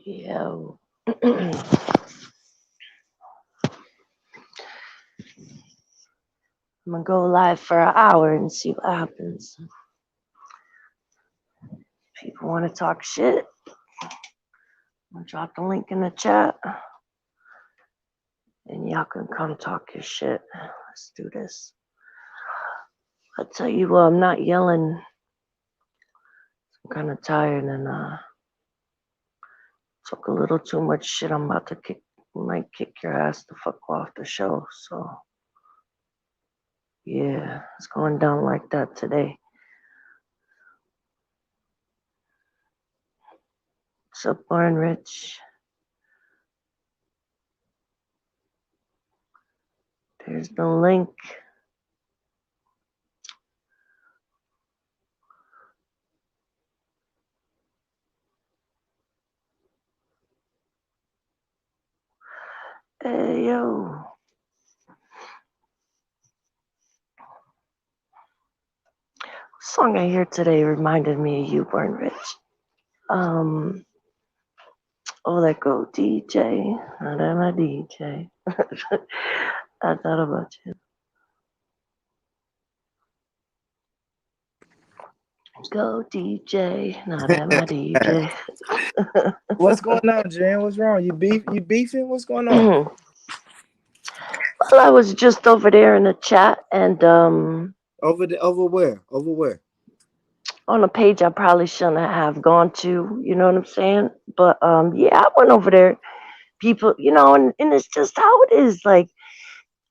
Yeah. I'm gonna go live for an hour and see what happens. People want to talk shit, I'll drop the link in the chat and y'all can come talk your shit. Let's do this. I'll tell you what, I'm not yelling. I'm kind of tired and took a little too much shit. I'm about to might kick your ass the fuck off the show. So yeah, it's going down like that today. What's up, Born Rich? There's the link. Hey, yo. Song I hear today reminded me of you, Born Rich. Oh, that go DJ. Not that my DJ. I thought about you. Go DJ. Not that my DJ. What's going on, Jen? What's wrong? You beefing? What's going on? Well, I was just over there in the chat and Over where? Over where? on a page I probably shouldn't have gone to, you know what I'm saying? But yeah, I went over there. People, and it's just how it is. Like,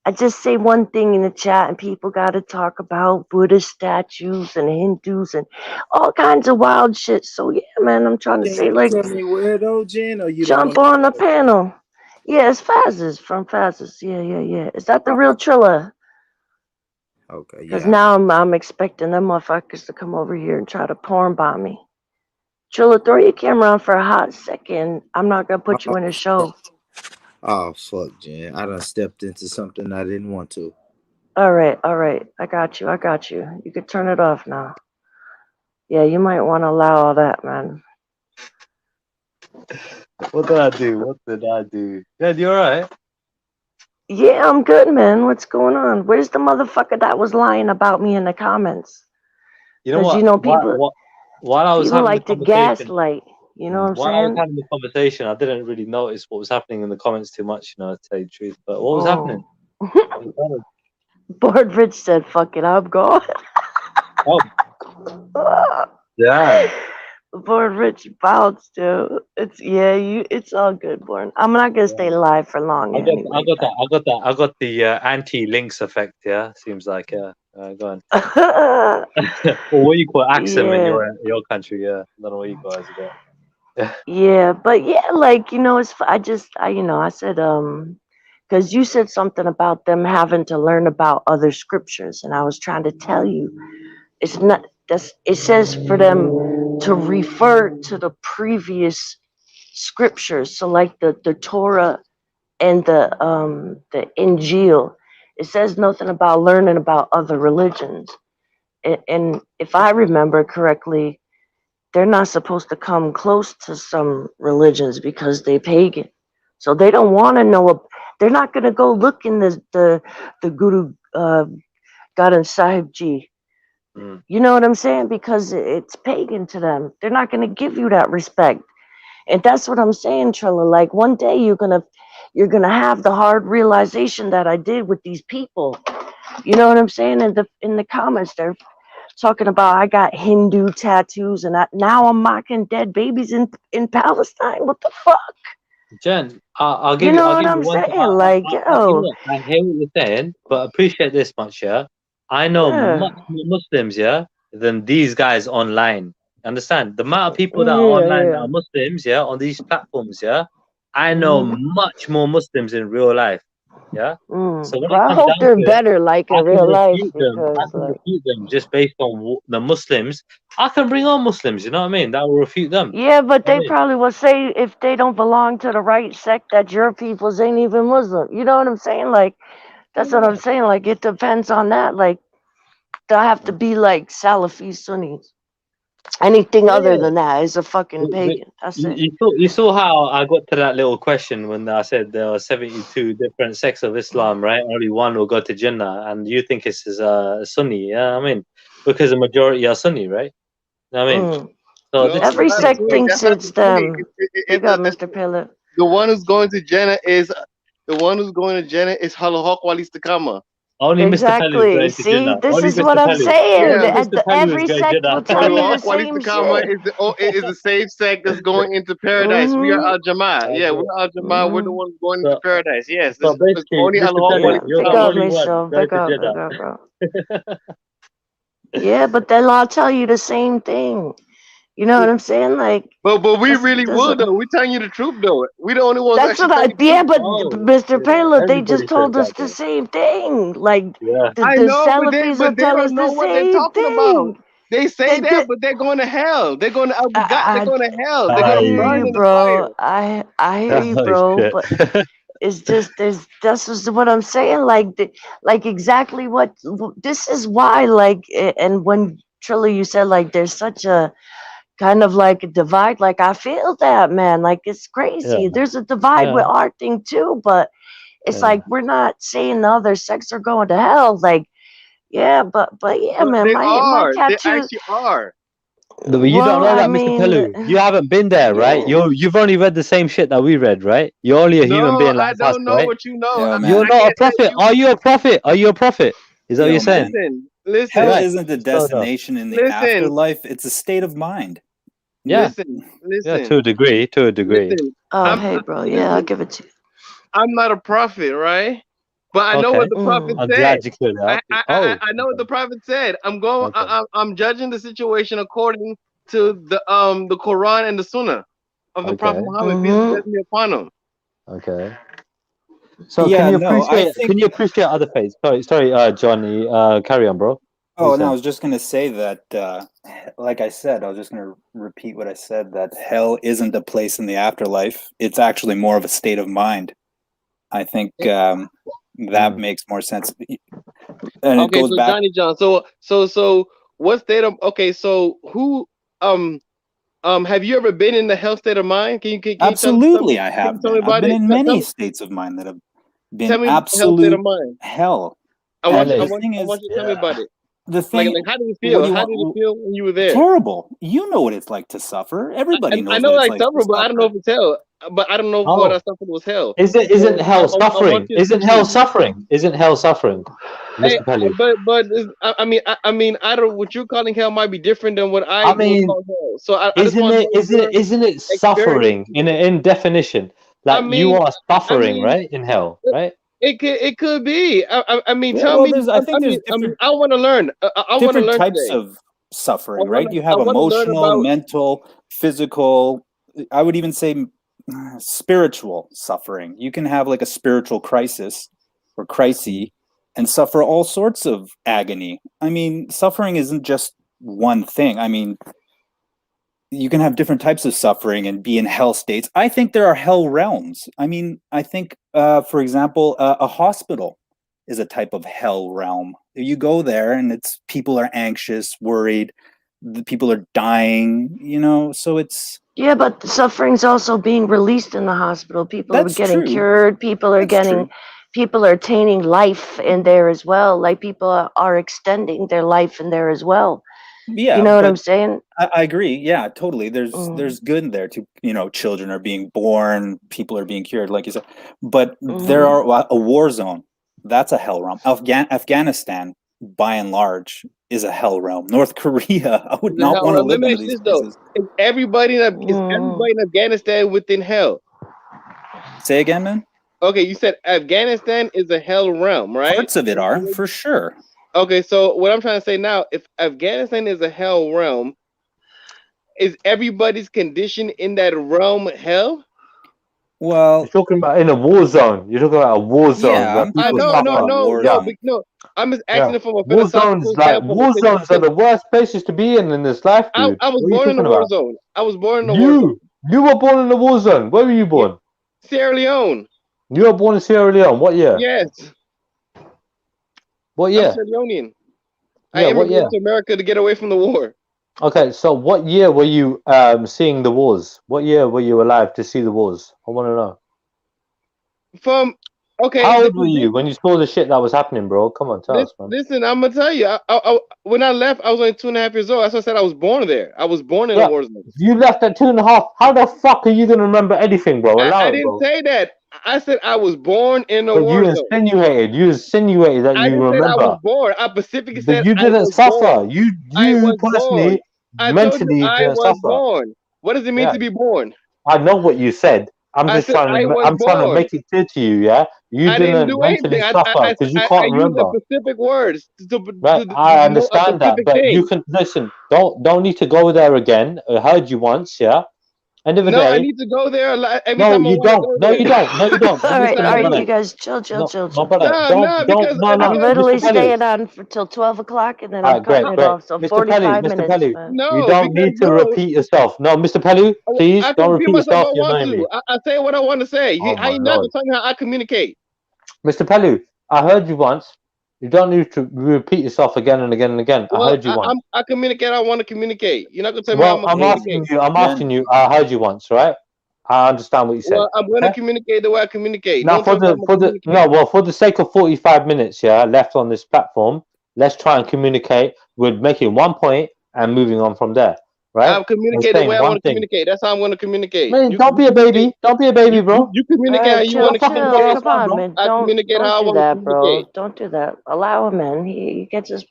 I just say one thing in the chat and people got to talk about Buddhist statues and Hindus and all kinds of wild shit. So yeah, man, I'm trying to Can say, you like, tell me where though, Jen? Or you don't jump want on the panel. Yeah, it's Faz's from Faz's. Yeah. Is that the to? real Trilla? Okay, Because yeah. now I'm expecting them motherfuckers to come over here and try to porn bomb me. Trilla, throw your camera on for a hot second. I'm not gonna put you in a show. Oh fuck, Jen. I done stepped into something I didn't want to. All right. I got you. You could turn it off now. Yeah, you might want to allow all that, man. What did I do? Yeah, you alright? Yeah, I'm good, man. What's going on? Where's the motherfucker that was lying about me in the comments? You know Because what? While I was people having the like to conversation, gaslight. You know what I'm while I was saying? having the conversation, I didn't really notice what was happening in the comments too much, to tell you the truth. But what was happening? Board Rich said, "Fuck it, I'm gone." Oh, yeah. Born Rich bounced, dude. It's all good, Born. I'm not gonna stay live for long I anyway. got the anti-links effect. Yeah, seems like go on. Or what you call accent in Yeah. your country? Yeah, I don't know what you guys got. Yeah, but yeah, like I said because you said something about them having to learn about other scriptures, and I was trying to tell you it's not it says for them to refer to the previous scriptures, so like the Torah and the Injil. It says nothing about learning about other religions, and if I remember correctly, they're not supposed to come close to some religions because they pagan. So they don't want to know. They're not going to go look in the Guru Granth Sahib Ji. You know what I'm saying? Because it's pagan to them. They're not going to give you that respect. And that's what I'm saying, Trilla. Like one day you're gonna have the hard realization that I did with these people. You know what I'm saying? In the comments, they're talking about I got Hindu tattoos and now I'm mocking dead babies in Palestine. What the fuck? Jen, I'll You give you. know I'll what give you I'm one. saying? Like, yo, I hear what you're saying, but appreciate this much. Yeah, I know yeah, much more Muslims. Yeah, than these guys online. Understand the amount of people that are online that yeah. are Muslims. Yeah, on these platforms. Yeah, I know Mm-hmm. much more Muslims in real life. Yeah. So when Well, it I comes hope down they're to it, better, like I in can real life, refute them. I because can like, refute them just based on the Muslims. I can bring on Muslims. You know what I mean? That will refute them. yeah, but You know they what I mean? probably will say if they don't belong to the right sect that your peoples ain't even Muslim. You know what I'm saying? Like, that's what I'm saying. Like, it depends on that. Like, they'll have to be like Salafi Sunnis. Anything other Yeah. than that is a fucking Wait, pagan. That's it. you saw how I got to that little question when I said there are 72 different sects of Islam, right? Only one will go to Jannah, and you think it's Sunni. Yeah, I mean, because the majority are Sunni, right? I mean, Mm. so No, this Every that's not sect Sunni. thinks That's not the it's Sunni. them. Big up, Mr. Pillar. The one who's going to Jannah is the one who's going to Jannah is Halahok Walistakama. only Mr. Pellu is Exactly. going to See, Jannah. this Only is what Mr. I'm Pellu. saying. Yeah. Only Mr. Pellu is Every going to sect Jannah. will tell you the Halahok same Walistakama shit. is the same sect that's going into paradise. We are Mm-hmm. Al Jama'ah. Yeah, Okay. we're Al Jama'ah. We're the Mm-hmm. ones going into So, paradise. Yes, so it's basically, only Mr. Halahok Pellu, Yeah, you're the big up, Walistakama. only one Mitchell. going Big to up, Jannah. big up, bro. Yeah, but they'll all tell you the same thing. You know what I'm saying? Like, But we that's really would though. We telling you the truth though. We the only ones that's actually what telling I. you the Yeah, truth. but Oh, Mr. yeah. Payla, they Everybody just says told us that, the though. same thing. Like Yeah. I the know, Salafis will but they tell us don't the know what they're same talking about. thing. They say They that, did. but they're going to hell. They're going to Abu Ghat. They're I, going to hell. They're I going to hear burn you, in the bro. fire. I hear you, Oh, bro. shit. But it's just there's that's just what I'm saying. Like exactly what this is why. And when Trilla, you said like there's such a kind of like a divide. Like I feel that, man. Like it's Yeah. crazy. There's a divide Yeah. with our thing too, but it's Yeah. like we're not saying the other sects are going to hell. Like yeah, but yeah, But man. they My are. They tattoo. actually are. No, but you don't Well, know I that, Mr. mean, Pellu. You haven't been there, right? yeah. You've only read the same shit that we read, right? You're only a human No, being like I us, don't know right? what you know. Yo, You're I man. not a can't tell prophet. you. Are you a prophet? Are you a prophet? Is that what Yo, you're saying? man. Hell Listen, Right. isn't the So no. destination in the listen, afterlife. It's a state of mind. Yeah. listen, Yeah. listen, To a degree. To a degree. listen. Oh, I'm hey, bro. Yeah, I'll listen. give it to you. I'm not a prophet, right? But I know what Okay. the prophet Mm. I'm said. glad you cleared it up. I Oh. know what Okay. the prophet said. I'm going. Okay. I'm judging the situation according to the Quran and the Sunnah of the Prophet Okay. Muhammad. Peace and Mm-hmm. blessings be upon him. Okay. So Yeah, no, I think. can you appreciate other faiths? Sorry, Johnny. Carry on, bro. What are you Oh, no, I saying? was just going to say that, like I said, I was just going to repeat what I said, that hell isn't a place in the afterlife. It's actually more of a state of mind. I think that Mm. makes more sense. And it Okay, goes so back. Johnny John. So what state of? Okay, so who have you ever been in the hell state of mind? Can you tell Absolutely, me? I Can you have tell me been. I've about been it? in many states of mind that have Tell been me about the hell state of absolute mind. hell. I And want Hell you. the is. thing I is, want you to tell me about it. the Like, thing, how did it what feel? do you How did it want? feel when you were there? Terrible. You know what it's like to suffer. Everybody I knows know what it's I like to suffered, but I don't know suffer. if it's hell. But I don't know if what I Oh. suffered was hell. Isn't So hell I want suffering? you to Isn't teach hell me. suffering? Isn't hell suffering, Hey, Mr. Pellu? I mean, I don't. What you're calling hell might be different than what I I will mean, call hell. So I just want to know your isn't it experience. suffering in definition? I Like you mean, are I suffering, mean, right? In hell, it, right? it could be. I mean, Yeah, tell well, me. I think there's different I want to learn. I want to different learn types today. of suffering, right? You have I want to learn emotional, about. mental, physical, I would even say spiritual suffering. You can have like a spiritual crisis or crisis and suffer all sorts of agony. I mean, suffering isn't just one thing. I mean, you can have different types of suffering and be in hell states. I think there are hell realms. I mean, I think, for example, a hospital is a type of hell realm. You go there and it's people are anxious, worried, the people are dying, so it's Yeah, but the suffering's also being released in the hospital. People are that's getting true. cured. That's true. People are attaining life in there as well. Like people are extending their life in there as well. You Yeah, know what I'm but saying? I agree. Yeah, totally. There's Mm, there's good in there too. Children are being born, people are being cured, like you said. But there mm-hmm. are a war zone. That's a hell realm. Afghanistan, by and large, is a hell realm. North Korea, I would The not hell want to realm. Let live me in ask you these this though: places. is Mm. everybody in Afghanistan within hell? Say again, man. Okay, you said Afghanistan is a hell realm, right? Parts of it are for sure. Okay, so what I'm trying to say now, if Afghanistan is a hell realm, is everybody's condition in that realm hell? You're Well, talking about in a war zone. You're talking about a war zone yeah, where I'm I people talking no, about no, a suffer. no, war no, Yeah, zone. no. I'm just yeah. asking it from a philosophical standpoint War zones are because the worst places to be in this life, dude. I was What are you born in a talking war about? zone. I was born in a war zone. You were born in a war zone. Where were you Yeah, born? Sierra Leone. You were born in Sierra Leone. What year? Yes, What I'm year? Sierra Leonean. I Yeah, what immigrated year? to America to get away from the war. Okay, so what year were you seeing the wars? What year were you alive to see the wars? I want to know. From okay, How old were you when you saw the shit that was happening, bro? Come on, tell us, man. listen, I'm gonna tell you. When I left, I was only 2.5 years old. That's why I said I was born there. I was born in a Yeah, war zone. you left at 2.5. How the fuck are you gonna remember anything, bro? Allow I it, didn't bro. say that. I said I was born in a But war zone. you insinuated that I you didn't say I was remember, born. I specifically but said you I didn't was born. suffer. I You was born. personally, I told you mentally I didn't was suffer. born. What does it mean Yeah, to be born? I know what you said. I said I was I'm trying to born. make it clear to you. Yeah, you I didn't didn't do mentally anything. suffer because you I can't used a remember. specific words Right, to I denote a understand that, specific but you thing. can listen. Don't need to go there again. I heard you once. Yeah. End of the No, I day. need to go there every No, time I you want to don't. go No, there. you don't. No, you don't. All Let me right, tell all you, right, brother. you guys, chill, chill, No, chill, no, chill. brother. No, because No, I'm no, literally Mr. Pellu. staying on till 12 o'clock, and then All I'm right, great, cutting it great. off. So Mr. Pellu, 45 Mr. minutes, Pellu, man. you no, don't because need to repeat yourself. No, Mr. Pellu, please I don't can repeat repeat myself if yourself. I You're want annoying to. me. I say what I want to say. Oh How my you not lord. gonna tell me how I communicate? Mr. Pellu, I heard you once. You don't need to repeat yourself again and again and again. I Well, heard you once. I communicate. I want to communicate. You're not gonna tell me how I'm Well, gonna communicate. I'm Man, asking you, I heard you once, right? I understand what you said. Well, I'm gonna Okay? communicate the way I communicate. Now Don't tell me how I'm gonna communicate. for the sake of 45 minutes, yeah, left on this platform, let's try and communicate with making one point and moving on from there. Right? I'm And communicating the way saying I one want to thing. communicate. That's how I'm gonna communicate. Man, don't You be a communicate. baby. Don't be a baby, bro. You All communicate how right, you chill, want to Fucking chill. grown ass communicate. Come man, on, bro. man. I communicate Don't how I do want to that, bro. communicate. Don't do that. Allow him in. He gets his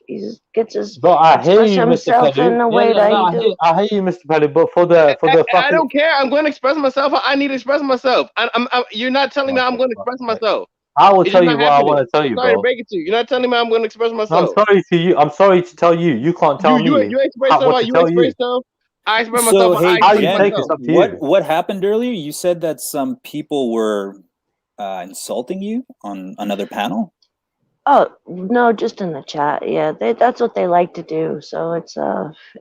Bro, I hear express you, Mr. himself in Pellu. the Yeah, way yeah, that no, he do. I hear you, Mr. Pellu. But for the I fucking don't care. I'm going to express myself. I need to express myself. You're not telling me okay, I'm going to right, express right. myself. I will It's just tell you not what I happening. want to tell I'm you, sorry to bro. break it to you. You're not telling me I'm going to express I'm myself. sorry to you. I'm sorry to tell you. You can't tell me You express yourself what how to you tell express you. yourself. I express myself so how I hey, How express you Jen, take it's myself. up to you. what happened earlier? You said that some people were insulting you on another panel. Oh no, just in the chat. Yeah, that's what they like to do. So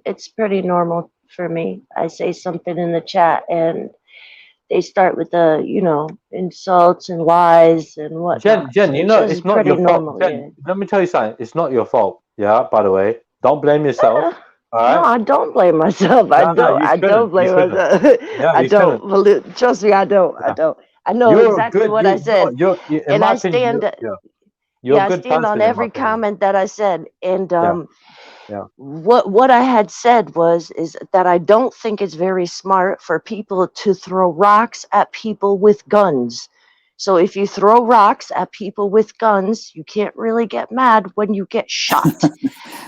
it's pretty normal for me. I say something in the chat, and they start with the insults and lies and whatnot. Jen, So you it's know just it's not your pretty fault. normal. Jen, Yeah. let me tell you something. It's not your fault. Yeah, by the way. Don't blame yourself. Uh, All no, right? I don't blame myself. No, you I don't shouldn't. You blame shouldn't. myself. Yeah, I you shouldn't. don't. Trust me, I don't. I Yeah. don't. I know You're a exactly good what I said, you in and my I opinion, stand. you're a Yeah, I good stand on person in my every opinion. comment that I said. And Yeah, yeah. what I had said is that I don't think it's very smart for people to throw rocks at people with guns. So if you throw rocks at people with guns, you can't really get mad when you get shot.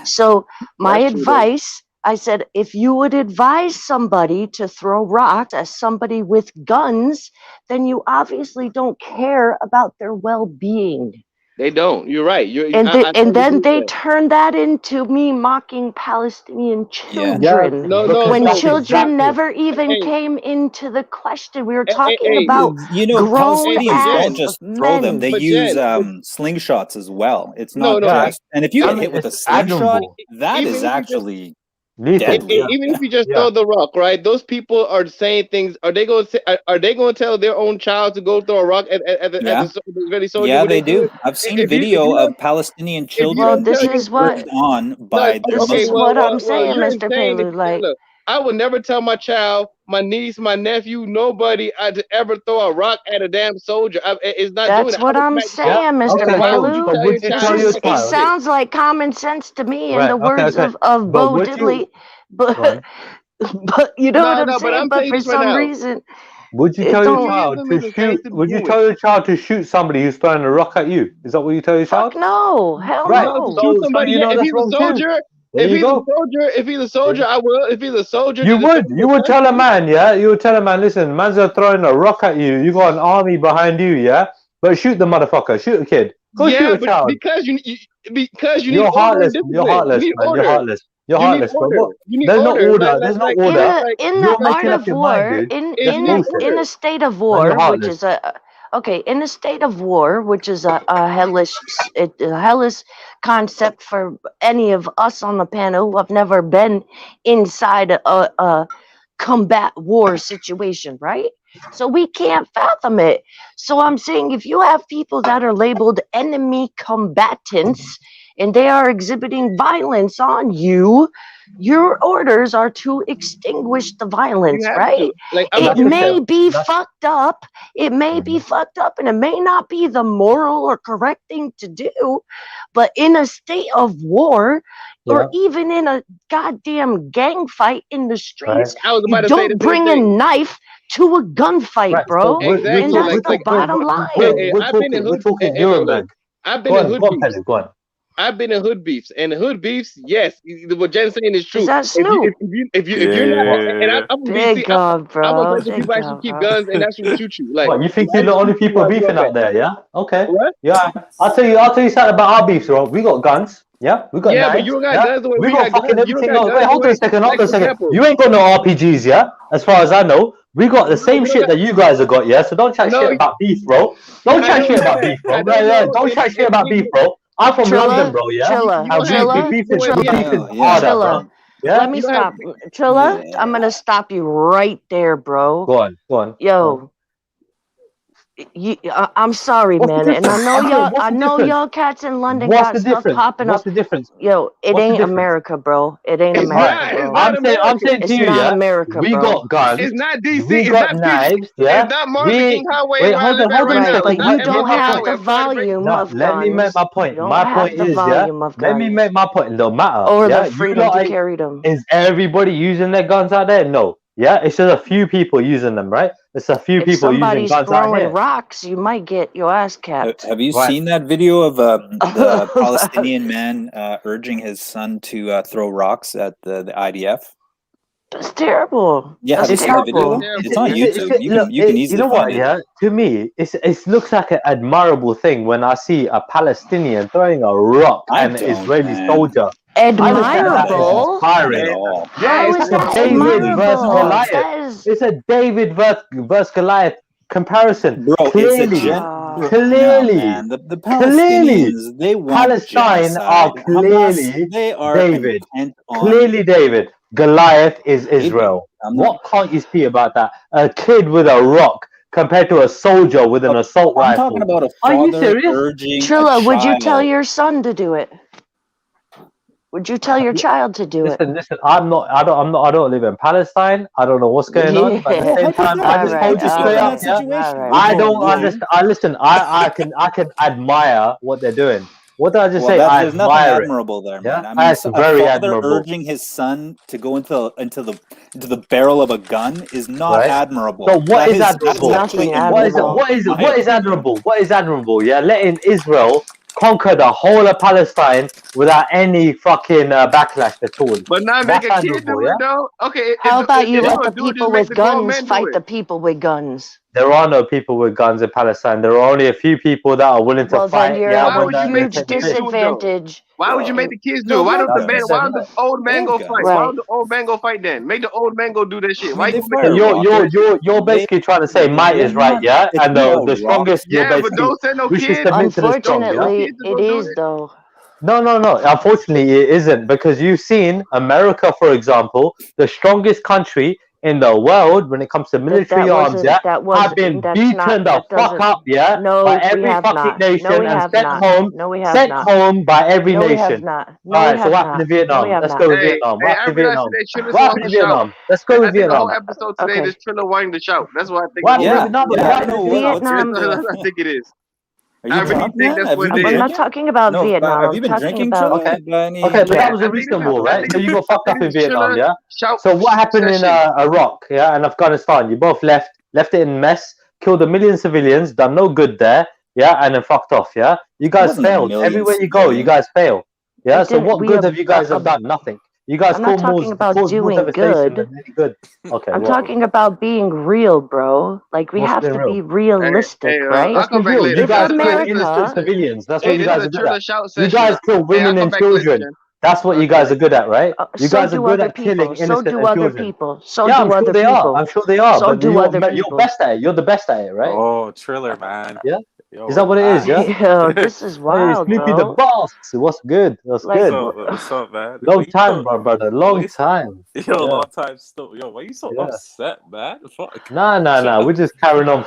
So my That's true though. advice, I said, if you would advise somebody to throw rocks at somebody with guns, then you obviously don't care about their well-being. They don't. You're right. And I totally agree then with they that. turn that into me mocking Palestinian Yeah. Yeah, children because when that's children exactly. never even Hey, came into the question. We were hey, talking hey, about You know, grown but Palestinians don't ass Jen, just throw them; men. they but use Jen, but slingshots as well. It's no, not no. Yeah, just. And if you I get mean hit with a it's slingshot, admirable. that is Even if you just actually Lethal. deadly. Yeah, even if you just yeah. throw the rock, right? Those people are saying things. Are they going to are they going to tell their own child to go throw a rock at Yeah, the Israeli soldier yeah, when they they do do. it? I've seen If video you of don't Palestinian if you Well, don't children this tell being your is worked what on no, by their this okay, is Muslim. what I'm saying, you're Mr. insane. Palu. Like Look, I would never tell my child, my niece, my nephew, nobody to ever throw a rock at a damn soldier. It's not doing that's it. I what would I'm smack the shit. Yeah. saying, Mr. Okay, Why would you Palu. so tell your would you This child tell to your is smack the it child? shit? sounds like common sense to me in Right, the okay, words okay. of But Bo would you Diddley, go but on. you know what No, I'm no, but saying? I'm But telling you for this right some now. reason Would you it tell your don't child Reason to is the same shoot? to Would you do it. tell your child to shoot somebody who's throwing a rock at you? Is that what you tell your fuck child? no. Hell Right. No, to no. shoot So somebody. you Yeah, know if that's he's a wrong too. soldier, There you go. if he's a soldier, I will. If he's a soldier to You defend would. You the would tell a country. man, yeah. You would tell a man, listen, man's are throwing a rock at you. You got an army behind you, yeah. But shoot the motherfucker. Shoot a kid. Go shoot Yeah, a but child. because you need You're order and heartless. You're discipline. You heartless, need man. You're order. heartless. You're You need heartless. But order. what? You need There's no order. order. There's no In order. the You're art making up of your mind, war, dude. That's You need bullshit. in order. a state of Man, you're war, which heartless. is in a state of war, which is a hellish concept for any of us on the panel who have never been inside a combat war situation, right? So we can't fathom it. So I'm saying if you have people that are labeled enemy combatants and they are exhibiting violence on you, your orders are to extinguish the violence, You have right? to. Like, I'm It not gonna may tell. be fucked up. It may be fucked up, and it may not be the moral or correct thing to do. But in a state of war, or even in a goddamn gang fight in the streets, I was you about to say the don't same bring a thing. knife to a gunfight, Right, bro. so And that's the bottom line. I've been in we're hood. talking Hey, look, Nuremberg. I've been Go in on, hood go on, beefs. Pelly, go on. I've been in hood beefs, and hood beefs, yes, what Jen's saying is true. Is that Snoop? If you're not, and I'm gonna be, see, Big up, I'm bro. gonna let the Big people actually up, keep bro. guns and actually shoot you. Like, What, you think you're the only people beefing out there, yeah? Okay. What? Yeah. I'll tell you something about our beefs, bro. We got guns. Yeah, we got Yeah, knives. but you don't got yeah? guns the way we we got got fucking guns. You don't everything got else. guns Wait, the hold on way- a second, like, hold on a for second. example- You ain't got no RPGs, yeah? As far as I know. We got the same you don't shit got- that you guys have got, yeah? So don't chat No, shit about beef, bro. Don't I chat don't shit know about that. beef, bro. I don't know Don't if- chat shit if about we beef, can- bro. I'm from Trilla, London, bro, yeah? Trilla, You don't have And Trilla, we beef is Trilla, harder, bro. Trilla. Yeah? Let me You don't stop. Trilla, I'm gonna stop you right there, bro. Go on. Yo, I'm sorry, What's the man, and I difference? know Okay, y'all. what's I the know difference? y'all cats in London What's got the stuff difference? popping What's up. the difference? Yo, it What's the ain't difference? America, bro. It ain't It's America, not. bro. It's not I'm America. saying to It's you, not yeah. America, We bro. got guns. It's not DC. We It's got not knives. Yeah. It's not Martin King Highway Wait, where I hold live on at right a Right, now. but It's second. not you Let me don't make my Emerald have point. Highway. the I'm sorry to break. volume No, of let me make guns. my point. You don't My have point the is, yeah. volume of Let me guns make my point. It don't matter. or Yeah. the freedom to carry them. Is everybody using their guns out there? No. Yeah. It's just a few people using them, right? It's a few If people using somebody's guns out throwing here. rocks, you might get your ass capped. Have you Right. seen that video of the Palestinian man urging his son to throw rocks at the IDF? That's terrible. Yeah, That's have you seen the terrible. video? It's on YouTube. You can easily you know find what? it. Yeah, to me, it looks like an admirable thing when I see a Palestinian throwing a rock I at an don't, Israeli man. soldier. I look at that as Admirable? inspiring. At all. How It's is like a that David versus admirable? Goliath. That is It's a David versus Goliath comparison. Bro, it's a Clearly, no, clearly, man. The clearly, Palestinians, they want Palestine are genocide. Hamas, clearly they are David. intent on Clearly, David. Goliath is Israel. I'm not- What can't you see about that? A kid with a rock compared to a soldier with an assault I'm rifle. talking about a Are you father serious? urging Trilla, a would you tell child. your son to do it? Would you tell your child to do it? Listen. I don't live in Palestine. I don't know what's going on. But at the same time, I just told you straight up. Yeah, I don't understand. I can admire what they're doing. What did I just say? I There's nothing admire it. admirable there, man. Yeah, I mean, that's a very father admirable. urging his son to go into the barrel of a gun is not Right. admirable. So what is That's admirable? actually Nothing What is immoral. what is in my what is opinion. admirable? What is admirable? Yeah, letting Israel conquer the whole of Palestine without any fucking backlash at all. But not make That's a kid admirable, do yeah? it though. Okay. How about you if let gonna the do it, just people make with the grown guns men do fight it. the people with guns? There are no people with guns in Palestine. There are only a few people that are willing to Well, then fight. you're Yeah, at Why a would you when make they the huge take the kids piss. do it though? disadvantage. Why would you make the kids do No, it? Why they don't have the men? guns. Why don't the old man They go have fight? guns. Why Right. don't the old man go fight then? Make the old man go do that shit. I Why mean, they you fire make rockets. You're basically trying to say might They're is right, not. yeah? It's And not the rocks. strongest, you're Yeah, but basically, don't send no we should kids. submit to the strong, yeah? Unfortunately, Kids to it go do is it. though. No. Unfortunately, it isn't because you've seen America, for example, the strongest country in the world when it comes to military arms, yeah, have been beaten the fuck up, yeah, No, by we every have fucking not. No, nation we and have sent not. home, No, we have not. by every No, we have nation. not. All No, we right, so have what happened not. in Vietnam? No, we have Let's not. go with Hey, Vietnam. What I happened in realized Vietnam? today Triller What wanted happened to in shout. Vietnam? Let's go I with think the whole Vietnam. episode today Okay. is Triller wanting to shout. That's what I think. What It happened is. in Vietnam? What I happened know in what's Vietnam? Vietnam. That's what I think it is. Are I you really drunk, think man? that's Have what you it been is. I'm not drinking? talking about No, Vietnam. have I'm you been talking drinking, about Trilla? Okay, but that was a I think recent this war, is- I right? think So you this got fucked up is in Vietnam, Triller yeah? shout So what happened in session. Iraq, yeah, and Afghanistan? You both left it in mess, killed a million civilians, done no good there, yeah, and then fucked off, yeah. You guys wasn't a failed million everywhere you go. You civilians. guys fail, yeah. We So didn't- what we good ab- have you guys have done? Nothing. You guys I'm not talking about caused more doing devastation good. than any good. Okay, I'm what? talking about being real, bro. Like we What's have been to real? be realistic, right? What's I'll come been back real? later. You It's guys kill America. innocent civilians. That's what Hey, you this guys is are a good Triller at. shout You session. guys kill Hey, women I'll come and back later, children. Jen. That's what you guys are good at, right? You So guys are do good other at killing people. So innocent do and other children. people. So Yeah, do I'm sure other they are. people. I'm sure they are. So But do other you're people. best at it. You're the best at it, right? Oh, Triller, man. Yeah. Yo, Is that what it is? Yeah. Yo, this is Hey, wild, Snoopy the bro. boss. What's good? What's Like, good? What's up, man? Long Why you time, so, brother. why Long you, time. yo, Yeah. long time still. Yo, why you so Yeah. upset, man? Fuck. Nah. We're just carrying on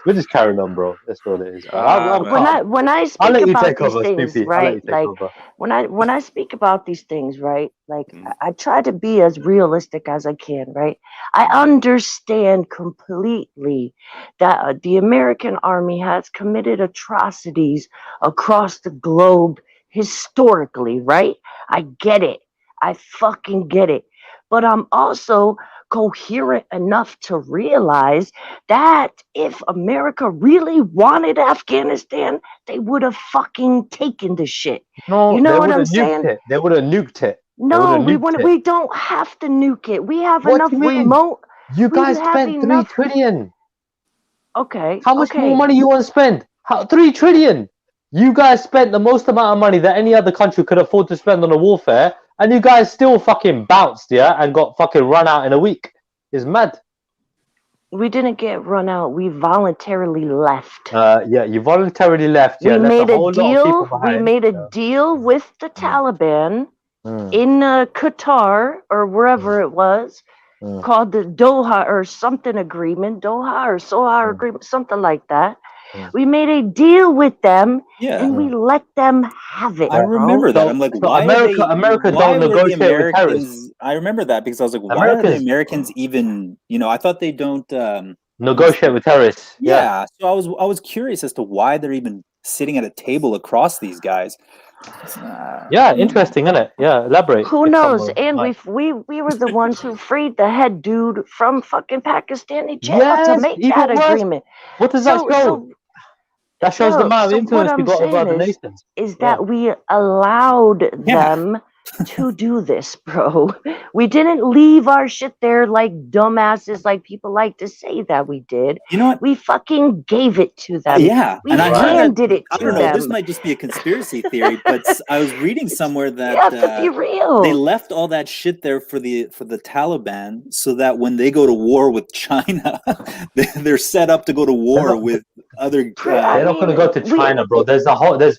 we're just carrying on, bro. That's what it is. Man. I'll when I I'll speak let you about take these over, things, Snoopy. I'll let right? you take Like over. when I speak about these things, right? Like Mm. I try to be as realistic as I can, right? I Mm. understand completely that the American army has committed atrocities across the globe historically, right? I get it. I fucking get it. But I'm also coherent enough to realize that if America really wanted Afghanistan, they would have fucking taken the shit. No, You know they what would I'm have saying? nuked it. They would have nuked it. No, we don't have to nuke it. We have What enough do you mean? remote. You We guys have spent 3 enough. trillion. Okay. How much more Okay. money you want to spend? 3 trillion. You guys spent the most amount of money that any other country could afford to spend on a warfare, and you guys still fucking bounced, yeah, and got fucking run out in a week. It's mad. We didn't get run out. We voluntarily left. Yeah, you voluntarily left. Yeah, We left a made a whole lot of people deal. We behind. made a deal with the Taliban Mm. in Qatar or wherever it was, called the Doha or something agreement, Doha or Soha agreement, something like that. We made a deal with them, and we let them have it. I remember that. So- I'm like, so why America- are they? America why don't were the negotiate with terrorists. Americans? I remember that because I was like, why are the Americans- Americans even? I thought they don't Negotiate with terrorists. Yeah. So I was curious as to why they're even sitting at a table across these guys. Yeah, interesting, isn't it? Yeah, elaborate. Who if knows? someone And might. we were the ones who freed the head dude from fucking Pakistani jail to Yes, make even that worse. agreement. What does that show? That shows the amount of So what influence we I'm got over saying other nations. is that we allowed them to do this, bro. We didn't leave our shit there like dumbasses, like people like to say that we did. You know what? We fucking gave it to them. Yeah, We and I heard handed it I to don't know. This them. might just be a conspiracy theory, but I was reading somewhere that You have to be real. they left all that shit there for the Taliban, so that when they go to war with China, they're set up to go to war with other. They're not going to go to China, bro. There's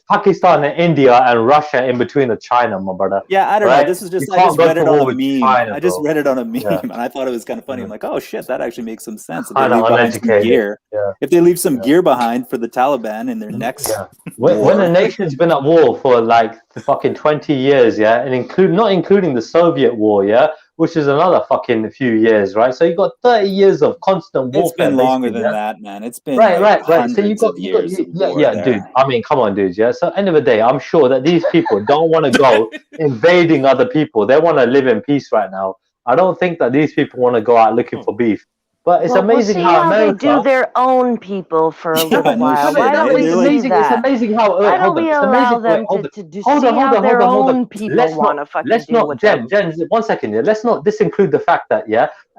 Pakistan and India and Russia in between of China, my brother. Yeah, I don't know. This is just You I can't just go read to it on war a with meme. China, I just bro. read it on a meme, Yeah. and I thought it was kind of funny. I'm like, oh shit, that actually makes some sense. If they Kinda leave behind some uneducated. gear, Yeah. if they leave some gear behind for the Taliban in their next When war. a nation's been at war for like fucking 20 years, yeah, and not including the Soviet war, yeah, which is another fucking few years, right? So you got 30 years of constant warfare. It's been longer basically, than yeah? that, man. It's been Right. So hundreds of years of war there. dude. I mean, come on, dude. Yeah. So end of the day, I'm sure that these people don't want to go invading other people. They want to live in peace right now. I don't think that these people want to go out looking for beef. But it's amazing we'll see how how America they do their own people for a little no while. shit. Why don't we It's see amazing- that? It's amazing how. Why don't we allow them hold to see on, how their hold on. own people want to fucking Let's deal not, with Jen, them? 1 second. Yeah, let's not disinclude the fact that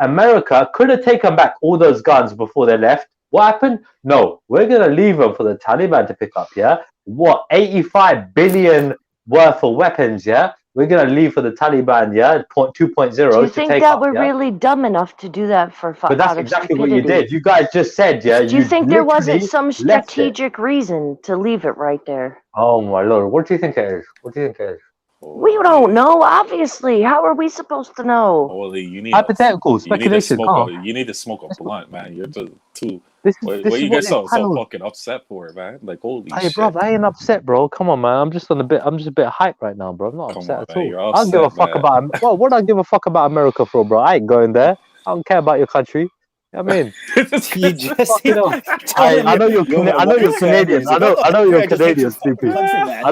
America could have taken back all those guns before they left. What happened? No, we're gonna leave them for the Taliban to pick up. Yeah, what 85 billion worth of weapons? Yeah, we're gonna leave for the Taliban. Yeah, 2.0 Do you to think take that up. we're Yeah? really dumb enough to do that But that's out of exactly stupidity? what you did. You guys just said, yeah. Do you think there wasn't some literally left it. strategic reason to leave it right there? Oh my lord! What do you think it is? What do you think it is? We don't know, obviously. How are we supposed to know? Holy, you need Hypothetical speculation. You need to smoke a blunt, man. You're too. This What is you what get so panels- fucking upset for, man? Like holy Hey, shit. bro, I ain't upset, bro. Come on, man. I'm just a bit hyped right now, bro. I'm not upset on, at man. all. You're I don't give a upset, fuck man. about. Well, what do I give a fuck about America for, bro? I ain't going there. I don't care about your country. I mean, You just I know you're Canadian. I know you're Canadian, stupid. I know you're Canadian, stupid. I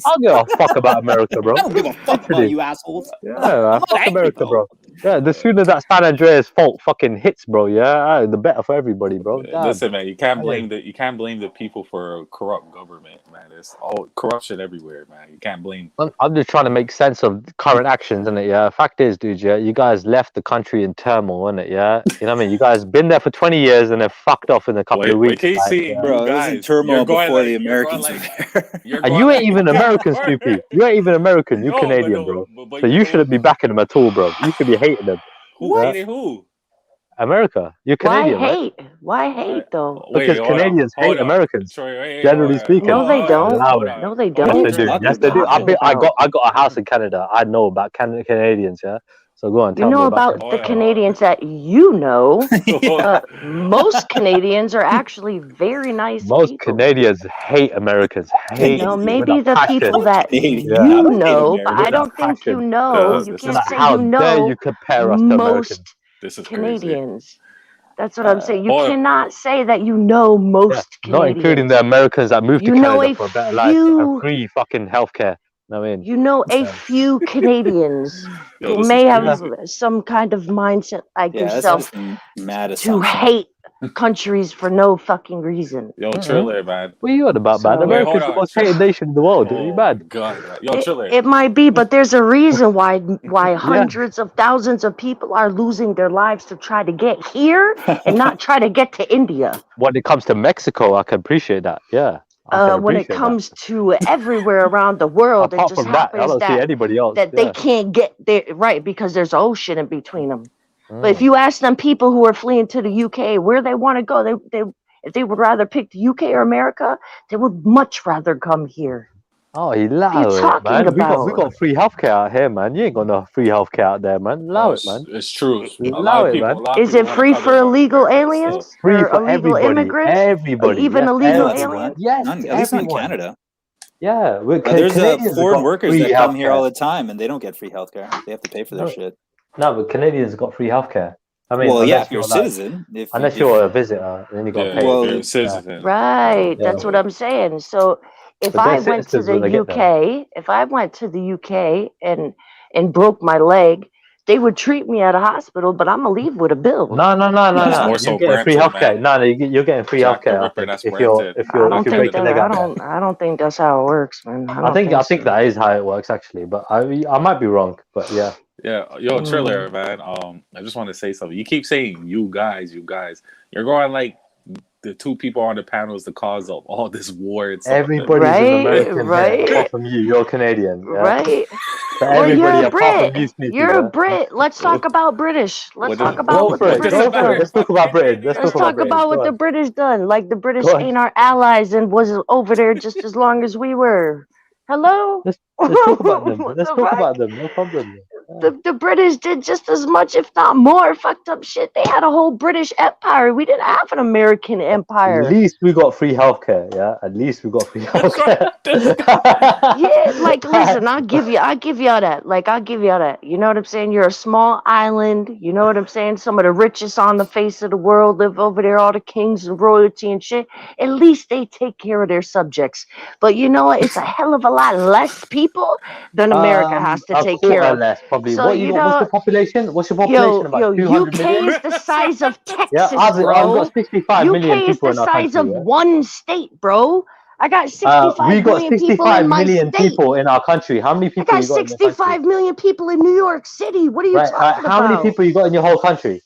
don't give a fuck about America, bro. I don't give a fuck about you assholes. Yeah, fuck America, bro. Yeah, the sooner that San Andreas fault fucking hits, bro, yeah, the better for everybody, bro. Damn. Listen, man, you can't blame the people for a corrupt government, man. There's all corruption everywhere, man. You can't blame. I'm just trying to make sense of current actions, innit? Yeah. Fact is, dude, yeah, you guys left the country in turmoil, innit? Yeah. You know what I mean? You guys been there for 20 years and then fucked off in a couple of weeks. Wait, see, bro, it was in turmoil before the Americans were there. And you ain't even American, stupid. You ain't even American. You're Canadian, bro. So you shouldn't be backing them at all, bro. You should be hating them. Who hated who? America. You're Why Canadian, right? hate? Why hate though? Because hold on, Canadians hate hold on. Americans. Troy, wait, Generally hold on, speaking. No, they hold on, don't. Allow hold it. on. No, they Hold don't. on, Yes, they What do. are Troy. you Yes, they do. talking I about? got a house in Canada. I know about Canadians. Yeah. So go on, You tell me know about about the Canadians that you know. Most Canadians are actually very nice Most people. Canadians hate Americans. Hate No, with a maybe the passion. people that Canadian. Yeah. you I don't hate know, but I With a don't think you passion. know. This You is can't Like, say how you dare know you compare us to Americans? most This is crazy. Canadians. That's what I'm saying. You hold on. cannot say that you know Yeah. most Not including Canadians. the Americans that moved to You know Canada a for a better life and few. free fucking healthcare. I mean, You know a Yeah. few Canadians Yo, who this may is have crazy. some kind of mindset like Yeah, that's yourself just a mad to assumption. hate countries for no fucking reason. Yo, Triller, man. what are you on about, man? So- Wait, America's hold the on. most hated nation in the world. Are you Oh my mad? god, man. Yo, Triller. It might be, but there's a reason why hundreds of thousands of people are losing their lives to try to get here and not try to get to India. When it comes to Mexico, I can appreciate that. Yeah. I can When it appreciate comes to everywhere around the world, Apart it just from that, I happens don't see anybody else. that Yeah. they can't get there, right? Because there's ocean in between them. But if Mm. you ask them people who are fleeing to the UK where they want to go, if they would rather pick the UK or America, they would much rather come here. Oh, you What are you allow it, talking man. about? We got free healthcare out here, man. You ain't got no free healthcare out there, man. Allow it, man. It's true. A Allow lot of it, people. man. A lot of Is people it want free to come for to North illegal America, so- aliens? Free For for illegal everybody. immigrants? Everybody. Even Yes, illegal That's everyone. aliens? Yes, None, at least not in everyone. Canada. Yeah, There's Canadians have foreign got workers free that come here healthcare. all the time and they don't get free healthcare. They have to pay for their No. shit. No, but Canadians have got free healthcare. I mean, Well, yeah, unless if you're a you're like, citizen, unless you're a visitor, then you got to Yeah, pay. if Well, you're a citizen. Right. Yeah. That's what I'm saying. So if But they're I went to citizens when the they get there. UK, if I went to the UK and broke my leg, they would treat me at a hospital, but I'm gonna leave with a bill. No. That's Nah. more You're so getting free Brampton, healthcare. man. No, you're getting free Jack the healthcare. I Ripper, think that's if you're Brampton. I don't if you think break your that leg out there. I don't think that's how it works, man. I think so. that is how it works actually, but I might be wrong. But yeah, Yeah, yo, Triller, man. I just want to say something. You keep saying you guys. You're going like the two people on the panel is the cause of all this war and stuff. everybody's Right, an American right. here, apart from you. You're Canadian, yeah? Right. But Well, everybody you're a apart from Brit. you, Sneaky, You're a yeah? Brit. Let's talk about British. Let's What talk does- about Go what for the it. British Go for it. done. Let's talk about Britain. Let's Let's talk about talk Britain. about what Go the on. British done. Like the British Go on. ain't our allies and was over there just as long as we were. Hello? Let's talk about them. What Let's the talk fuck? about them. No problem. The British did just as much, if not more, fucked up shit. They had a whole British empire. We didn't have an American empire. At least we got free healthcare, yeah. At least we got free healthcare. Yeah, like listen, I'll give you all that. Like I'll give you all that. You know what I'm saying? You're a small island. You know what I'm saying? Some of the richest on the face of the world live over there, all the kings and royalty and shit. At least they take care of their subjects. But you know what? It's a hell of a lot less people than America has to a take care quarter of. less, probably. So What you got? What's your population? What's your population? About 200 UK million? is the size of Texas, Yeah, I've bro. got 65 million UK is people the in our size country. of Yeah? one state, bro. I got 65 We got million people 65 in my million state. people in our country. How many I people got you got in your country? 65 million people in New York City. What are you Right. talking How about? many people you got in your whole country?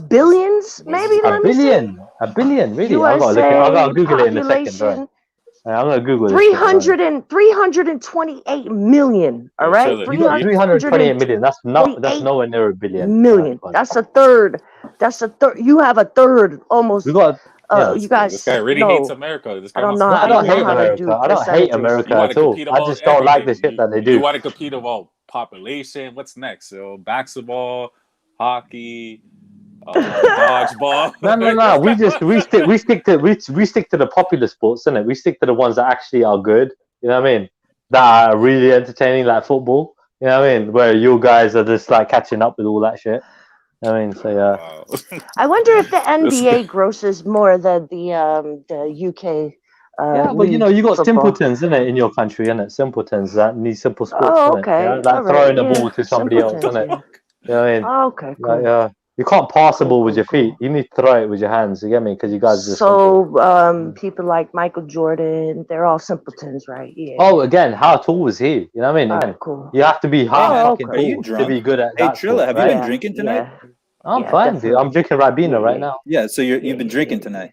Billions, maybe. A Let me billion. see. A billion, really? USA I gotta Google it in a second. population Right? I'm gonna Google this. 328 million. All Yo, right, Triller, You got 328 million. That's nowhere near a billion. million. Right, That's a third. That's a third. You have a third almost. we got. Yeah. You guys. This guy really hates America. This guy I don't wants know. to No, I I compete don't don't know hate how to do America. I don't hate percentages. America You want at to all. compete I about just don't like the everything. shit that they You do. want to compete about population. What's next? So basketball, hockey, dodgeball. No. We stick to the popular sports, innit? We stick to the ones that actually are good. You know what I mean? That are really entertaining, like football. You know what I mean? Where you guys are just like catching up with all that shit. I mean, so yeah. Wow. I wonder if the NBA grosses more than the UK. Yeah, but you know, you got football. simpletons, innit, in your country, innit? Simpletons that need simple sports, Oh, innit? okay. Yeah? Like All right. throwing the ball to somebody else, Simpletons, innit? yeah. You know what I mean? Oh, okay, cool. Like, you can't pass the ball with Cool, your feet. You need to throw it with your hands. You get me? Because you guys are just simple. So, people like Michael Jordan, they're all simpletons, right? Yeah. Oh, again, how tall was he? You know what I mean? All Again, right, cool. you have to be half fucking Are you tall drunk? to be good at Hey, that Trilla, sport, have right? you been drinking tonight? I'm Yeah, fine, dude. I'm drinking Ribena right now. Yeah, so you've been drinking tonight.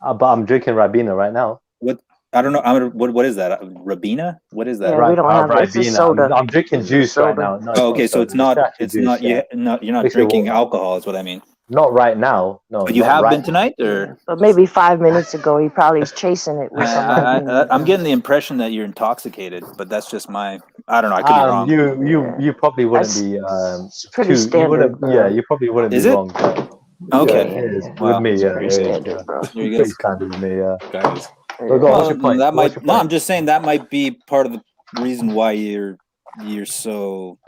But I'm drinking Ribena right now. What I don't know. What is that? Rabina? What is that? Yeah, we don't have it's a soda. I'm drinking It's a juice right soda. now. No, Oh, okay, so it's not. It's juice, not. yeah. You're not Mix it drinking water. alcohol. Is what I mean. Not right now. No, But you not have right been now. tonight, or But maybe 5 minutes ago, he probably is chasing it with somebody. I'm getting the impression that you're intoxicated, but that's just my. I don't know. I could be wrong. You probably wouldn't That's- be it's pretty standard, bro. yeah, you probably wouldn't Is be it? wrong. But Okay. yeah, it is. Wow. With me, yeah, Pretty it is, standard, yeah. bro. There you go. Pretty standard with me, yeah. Guys, So go on, Well, what's your point? that What's might. your No, point? I'm just saying that might be part of the reason why you're so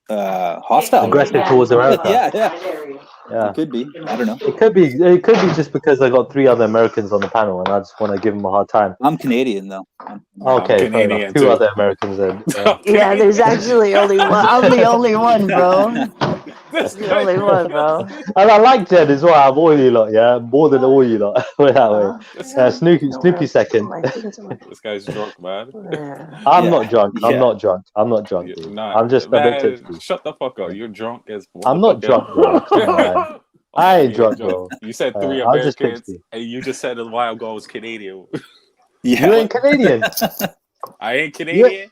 hostile. Aggressive towards America. Yeah. It could be. I don't know. It could be just because I got 3 other Americans on the panel, and I just want to give them a hard time. I'm Canadian though. Okay, fair Canadian enough. 2 too. other Americans then. Yeah, there's actually only one. I'm the only one, bro. This The only one, bro. And I like Jed as well. I'm all you lot, yeah, more than all you lot. Put it that way. Snoopy second. This guy's drunk, man. I'm not drunk. I'm Yeah. not drunk. I'm not drunk. You're Dude. not, I'm just a man, bit tipsy. Shut the fuck up. You're drunk as I'm not drunk, bro. Come on, man. I ain't drunk, bro. You said 3 I'm just Americans, tipsy. and you just said a while ago I was Canadian. Yeah. You ain't Canadian. I ain't Canadian.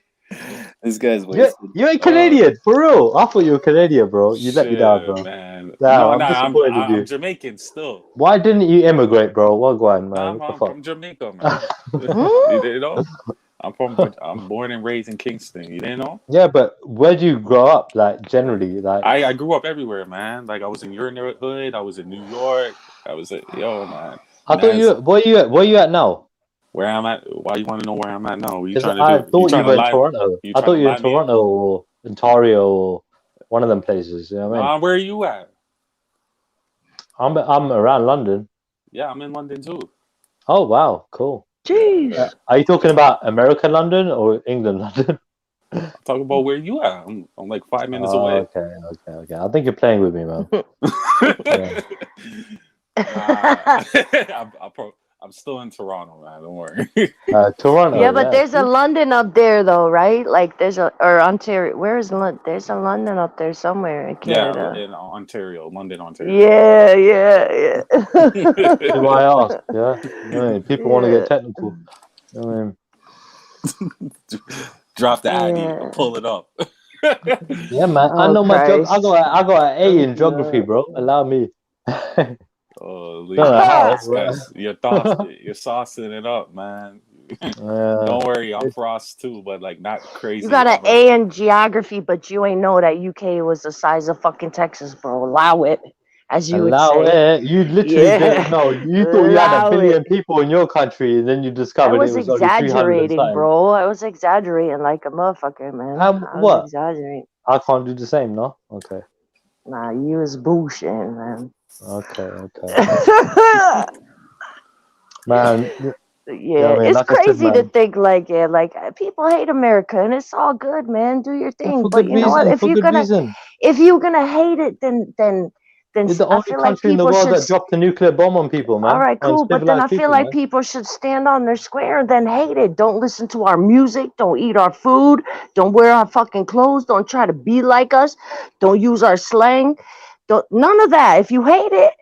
This guy's wasted. You ain't Canadian, for real. I thought you were Canadian, bro. You let me down, bro. Man. Nah, No, I'm disappointed in you. I'm Jamaican still. Why didn't you immigrate, bro? What going, man? What the I'm fuck? from Jamaica, man. You didn't know? I'm born and raised in Kingston. You didn't know? Yeah, but where do you grow up? Like generally, like I grew up everywhere, man. Like I was in your neighborhood. I was in New York. I was at man. I thought you. Where you at now? Where I'm at? Why you want to know where I'm at now? What you 'Cause trying to I do? thought you were in lie? Toronto. I thought you were in Toronto or Ontario or one of them places. You know what I mean? Where are you at? I'm around London. Yeah, I'm in London too. Oh wow, cool. Jeez. Are you talking about American London or England London? Talk about where you at. I'm like 5 minutes away. Okay. I think you're playing with me, man. I'm still in Toronto, man. Don't worry. Toronto. Yeah, but there's a London up there, though, right? Like or Ontario. Where is London? There's a London up there somewhere in Canada. Yeah, in Ontario, London, Ontario. Yeah. Do I ask? Yeah. I mean, people want to get technical. I mean, drop the ID, pull it up. Yeah, man. I know my job. I got an A in geography, bro. Allow me. You're saucing it up, man. Don't worry, I'm Frost too, but like not crazy. You got an A in geography, but you ain't know that UK was the size of fucking Texas, bro. Allow it, as you would say. It. You literally didn't know. You thought you had 1 billion people in your country, and then you discovered it was exaggerating, bro. I was exaggerating like a motherfucker, man. I was exaggerating. I can't do the same, no? Okay. Nah, you was bullshitting, man. Okay. Man. Yeah, it's crazy to think like people hate America and it's all good, man. Do your thing, but you know what? If you're gonna hate it, then it's the only country in the world that dropped a nuclear bomb on people, man. All right, cool, but then I feel like people should stand on their square and then hate it. Don't listen to our music. Don't eat our food. Don't wear our fucking clothes. Don't try to be like us. Don't use our slang. None of that. If you hate it.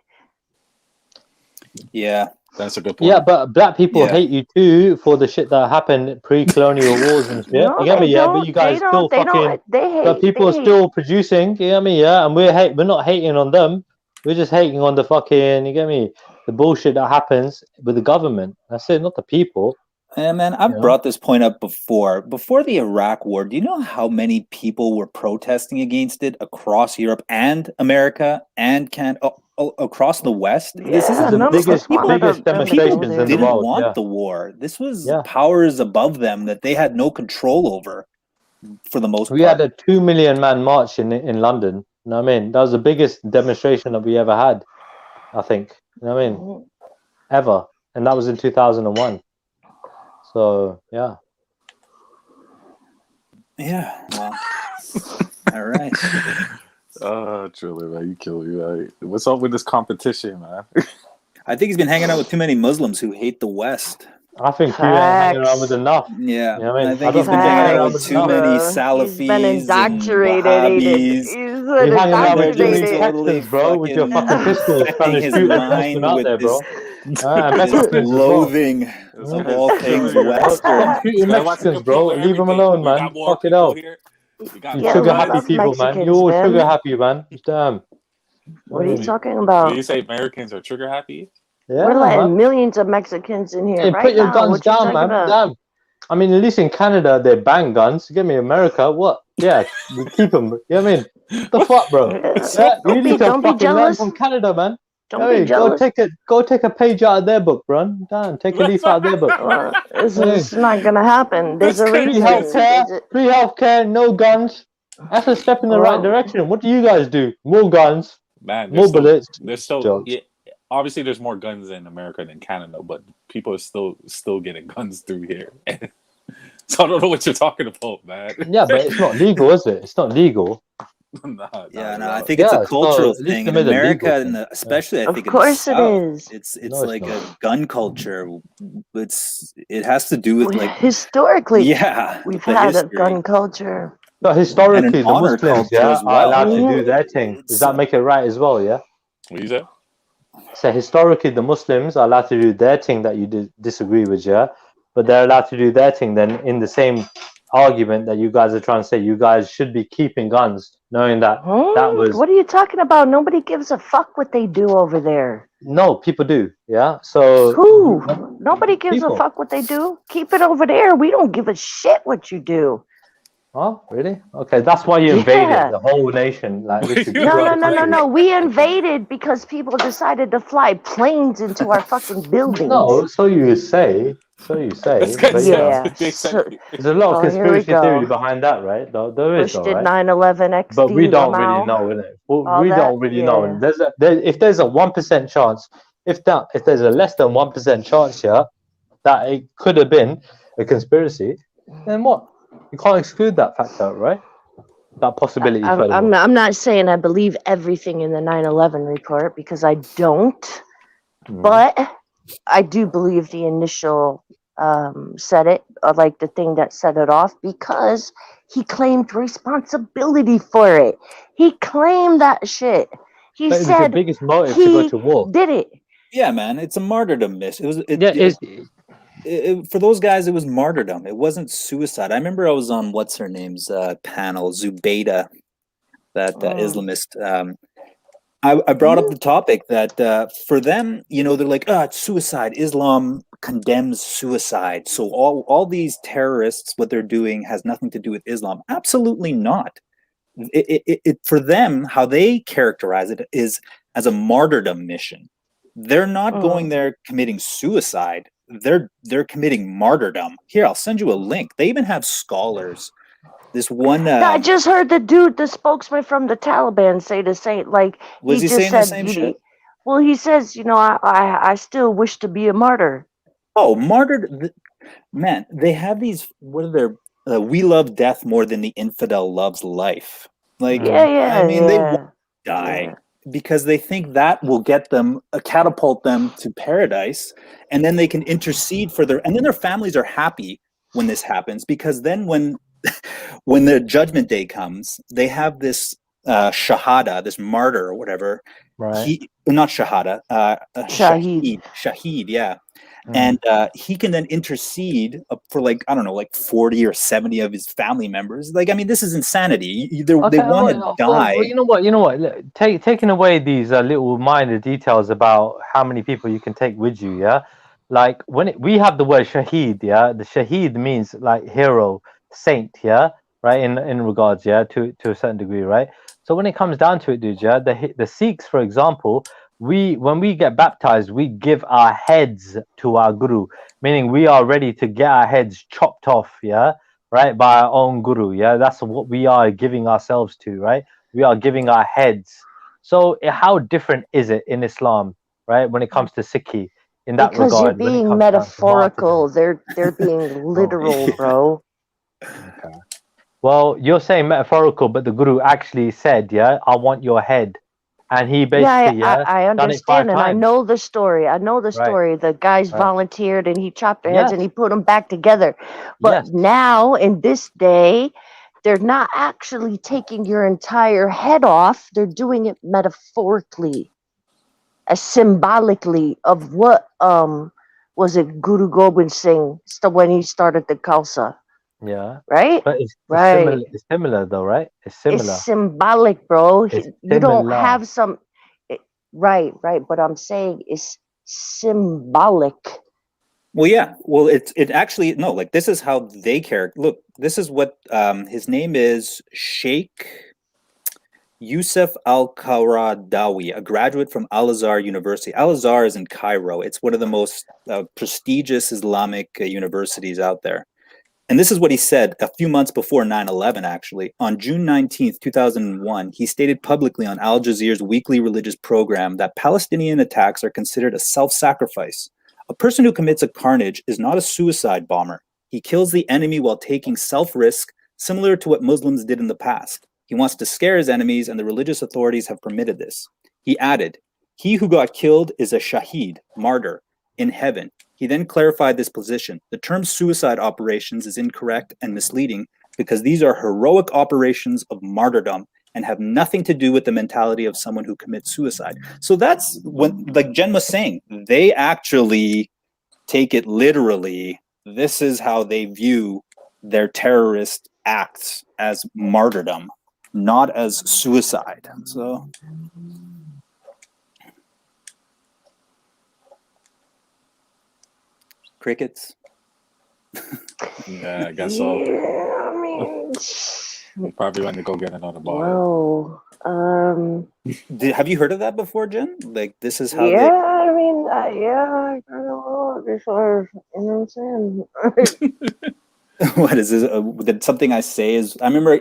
Yeah. That's a good point. Yeah, but black people hate you too for the shit that happened pre-colonial wars and shit. No, you get me? Yeah, but you guys still fucking. But people are still producing. You get me? Yeah, and we're not hating on them. We're just hating on the fucking. You get me? The bullshit that happens with the government. That's it, not the people. Yeah, man, I've brought this point up before. Before the Iraq War, do you know how many people were protesting against it across Europe and America and Canada? Across the West, this isn't the biggest demonstrations in the world. Didn't want the war. This was powers above them that they had no control over, for the most part. We had a 2 million man march in London. You know what I mean? That was the biggest demonstration that we ever had, I think. You know what I mean? Ever, and that was in 2001. So yeah. Well, all right. Truly, man, you kill me, man. What's up with this competition, man? I think he's been hanging out with too many Muslims who hate the West. I think you ain't hanging around with enough. Yeah, you know what I mean? I think he's been hanging out with too many Salafis. He's been indoctrinated. He's Good You're hanging out with too many indoctrinated. totally Texans, bro, with your fucking fucking pistols trying infecting to his shoot every mind Muslim out with there, bro. this And Mexicans as well. loathing This of guy's all things triggered. Western. Stop shooting Guy wants to Mexicans, bro. compete with Leave them everything. alone, We got man. more Fuck it people out. here. We got You Yeah, sugar we happy love people, man. Mexicans, You're all man. sugar happy, man. Damn. What are you talking Do about? you say Americans are trigger happy? Yeah, We're letting man. millions of Mexicans in here Hey, right put your now. guns What you down, talking man. about? Damn. I mean, at least in Canada, they ban guns. Give me America. What? Yeah, we keep them. You know what I mean? What the fuck, bro? Yeah, you need to Don't be fucking learn jealous. from Canada, man. Don't be jealous. Go take a page out of their book, bro. Damn, take a leaf out of their book. Well, this Hey. is not gonna happen. There's a Free reason. Free healthcare, no guns. That's a step in the right direction. What do you guys do? More guns, Man, more bullets. There's still Jokes. yeah, obviously there's more guns in America than Canada, but people are still getting guns through here. So I don't know what you're talking about, man. Yeah, but it's not legal, is it? It's not legal. I think it's a cultural thing in America, and especially I think in the South, it's like a gun culture. It has to do with like historically. Yeah, we've had a gun culture. But historically, the honor Muslims, culture as are well. allowed to do their thing. Does that make it right as well? Yeah. What you say? So historically, the Muslims are allowed to do their thing that you disagree with, yeah. But they're allowed to do their thing. Then, in the same argument that you guys are trying to say, you guys should be keeping guns, knowing that that was. What are you talking about? Nobody gives a fuck what they do over there. No, people do. Yeah. So who? Nobody gives a fuck what they do. Keep it over there. We don't give a shit what you do. Oh, really? Okay, that's why you invaded the whole nation. Like, No. We invaded because people decided to fly planes into our fucking buildings. No, so you say. But yeah. There's a lot of conspiracy theory behind that, right? There is, Bush did right? 9/11 XD. But we don't really know, innit? We don't really know. If there's a 1% chance, if there's a less than 1% chance, yeah, that it could have been a conspiracy, then what? You can't exclude that factor, right? That possibility. I'm not saying I believe everything in the 9/11 report because I don't, but I do believe the initial said it, or like the thing that set it off, because he claimed responsibility for it. He claimed that shit. He said the biggest motive to go to war. Did it? Yeah, man, it's a martyrdom mission. For those guys, it was martyrdom. It wasn't suicide. I remember I was on what's her name's panel, Zubaydah, that Islamist. I brought up the topic that for them, you know, they're like, it's suicide. Islam condemns suicide. So all these terrorists, what they're doing has nothing to do with Islam. Absolutely not. It for them, how they characterize it is as a martyrdom mission. They're not going there committing suicide. They're committing martyrdom. Here, I'll send you a link. They even have scholars. This one. I just heard the spokesman from the Taliban say the same. Like, was he saying the same shit? Well, he says, you know, I still wish to be a martyr. Oh, martyr, man! They have these. What are their? We love death more than the infidel loves life. Like, I mean, they want to die because they think that will get them, catapult them to paradise, and then they can intercede for and then their families are happy when this happens, because then when the judgment day comes, they have this shahada, this martyr or whatever. Right. Not shahada, shahid, yeah. And he can then intercede for like, I don't know, like 40 or 70 of his family members. Like, I mean, this is insanity. They want to die. Well, you know what? Look, taking away these little minor details about how many people you can take with you, yeah? Like, we have the word shaheed, yeah? The shaheed means like hero, saint, yeah? Right? In regards, yeah, to a certain degree, right? So when it comes down to it, dude, yeah, the Sikhs, for example, when we get baptized, we give our heads to our guru, meaning we are ready to get our heads chopped off, yeah, right, by our own guru, yeah. That's what we are giving ourselves to, right? We are giving our heads. So how different is it in Islam, right, when it comes to Sikhi in that regard? Because you're being metaphorical. They're being literal, bro. Okay. Well, you're saying metaphorical, but the guru actually said, yeah, I want your head. And he basically, I understand, and I know the story. The guys volunteered, and he chopped their heads, and he put them back together. But now, in this day, they're not actually taking your entire head off. They're doing it metaphorically, as symbolically of what was it Guru Gobind Singh when he started the Khalsa, Yeah, right? but it's Right. similar. It's similar though, right? It's It's similar. symbolic, bro. It's You don't similar. have some. Right. But I'm saying it's symbolic. Well, yeah. Well, it actually no. Like this is how they care. Look, this is what his name is Sheikh Yusuf Al-Qaradawi, a graduate from Al-Azhar University. Al-Azhar is in Cairo. It's one of the most prestigious Islamic universities out there. And this is what he said a few months before 9/11, actually. On June 19th, 2001, he stated publicly on Al Jazeera's weekly religious program that Palestinian attacks are considered a self-sacrifice. A person who commits a carnage is not a suicide bomber. He kills the enemy while taking self-risk, similar to what Muslims did in the past. He wants to scare his enemies, and the religious authorities have permitted this. He added, "He who got killed is a shaheed, martyr, in heaven." He then clarified this position. The term suicide operations is incorrect and misleading because these are heroic operations of martyrdom and have nothing to do with the mentality of someone who commits suicide. So that's what, like Jen was saying, they actually take it literally. This is how they view their terrorist acts, as martyrdom, not as suicide. So crickets. Yeah, I guess so. Yeah, I mean, We probably went to go get another bottle. well, Have you heard of that before, Jen? Like this is how yeah, I mean, yeah, I don't know before, you know what I'm saying? they. What is this? That something I say is? I remember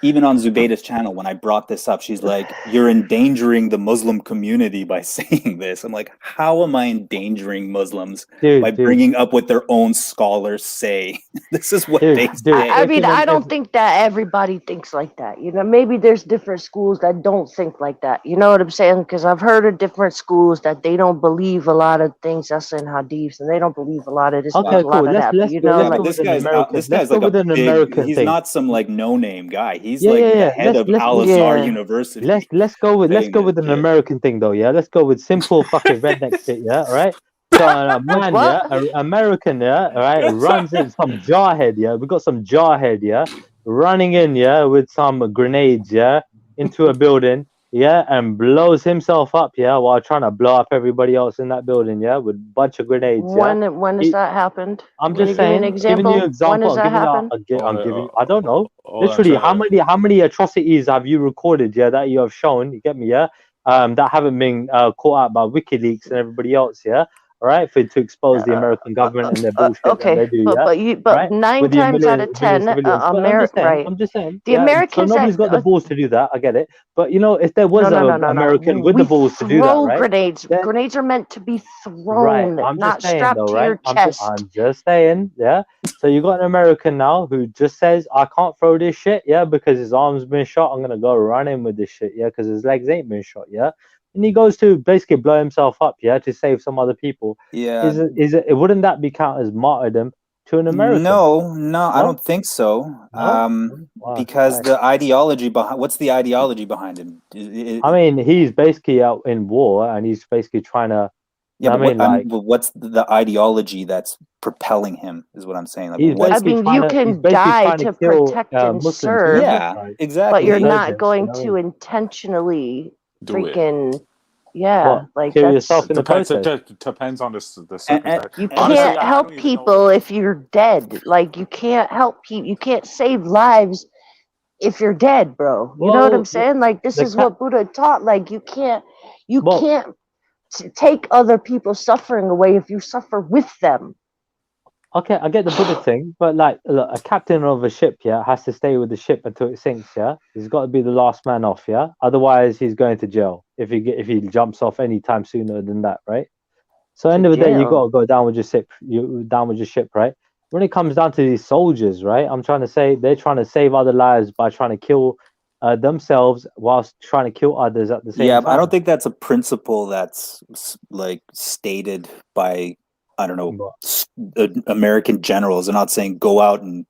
even on Zubayda's channel when I brought this up, she's like, "You're endangering the Muslim community by saying this." I'm like, "How am I endangering Muslims by bringing up what their own scholars say?" This is what they say. I mean, I don't think that everybody thinks like that. You know, maybe there's different schools that don't think like that. You know what I'm saying? Because I've heard of different schools that they don't believe a lot of things that's in hadiths, and they don't believe a lot of this. Okay, cool. Let's you know, go this with an guy's American. this guy's Let's go like with a an big. American He's thing. not some like no name guy. He's Yeah, like yeah, the yeah. head of Al Azhar University. Let's go with an shit. American thing though. Yeah, let's go with simple fucking redneck shit. Yeah, all right. So a man, yeah, an American, yeah, all right, runs in some jarhead. Yeah, we got some jarhead. Yeah, running in, yeah, with some grenades. Yeah, into a building. Yeah, and blows himself up. Yeah, while trying to blow up everybody else in that building. Yeah, with a bunch of grenades. Yeah. When has that happened? I'm Can just you give me an saying, example? giving you example. When has that happened? I'm giving. I don't know. I'm Literally, how trying to- many atrocities have you recorded? Yeah, that you have shown. You get me? Yeah. That haven't been caught out by WikiLeaks and everybody else. Yeah. All right, to expose the American government and their bullshit that Okay, they do. Yeah. but Right? 9 With the times out of million 10, civilians. But right? I'm just saying. The Yeah. So Americans nobody's got the balls to do that. I get it. But you know, if there was an American with the balls to do that, right? Grenades. Then, Grenades are meant to be right. thrown, I'm not just saying, strapped though, to right? your chest. I'm just saying, yeah. So you got an American now who just says, "I can't throw this shit, yeah, because his arm's been shot. I'm gonna go run in with this shit, yeah, because his legs ain't been shot, yeah." And he goes to basically blow himself up, yeah, to save some other people. Yeah. Wouldn't that be counted as martyrdom to an American? No, I don't think so. No? Because the ideology behind what's the ideology behind it? I mean, he's basically out in war, and he's basically trying to. Yeah, I mean, what's the ideology that's propelling him? Is what I'm saying. Like, he's what's basically you can die to kill, protect and Muslims, serve. Yeah, exactly. But you're not Insurgents, going you know what I to mean? intentionally Do it. freaking yeah, What, like kill that's yourself in the process. Depends on the circumstance. you Honestly, can't I help don't even know people what- if you're dead. Like you can't help people. You can't save lives if you're dead, bro. You know what I'm Well, saying? Like this the is what Buddha taught. Like you can't Well- take other people's suffering away if you suffer with them. Okay, I get the Buddha thing, but like, look, a captain of a ship, yeah, has to stay with the ship until it sinks, yeah. He's got to be the last man off, yeah. Otherwise, he's going to jail if he jumps off anytime sooner than that, right? So, end of the day, you jail. got to go down with your ship, right? When it comes down to these soldiers, right? I'm trying to say they're trying to save other lives by trying to kill themselves whilst trying to kill others at the same time. Yeah, I don't think that's a principle that's like stated by, I don't know, American generals. They're not saying go out and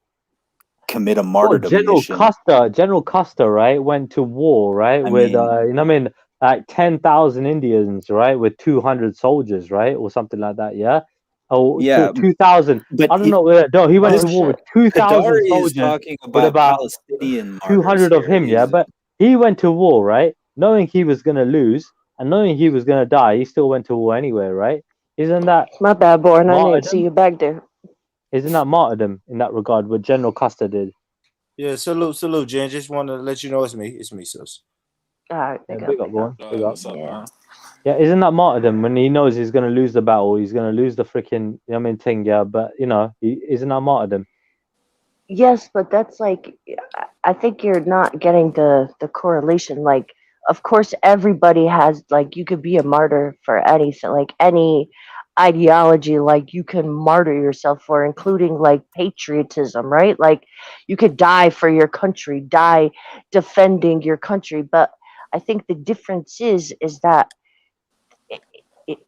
commit a martyrdom mission. General Custer, right, went to war, right, with like 10,000 Indians, right, with 200 soldiers, right, or something like that, yeah. Oh, Yeah, 2,000. but I don't know. No, he went to war with 2,000 Kadari is soldiers talking with about about Palestinian 200 of him, yeah. But he went to war, right, knowing he was gonna lose and knowing he was gonna die. He still went to war anyway, right? Isn't that My bad, Born. I didn't see martyrdom? you back there. Isn't that martyrdom in that regard? What General Custer did. Yeah, salute, Jen. Just want to let you know it's me, sis. All right, Yeah, big big up. up, Born. Big up. What's up, man? Yeah, isn't that martyrdom when he knows he's going to lose the battle? He's going to lose the freaking, thing. Yeah, but isn't that martyrdom? Yes, but that's like, I think you're not getting the correlation. Like, of course, everybody has, like, you could be a martyr for anything, like any ideology, like you can martyr yourself for, including like patriotism, right? Like you could die for your country, die defending your country. But I think the difference is that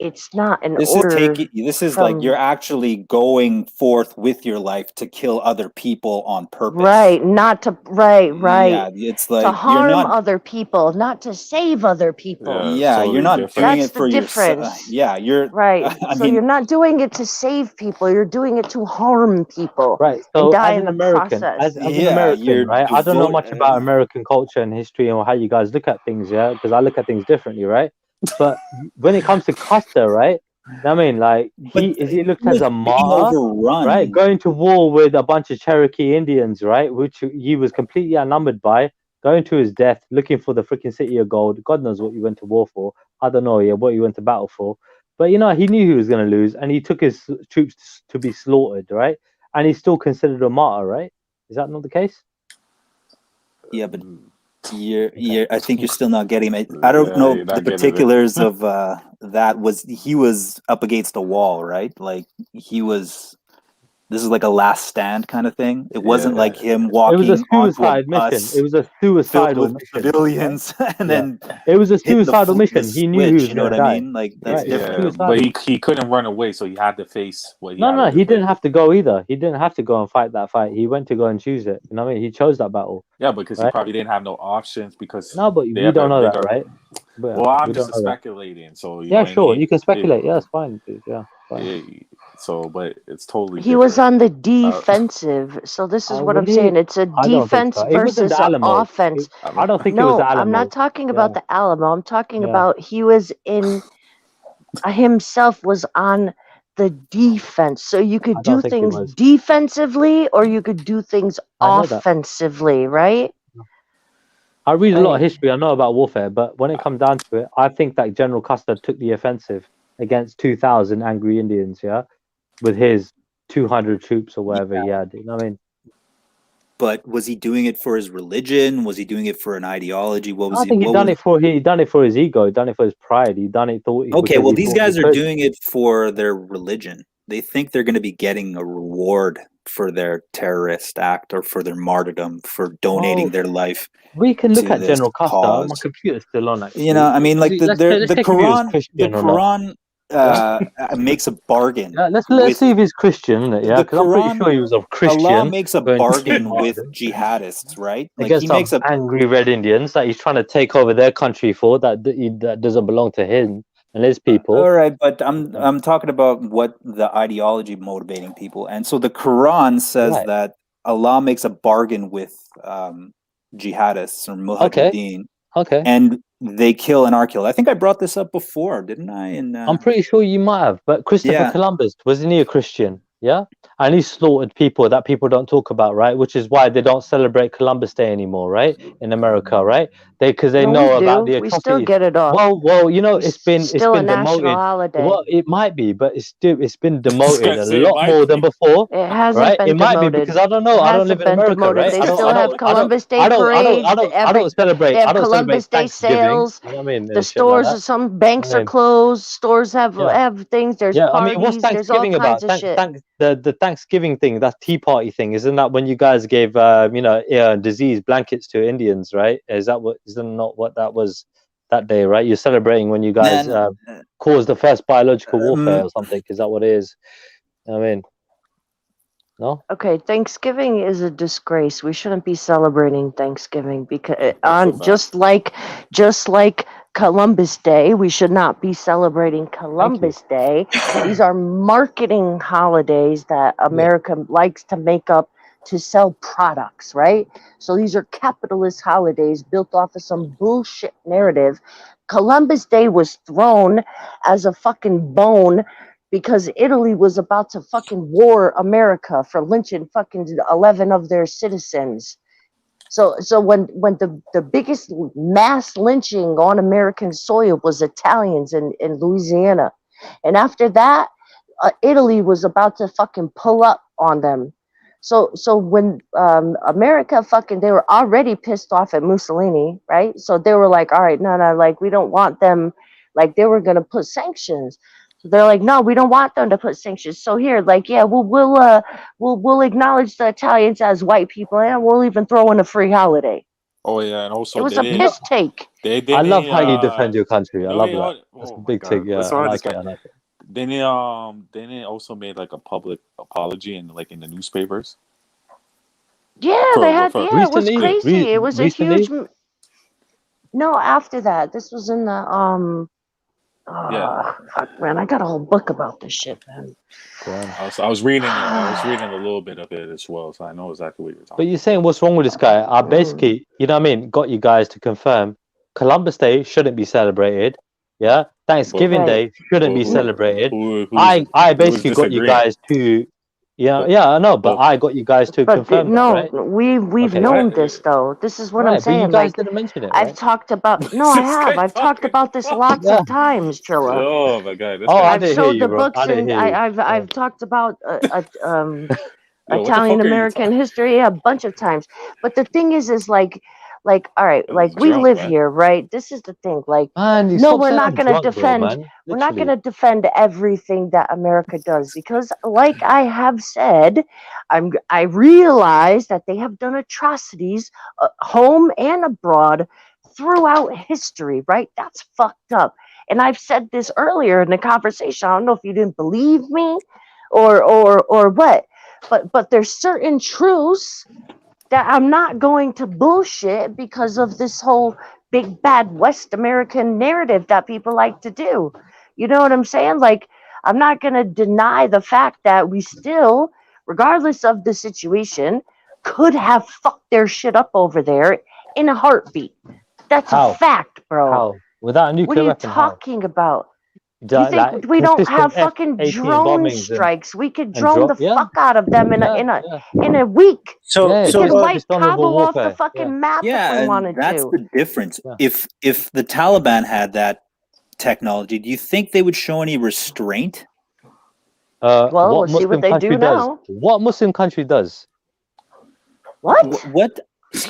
it's not an order. This is like you're actually going forth with your life to kill other people on purpose. Right, not to right. Yeah, it's like to harm you're not other people, not to save other people. Yeah, totally you're not different. doing That's it for the yourself. difference. Yeah, you're Right. I So mean, you're not doing it to save people, you're doing it to harm people. Right. And So die as in an the American, process. as an American, right? I don't know much about American culture and history and how you guys look at things, yeah, because I look at things differently, right? But when it comes to Custer, right? I mean, like he looked as a martyr, right? Going to war with a bunch of Cherokee Indians, right? Which he was completely outnumbered by, going to his death, looking for the freaking city of gold. God knows what he went to war for. I don't know, what he went to battle for. But he knew he was going to lose, and he took his troops to be slaughtered, right? And he's still considered a martyr, right? Is that not the case? Yeah, but I think you're still not getting it. I don't know the particulars of that. He was up against a wall, right? Like this is like a last stand kind of thing. It wasn't like him walking. It was a suicide onto a mission. It was a suicidal mission. Civilians, and then it was a suicidal mission. He knew he was you know what I mean? Like that's different. But he couldn't run away, so he had to face what he. No, he didn't have to go either. He didn't have to go and fight that fight. He went to go and choose it. You know what I mean? He chose that battle. Yeah, because he probably didn't have no options because. No, but we don't know that, right? But, well, I'm just speculating. So sure, you can speculate. Yeah, it's fine, dude. Yeah, fine. Yeah, so, but it's totally. He was on the defensive, so this is what I'm saying. It's a defense versus an offense. I don't think it was the Alamo. I'm not talking about the Alamo. I'm talking about he was in himself was on the defense. So you could do things defensively or you could do things offensively, right? I read a lot of history. I know about warfare, but when it comes down to it, I think that General Custer took the offensive against 2,000 angry Indians, yeah, with his 200 troops or whatever he had. You know what I mean? But was he doing it for his religion? Was he doing it for an ideology? I think he done it for his ego. He done it for his pride. He done it. Okay, well, these guys are doing it for their religion. They think they're going to be getting a reward for their terrorist act or for their martyrdom, for donating their life. We can look at General Custer. My computer's still on. Actually. You know, I mean, like the Quran makes a bargain. Yeah, let's see if he's Christian, isn't it? Yeah, because I'm pretty sure he was a Christian. Allah makes a bargain with jihadists, right? Like against he makes angry Red Indians that he's trying to take over their country for that doesn't belong to him and his people. All right, but I'm talking about what the ideology motivating people, and so the Quran says that Allah makes a bargain with jihadists or muhajirin. Okay. And they kill and are killed. I think I brought this up before, didn't I? I'm pretty sure you might have. But Christopher Columbus, wasn't he a Christian? Yeah? And he slaughtered people that people don't talk about, right? Which is why they don't celebrate Columbus Day anymore, right? In America, right? Because they know about the atrocities. We still get it off. Well, it's been a demoted. National holiday. Well, it might be, but it's been demoted a lot more than before. It hasn't been demoted. It might be because I don't know. I don't live in America, right? They still have Columbus Day parades. I don't celebrate. They have Columbus Day sales. You know what I mean? The stores, some banks are closed. Stores have things. There's parties. I mean, what's Thanksgiving about? The Thanksgiving thing, that Tea Party thing, isn't that when you guys gave disease blankets to Indians, right? Isn't not what that was that day, right? You're celebrating when you guys caused the first biological warfare or something. Is that what it is? I mean, No. Okay, Thanksgiving is a disgrace. We shouldn't be celebrating Thanksgiving because That's a on fact. just like Columbus Day, we should not be celebrating Columbus Day. These are marketing holidays that America likes to make up to sell products, right? So these are capitalist holidays built off of some bullshit narrative. Columbus Day was thrown as a fucking bone because Italy was about to fucking war America for lynching fucking 11 of their citizens. So when the biggest mass lynching on American soil was Italians in Louisiana. And after that, Italy was about to fucking pull up on them. So when America fucking, they were already pissed off at Mussolini, right? So they were like, all right, no, like we don't want them, like they were gonna put sanctions. So they're like, no, we don't want them to put sanctions. So here, like, yeah, we'll acknowledge the Italians as white people, and we'll even throw in a free holiday. Oh yeah, and also It was they a didn't. piss take. They I didn't. love how you defend your country. I no, love wait, that. hold- That's a oh my big God. thing. Yeah, Let's I start like this it. guy. I like it. They didn't also made like a public apology in like in the newspapers. Yeah, they had. For Yeah, it was Recently, crazy. It was a recently, huge. No, after that, this was in the yeah. fuck, man, I got a whole book about this shit, man. I was reading it. I was reading a little bit of it as well, so I know exactly what you're talking. But you're saying what's wrong with this guy? I basically, you know what I mean, got you guys to confirm Columbus Day shouldn't be celebrated. Yeah, Thanksgiving Right. Day shouldn't be Who- celebrated. who's- I basically got you disagreeing? guys to, yeah, I know, but Well- I got you guys to But confirm no, that, right? we've Okay. known What? this though. This is what I'm Right, but you saying. guys Like didn't mention it, I've right? talked about. No, I This have. guy I've talked talking about this fuck. lots Yeah. of times, Trilla. Oh my God! This Oh, guy. I I've didn't hear showed you, the bro. books I didn't and hear you. I've talked about Yo, what the Italian fuck are you American talking? history a bunch of times. But the thing is like all right, Yo, like he's we drunk, live man. here, right? This is the thing. Like Man, you no, stop we're saying not I'm going to drunk, bro, defend. man. We're not going Literally. to defend everything that America does because, like I have said, I realize that they have done atrocities, home and abroad, throughout history. Right? That's fucked up. And I've said this earlier in the conversation. I don't know if you didn't believe me, or what. But there's certain truths that I'm not going to bullshit because of this whole big bad West American narrative that people like to do. You know what I'm saying? Like, I'm not going to deny the fact that we still, regardless of the situation, could have fucked their shit up over there in a heartbeat. That's How? a fact, bro. How? Without a nuclear What are you weapon, how? talking about? You Like, think we don't consistent have fucking F-18 drone bombings strikes? We could and drone the yeah, fuck out of them yeah. in a week. So Yeah, We so could just wipe dishonorable Kabul off the warfare. fucking map if Yeah, we and wanted that's to. the difference. Yeah. If the Taliban had that technology, do you think they would show any restraint? Well, what we'll see Muslim what they country do does? now. What Muslim country does? What? What?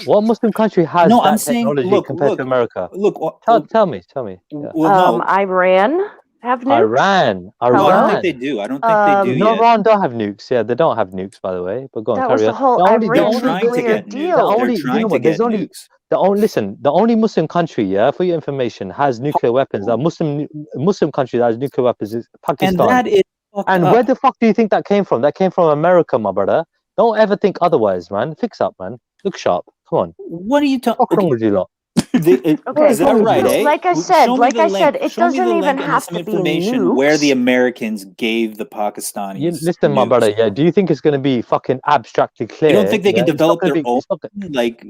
What Muslim country has No, that I'm saying, technology compared to America? Look. Tell me. Yeah. Well, no, Iran have nukes. Iran. I don't Hello? think they do. I don't think they do No, yet. Iran don't have nukes. Yeah, they don't have nukes, by the way. But go on, That was carry the on. whole The only, Iran They're trying to nuclear get nukes. deal. They're only, you trying know to what? get There's only nukes. the only Muslim country, yeah, for your information, has nuclear weapons. A Muslim country that has nuclear weapons is And Pakistan. that is fucked And up. where the fuck do you think that came from? That came from America, my brother. Don't ever think otherwise, man. Fix up, man. Look sharp. Come on. What are you talking? What's wrong with you lot? Okay, Is that right, no, eh? like I Show said, me like the I link. said, it Show me the doesn't link even and have some to be information where nukes. the Americans gave the Pakistanis. Listen, my nukes. brother. Yeah. Do you think it's going to be fucking abstractly clear? You don't think they can It's not develop gonna their be- own? it's not gonna- Like,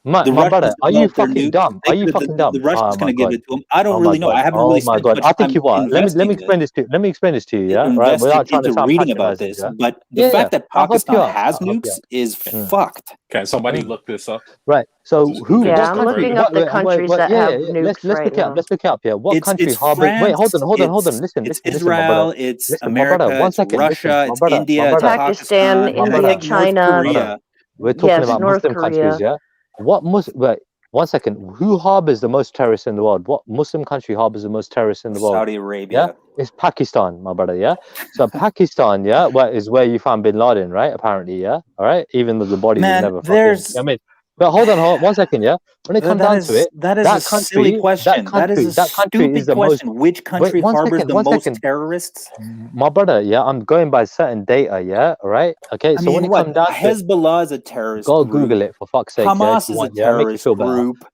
My the brother, Russians are you developed their fucking nukes. dumb? Are you fucking dumb? The Russians Oh going my to give god. it to them. I don't Oh really my know. god. I haven't Oh really my spent god. much I think time you are. Let me investing explain this to you. Let me explain this to you, yeah? Right? invested Without trying to into sound reading about patronizing, this. yeah? But the Yeah, fact that I'll help you Pakistan out. has I'll help you nukes is Mm. fucked. Can somebody Mm. look this up? Right. So Just who? Google Yeah, What I'm country? looking up the countries that have nukes Let's right look it up. now. Let's look it up. Yeah. What country It's harbors? Wait, hold France. on. Listen, It's listen, my brother. Israel. It's Listen, my brother. America. One It's second. Listen, Russia. my It's brother. India. My It's brother. Pakistan, Pakistan, and I India, think North China. Korea. We're talking Yes, about North Muslim countries, Korea. yeah. What Wait, one second. Who harbors the most terrorists in the world? What Muslim country harbors the most terrorists in the world? Saudi Arabia. Yeah, it's Pakistan, my brother. Yeah, so Pakistan, yeah, is where you found Bin Laden, right? Apparently, yeah. All right, even though the bodies Man, never fucking. there's- I mean, But hold on 1 second, yeah. When it comes down to it, that is a silly question. That is a stupid question. Which country harbors the most terrorists? My brother, yeah, I'm going by certain data, yeah, all right? Okay, so when it comes down to Hezbollah is a terrorist go group. Google it for fuck's sake. Hamas is a terrorist group.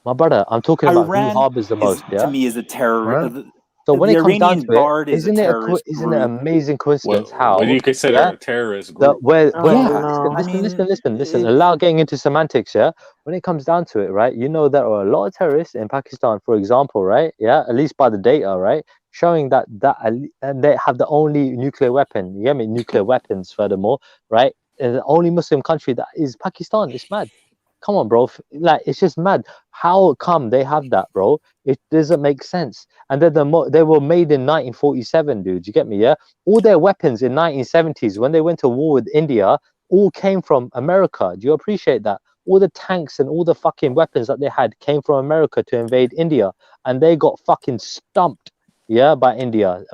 My brother, I'm talking about who Iran harbors the most, yeah? To me, is a terrorist. Right? So when it comes down to it, isn't it an group. amazing coincidence how what do you consider a terrorist group? Listen, allow getting into semantics, yeah. When it comes down to it, right, you know there are a lot of terrorists in Pakistan, for example, right? Yeah, at least by the data, right, showing that and they have the only nuclear weapon. You get me? Nuclear weapons, furthermore, right? And the only Muslim country that is Pakistan. It's mad. Come on, bro. Like, it's just mad. How come they have that, bro? It doesn't make sense. And then they were made in 1947, dude. You get me? Yeah. All their weapons in 1970s when they went to war with India all came from America. Do you appreciate that? All the tanks and all the fucking weapons that they had came from America to invade India, and they got fucking stumped, yeah, by India.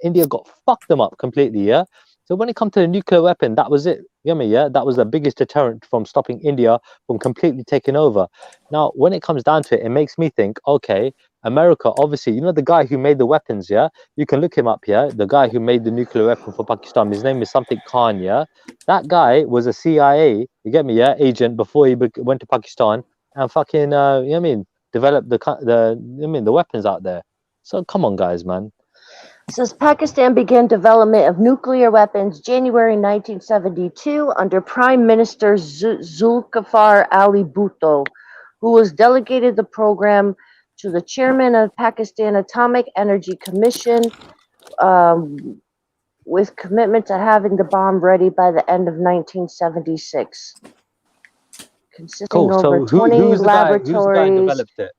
India got fucked them up completely, yeah. So when it comes to the nuclear weapon, that was it. You know me, yeah? That was the biggest deterrent from stopping India from completely taking over. Now, when it comes down to it, it makes me think, okay, America, obviously, you know the guy who made the weapons, yeah? You can look him up, yeah? The guy who made the nuclear weapon for Pakistan, his name is something Khan, yeah? That guy was a CIA, you get me, yeah, agent before he went to Pakistan and fucking, you know what I mean, developed the weapons out there. So come on, guys, man. It says Pakistan began development of nuclear weapons January 1972 under Prime Minister Zulfikar Ali Bhutto, who was delegated the program to the chairman of Pakistan Atomic Energy Commission, with commitment to having the bomb ready by the end of 1976. Consisting over 20 laboratories. Who's the guy who developed it?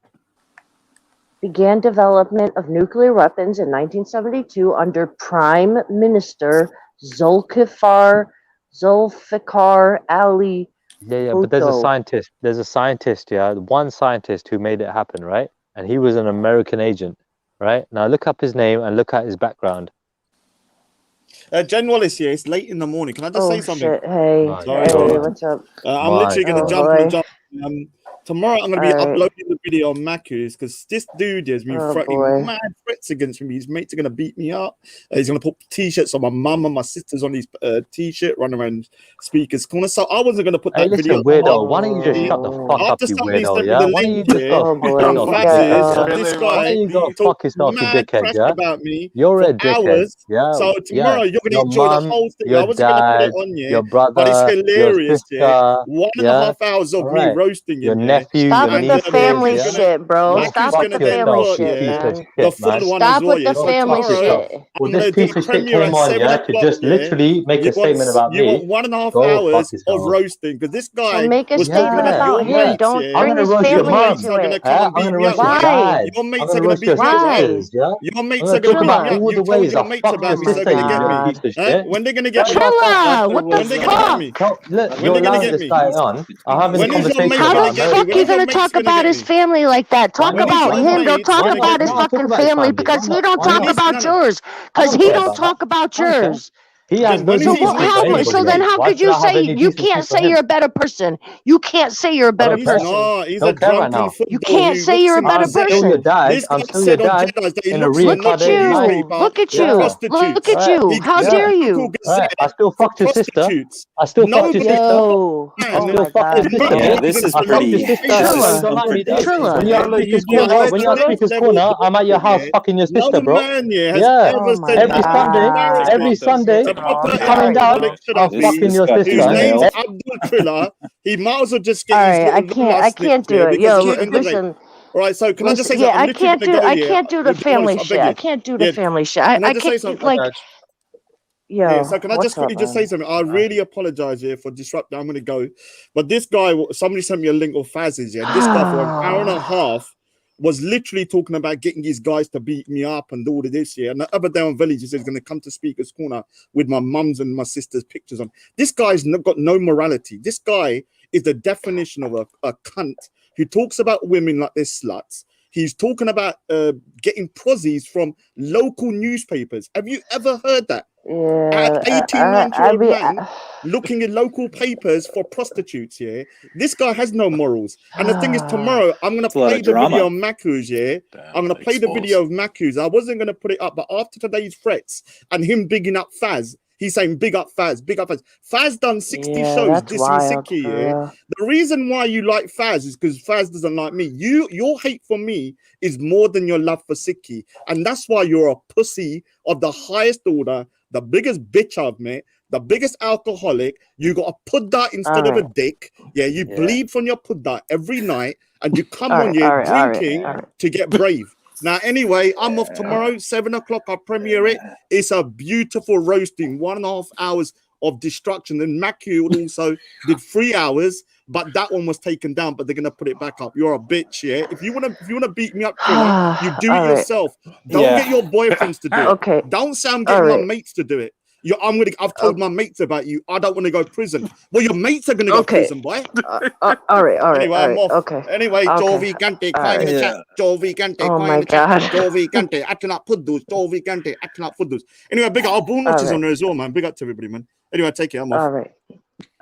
Began development of nuclear weapons in 1972 under Prime Minister Zulfikar Ali. Yeah, but there's a scientist, yeah, one scientist who made it happen, right? And he was an American agent, right? Now look up his name and look at his background. Jen Wallace here. It's late in the morning. Can I just say something? Shit. Hey, what's up? I'm literally going to jump. Tomorrow I'm going to be uploading the video on Makus because this dude has been threatening mad threats against me. His mates are going to beat me up. He's going to put t-shirts on my mum and my sisters on his t-shirt, run around speakers corner. So I wasn't going to put that video. Weirdo, why don't you just shut the fuck up, you weirdo? Yeah, why don't you just this guy fuck yourself, you dickhead? Yeah, about me. You're a dickhead. Yeah. So tomorrow you're going to enjoy the whole thing. I wasn't going to put it on you. Your brother, but it's hilarious. Your sister, 1.5 hours of me roasting you. Stop with the family shit, bro. Stop with the family shit, man. Stop with the family shit. Well, this piece of shit came on, yeah, to just literally make a statement about me. You want 1.5 hours of roasting because this guy make a statement about him. Don't bring his family into it. Why? Your mates are going to beat me up. Your mates are going to beat me up. You told your mates about me, so they're going to get me. When they're going to get me? What the fuck? Look, you're allowing this guy on. I'm having a conversation about How the fuck you going to talk about his family like that? Talk about him. Don't talk about his fucking family because he don't talk about yours. Because he don't talk about yours. He has no so then how could you say you can't say you're a better person? You can't say you're a better person. He's a drunken football. You can't say you're a better person. I'm still your dad in a real Look at you. Look at you. Look at you. How dare you? I still fucked your sister. I still fucked your sister. I still fucked your sister. Yeah, this is pretty. When you're at Speaker's Corner, I'm at your house fucking your sister, bro. Yeah. Every Sunday. Coming down, I'm fucking your sister. His name's Abdul Triller. He might as well just get. I can't do it. Yo, listen. All right, so can I just say something? I can't do the family shit. I can't do the family shit. I can't like. Yeah, so can I just quickly just say something? I really apologize here for disrupting. I'm going to go, but this guy, somebody sent me a link of Faz's. Yeah, this guy for an hour and a half was literally talking about getting these guys to beat me up and all of this year. And the other day on Village, he said he's going to come to Speaker's Corner with my mum's and my sister's pictures on. This guy's got no morality. This guy is the definition of a cunt who talks about women like they're sluts. He's talking about getting prozzies from local newspapers. Have you ever heard that? Yeah, 18, 19-year-old man looking in local papers for prostitutes, yeah? This guy has no morals. And the thing is, tomorrow, I'm going to play the video of Maku's, yeah? I'm going to play the video of Maku's. I wasn't going to put it up, but after today's threats and him bigging up Faz, he's saying, big up Faz, big up Faz. Faz done 60 shows dissing Sikhi, yeah? The reason why you like Faz is because Faz doesn't like me. Your hate for me is more than your love for Sikhi. And that's why you're a pussy of the highest order, the biggest bitch I've met, the biggest alcoholic. You got a pudda instead of a dick. Yeah, you bleed from your pudda every night, and you come on here drinking to get brave. Now, anyway, I'm off tomorrow, 7 o'clock. I premiere it. It's a beautiful roasting, 1.5 hours of destruction. And Macu also did 3 hours, but that one was taken down. But they're gonna put it back up. You're a bitch, yeah. If you wanna beat me up, you do it yourself. Don't get your boyfriends to do it. Okay. Don't say I'm getting my mates to do it. I've told my mates about you. I don't want to go to prison. Well, your mates are gonna go to prison, boy. All right. Anyway, I'm off. Okay. Anyway, Jovi Gante, quiet in the chat. Jovi Gante, quiet in the chat. Jovi Gante, acting up Puddus. Jovi Gante, acting up Puddus. Anyway, big up. Boon Watch is on there as well, man. Big up to everybody, man. Anyway, take it. I'm off. All right.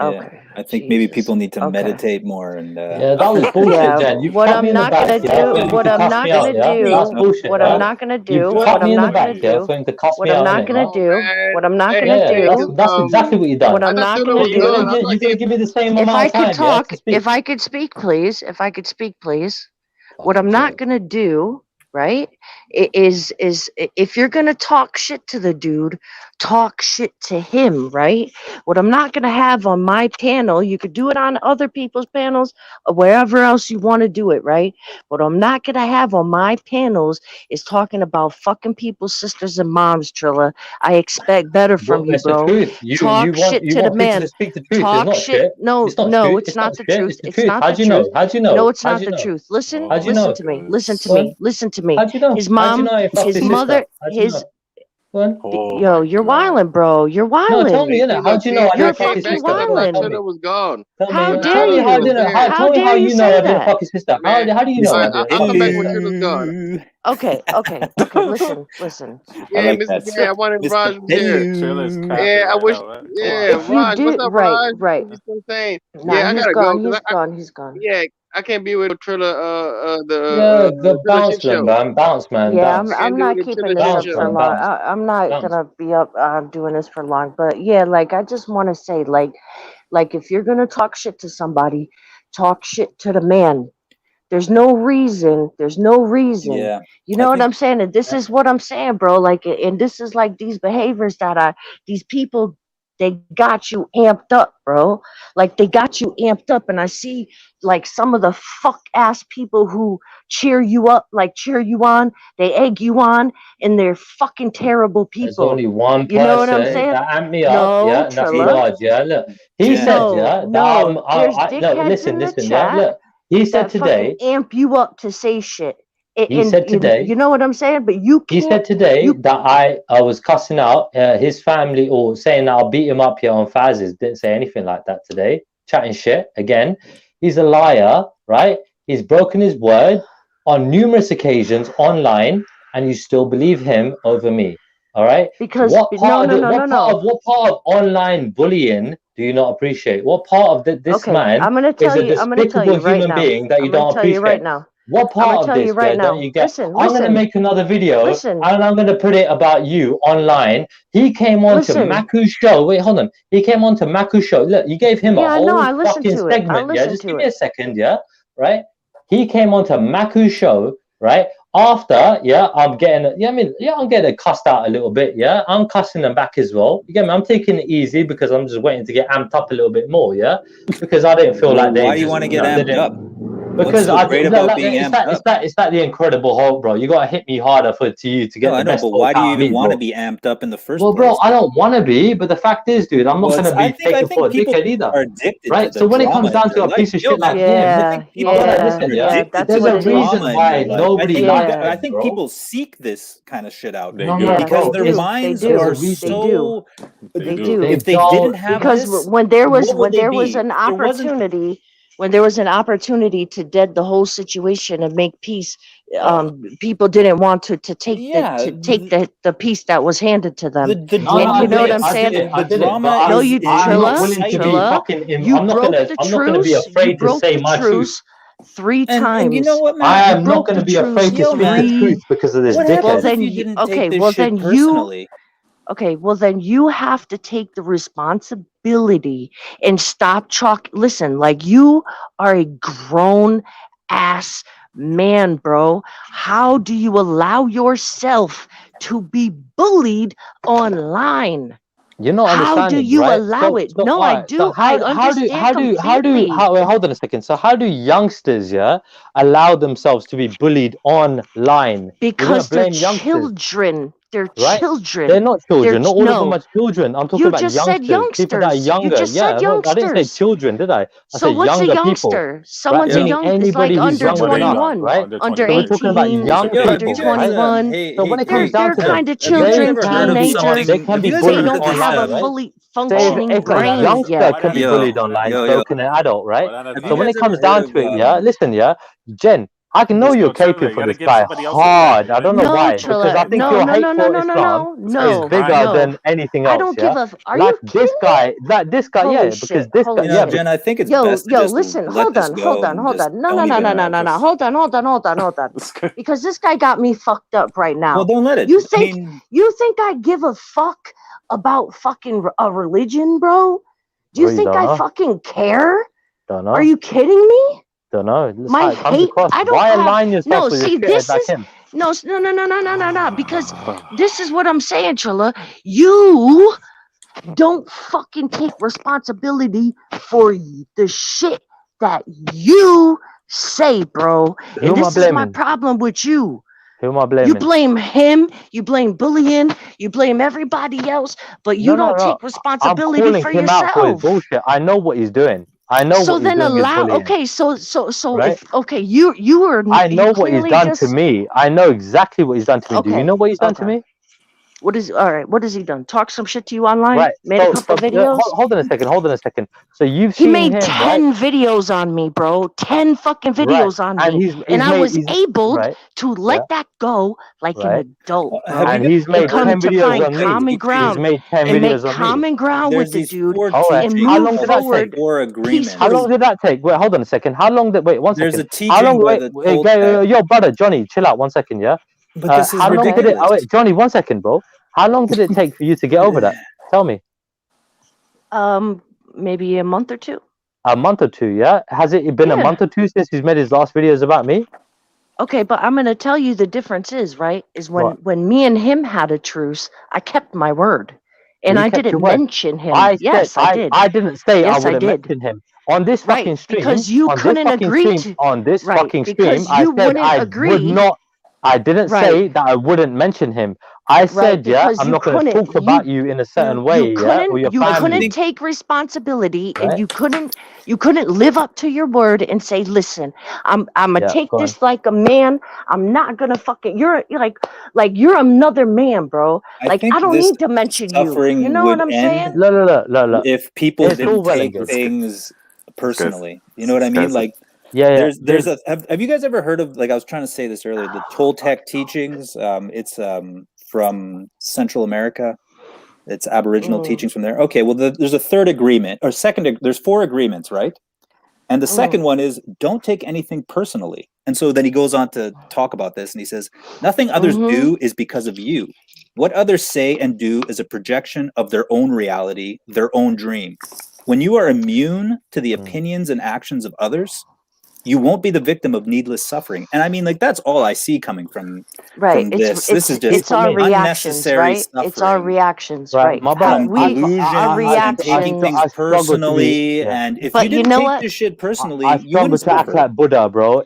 Okay. I think maybe people need to meditate more and that was bullshit, Jen. You what cut I'm me in the not back, gonna do, what I'm not gonna do, That's bullshit, what I'm not gonna do, You what cut me I'm in the not gonna back, yeah, do, for him to cuss what me I'm out, not innit? gonna do, what I'm not gonna Yeah, do, that's exactly what you done. what I'm not gonna do. You're gonna give me the same If amount I of time, could talk, to speak. if I could speak, please, what I'm not gonna do, right, is if you're gonna talk shit to the dude, talk shit to him, right? What I'm not gonna have on my panel, you could do it on other people's panels or wherever else you want to do it, right? What I'm not gonna have on my panels is talking about fucking people's sisters and moms, Trilla. I expect better from you, It's bro. the truth. Talk shit to the man. To speak the truth. Talk it's not shit. shit. No, it's not no, truth. it's not the shit. truth. It's the It's truth. not How'd the you know? truth. How'd you know? No, it's How'd not you the know? truth. Listen, How'd you listen know? to me. Listen to Go on. me. Listen to me. How'd you know? His How'd you mom, know I fucked his his mother, sister? How'd you his. know? Go on. Yo, you're wildin', bro. You're wildin'. No, tell me, innit? How'd you know I You're didn't fuck his fucking sister? wildin'. Trilla was gone. How dare Tell me how I you? didn't. How Tell me dare how you you know say I didn't that? fuck his sister. How do you know I didn't I'll fuck come his back when sister? Trilla's gone. Okay. Listen. Yeah, I like Mr. that. Gay, I wanted Mr. Raj was here. Trilla's cracking Yeah, I right wish. now, man. Yeah, If you Raj, what's do up, right. Raj? You still saying? Nah, Yeah, I he's gotta gone. go. He's gone. Yeah, I can't be with Trilla. Yeah, The Trilla shit bounce, man, show. man. Bounce, man. Yeah, Bounce. I'm Can't do not the keeping Trilla this shit up Bounce, for show. man. long. Bounce. I'm not Bounce. gonna be up doing this for long. But yeah, like I just want to say, like if you're gonna talk shit to somebody, talk shit to the man. There's no reason. Yeah. You know what I'm saying? And this is what I'm saying, bro. Like, and this is like these behaviors that these people, they got you amped up, bro. Like they got you amped up. And I see like some of the fuck ass people who cheer you up, like cheer you on, they egg you on, and they're fucking terrible people. There's only one You know what I'm person saying? that amped me up, No, yeah, and that's Trilla. Raj, yeah. Look, he said, yeah, that no, there's no, dickheads listen, in the yeah, chat look. He said that today, fucking amp you up to say shit. he said today, you know what I'm saying? But you can't. he said today that I was cussing out his family or saying that I'll beat him up here on Faz's. Didn't say anything like that today. Chatting shit again. He's a liar, right? He's broken his word on numerous occasions online, and you still believe him over me. All right? Because what part of online bullying do you not appreciate? What part of this man is a despicable human being that you don't appreciate? Right now. What part of this don't you get? Listen, I'm going to make another video and I'm going to put it about you online. He came on to Maku's show. Wait, hold on. He came on to Maku's show. Look, you gave him a whole fucking segment. Yeah, just give me a second. Yeah, right? He came on to Maku's show, right? After, yeah, I'm getting cussed out a little bit, yeah? I'm cussing them back as well. You get me? I'm taking it easy because I'm just waiting to get amped up a little bit more, yeah? Because I didn't feel like they... Why do you want to get amped up? Because it's that the Incredible Hulk, bro. You gotta hit me harder to get the best. But why do you even want to be amped up in the first place? Well, bro, I don't want to be, but the fact is, dude, I'm not gonna be taken for a dickhead either. Right? So when it comes down to a piece of shit like him, there's a reason why nobody likes him. I think people seek this kind of shit out because their minds are so. They do. If they didn't have because this, when there was an opportunity. when there was an opportunity to dead the whole situation and make peace, people didn't want to take the peace that was handed to them. The and you know what I'm saying? No, you I'm not gonna be afraid to say my truth. 3 times. And you know what, man? I am not going to be afraid to speak the truth because of this dickhead. Well, then you have to take the responsibility and stop Listen, like, you are a grown ass man, bro. How do you allow yourself to be bullied online? You're not understanding, how do you right? allow it? No, I do. So I understand completely. Hold on a second. So how do youngsters, allow themselves to be bullied online? Because they're children. They're children. They're not children. Not all of them are children. I'm talking about youngsters. Said youngsters. People that are younger. You just said youngsters. I didn't say children, did I? So what's a youngster? People. Someone's a young. It's like under 21, right? Under 18, we're talking about young under people, 21. So when it comes down to them, kind of children, teenagers. They can be bullied They don't have a fully functioning brain youngster yet. can be bullied online, so can an adult, right? So when it comes down to it, listen, Jen, I can know you're caping for this guy hard. I don't know why, because I think your hate for Islam is bigger than anything else. I don't give a. Are like you this guy, because this guy, Jen, I think it's best to just listen, let hold on. No. Hold on. Because this guy got me fucked up right now. Well, don't let it. You think I give a fuck about fucking a religion, bro? Do you think I fucking care? Don't know. Are you kidding me? Don't know. My hate. I don't. Why align yourself with this is him? No. Because this is what I'm saying, Trilla. You don't fucking take responsibility for the shit that you say, bro. And this is my problem with you. Who am I blaming? You blame him, you blame bullying, you blame everybody else, but you don't take responsibility for yourself. Out for his bullshit. I know what he's doing. I know so what then he's doing. Right? You were. I know what he's done to me. I know exactly what he's done to me. Do you know what he's done to me? What has he done? Talk some shit to you online? Right. Made a couple videos? Hold on a second. So he made 10 videos on me, bro. 10 fucking videos on me. And I was able to let that go like an adult. And he's made 10 videos on me. Common ground. He's made 10 videos on me. Common ground with the dude. And move forward. How long did that take? Wait, hold on a second. How long did one second. There's a teaching. Yo, brother, Johnny, chill out 1 second, yeah? But how long did it? Wait, Johnny, 1 second, bro. How long did it take for you to get over that? Tell me. Maybe a month or two. A month or two, yeah? Has it been a month or two since he's made his last videos about me? Okay, but I'm gonna tell you the difference is, right? Is when me and him had a truce, I kept my word. And I didn't mention him. I did. I didn't say I wouldn't mention him. On this fucking stream. Because you couldn't agree on this fucking stream, I said I would not. I didn't say that I wouldn't mention him. I said, I'm not going to talk about you in a certain way. You couldn't take responsibility, and you couldn't live up to your word and say, "Listen, I'm gonna take this like a man. I'm not gonna fucking. You're you're another man, bro. I don't need to mention you. You know what I'm saying? No. If people didn't take things personally, you know what I mean? Like. There's have you guys ever heard of, like I was trying to say this earlier, the Toltec teachings? It's from Central America. It's Aboriginal teachings from there. Okay, well there's a third agreement or second. There's 4 agreements, right? And the second one is don't take anything personally. And so then he goes on to talk about this, and he says nothing others do is because of you. What others say and do is a projection of their own reality, their own dream. When you are immune to the opinions and actions of others, you won't be the victim of needless suffering. And I mean, like, that's all I see coming from this. This is just unnecessary suffering. It's our reactions, right? Our reactions, taking things personally, and if you didn't take this shit personally, you wouldn't to act like Buddha, bro.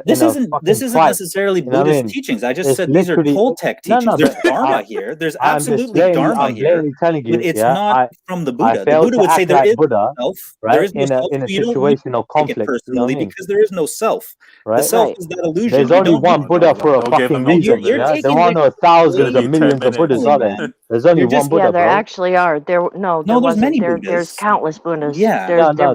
This isn't necessarily Buddhist teachings. I just said these are Toltec teachings. There's Dharma here. There's absolutely Dharma here. But it's not from the Buddha. The Buddha would say there is no self. There is no self. In a situational conflict. personally because there is no self. Right? The self is that illusion. There's only one Buddha for a fucking reason. You're Yeah? There taking are no thousands of millions of Buddhas, are there? man. There's only You're one just- Buddha, Yeah, there bro. actually are. There there's wasn't. many There's Buddhas. countless Buddhas. Yeah.